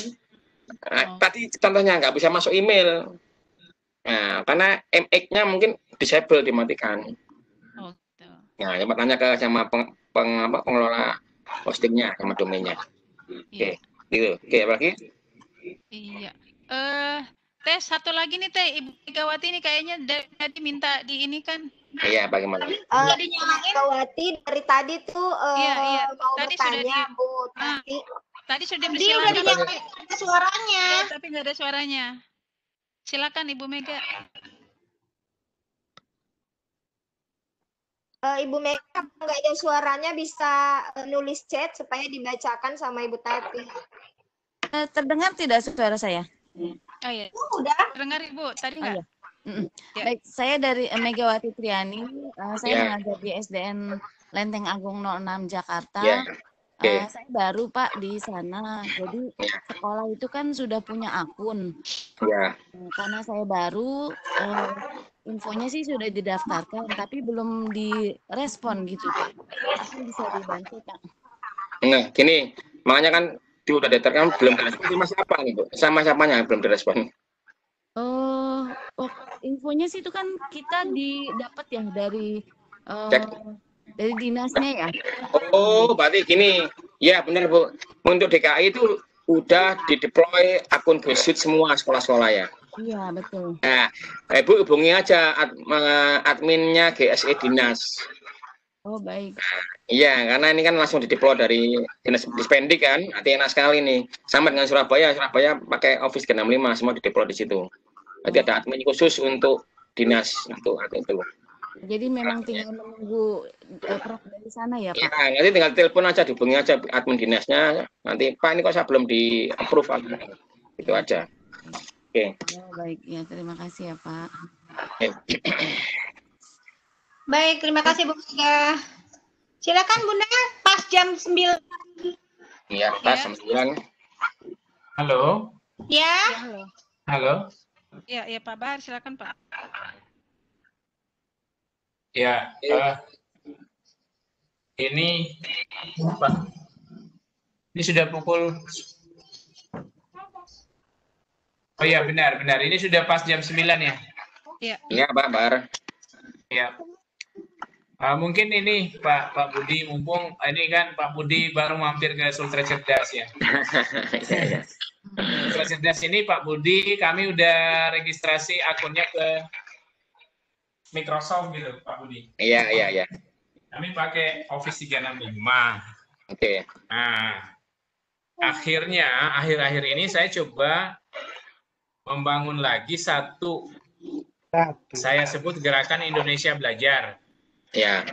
Tadi contohnya nggak bisa masuk email, karena MX-nya mungkin disable, dimatikan. Nah, coba tanya ke sama pengelola hostingnya sama domainnya. Oke, gitu. Oke, apa lagi? Iya. Teh satu lagi nih Teh, Ibu Megawati ini kayaknya tadi minta di ini kan? Iya, bagaimana? Megawati dari tadi tuh mau tadi bertanya Bu. Tadi sudah dinyalain suaranya. Tapi nggak ada suaranya. Silakan Ibu Mega. Ibu Mega nggak ada suaranya, bisa nulis chat supaya dibacakan sama Ibu Tati. Terdengar tidak suara saya? Oh iya. Udah. Terdengar Ibu. Tadi nggak? Ya. Baik, saya dari Megawati Triani. Saya mengajar di SDN Lenteng Agung 06 Jakarta. Saya baru Pak di sana, jadi sekolah itu kan sudah punya akun. Karena saya baru, infonya sih sudah didaftarkan, tapi belum direspon gitu Pak. Apa bisa dibantu Pak? Nah, gini, makanya kan udah daftarkan belum direspon sama siapa nih Bu? Sama siapanya belum direspon? Infonya sih itu kan kita didapat ya dari dinasnya ya. Oh, berarti gini. Ya, benar Bu. Untuk DKI itu udah dideploy akun G Suite semua sekolah-sekolah ya. Iya, betul. Nah, Ibu hubungi aja adminnya GSE Dinas. Oh, baik. Iya, karena ini kan langsung dideploy dari Dinas Dispendik kan, hati-hati sekali nih. Sama dengan Surabaya pakai Office 365, semua dideploy di situ. Berarti ada admin khusus untuk dinas untuk itu. Jadi memang tinggal menunggu prof dari sana ya Pak? Ya, nanti tinggal telepon aja, dihubungi aja admin dinasnya. Nanti Pak ini kok saya belum di approve, itu aja. Oke. Oh, baik ya, terima kasih ya Pak. Baik, terima kasih Bu Mega. Silakan Bunda, pas jam 9. Iya, pas jam 9. Halo. Ya. Halo. Ya Pak Bahar, silakan Pak. Ya, ini Pak. Ini sudah pukul. Oh ya, benar. Ini sudah pas jam 9 ya? Iya. Iya, Pak Bahar. Ya. Mungkin ini Pak Budi, mumpung ini kan Pak Budi baru mampir ke Sultra Cerdas ya. Sultra Cerdas ini Pak Budi, kami udah registrasi akunnya ke Microsoft gitu Pak Budi. Iya. Kami pakai Office 365. Oke. Nah, akhir-akhir ini saya coba membangun lagi satu Saya sebut gerakan Indonesia Belajar. Ya.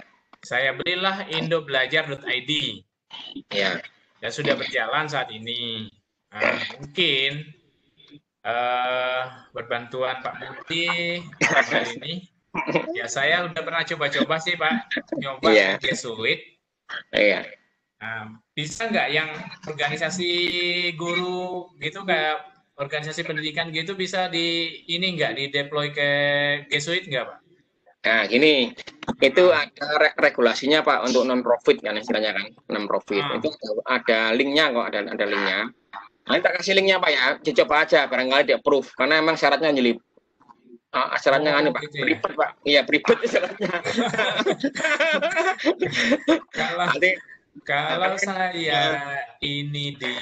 Saya belilah indobelajar.id. Ya. Dan sudah berjalan saat ini. Mungkin berbantuan Pak Budi kali ini. Ya saya udah pernah coba-coba sih Pak, nyoba G Suite. Iya. Bisa nggak yang organisasi guru gitu, kayak organisasi pendidikan gitu, bisa ini nggak di-deploy ke G Suite nggak Pak? Nah gini, itu ada regulasinya Pak untuk non-profit kan istilahnya kan, non-profit. Itu ada linknya kok, ada linknya. Nanti tak kasih linknya Pak ya, dicoba aja barangkali di approve, karena emang syaratnya nyelip. Syaratnya anu Pak, gitu ya? ribet Pak. Iya, ribet syaratnya. Kalau saya ini di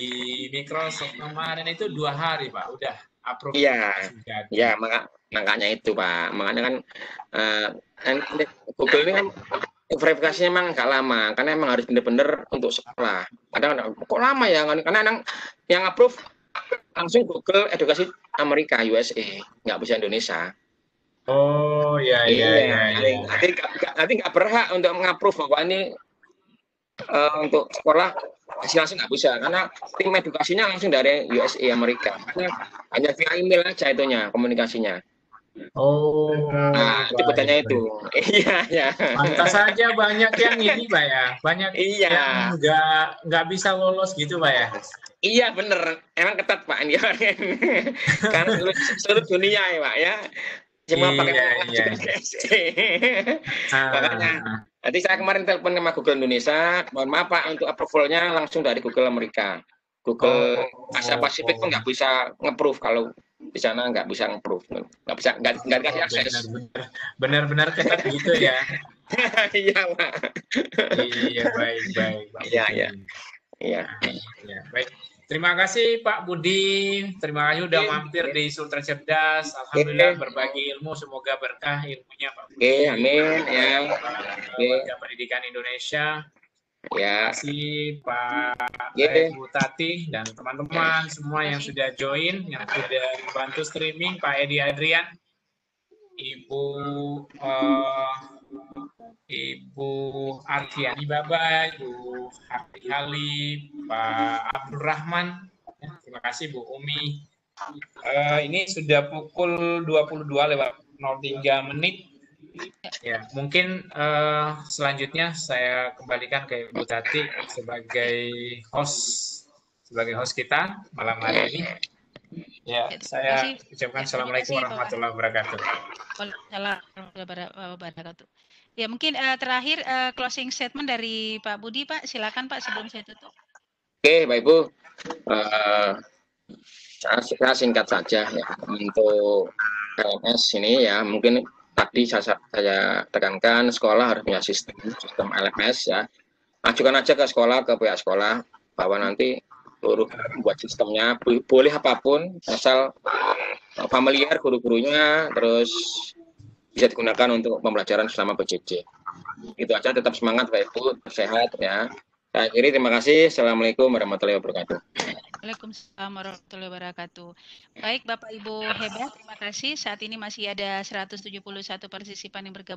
Microsoft kemarin itu 2 hari Pak, udah approve. Iya, ya makanya itu Pak. Makanya kan Google ini kan verifikasinya emang agak lama, karena emang harus benar-benar untuk sekolah. Kadang kok lama ya, karena yang approve langsung Google Edukasi Amerika USA, nggak bisa Indonesia. Oh iya. Nanti nggak berhak untuk mengapprove bahwa ini untuk sekolah langsung nggak bisa, karena tim edukasinya langsung dari USA Amerika. Hanya via email aja itunya komunikasinya. Itu bedanya itu. Iya. Pantas saja banyak yang ini Pak ya, banyak yang nggak bisa lolos gitu Pak ya. Iya bener, emang ketat Pak ini. Karena seluruh dunia ya Pak ya. Cuma pakai makanya nanti saya kemarin telepon sama Google Indonesia, mohon maaf Pak, untuk approval-nya langsung dari Google Amerika. Google Asia Pasifik pun nggak bisa nge-approve, kalau di sana nggak bisa nge-approve, nggak dikasih akses. Benar-benar ketat gitu ya. Iya Pak. Iya baik. Iya. Baik. Terima kasih Pak Budi, terima kasih udah mampir di Sultra Cerdas. Alhamdulillah berbagi ilmu, semoga berkah ilmunya Pak Budi. Amin ya. Warga Pendidikan Indonesia. Ya. Terima kasih Pak Ibu Tati dan teman-teman semua yang sudah join, yang sudah membantu streaming, Pak Edi Adrian, Ibu Arfiani Baba, Ibu Hati Halim, Pak Abdul Rahman, terima kasih Bu Umi. Ini sudah pukul 22:03. Ya, mungkin selanjutnya saya kembalikan ke Ibu Tati sebagai host kita malam hari ini. Ya, saya ucapkan assalamualaikum warahmatullahi wabarakatuh. Waalaikumsalam warahmatullahi wabarakatuh. Ya, mungkin terakhir closing statement dari Pak Budi, Pak. Silakan Pak sebelum saya tutup. Oke, Bapak Ibu. Saya singkat saja ya untuk LMS ini ya. Mungkin tadi saya tekankan sekolah harus punya sistem LMS ya. Ajukan aja ke sekolah, ke pihak sekolah bahwa nanti seluruh buat sistemnya boleh apapun asal familiar guru-gurunya, terus bisa digunakan untuk pembelajaran selama PJJ. Itu aja, tetap semangat Bapak Ibu, sehat ya. Saya akhiri, terima kasih. Assalamualaikum warahmatullahi wabarakatuh. Waalaikumsalam warahmatullahi wabarakatuh. Baik Bapak Ibu hebat, terima kasih. Saat ini masih ada 171 partisipan yang bergabung.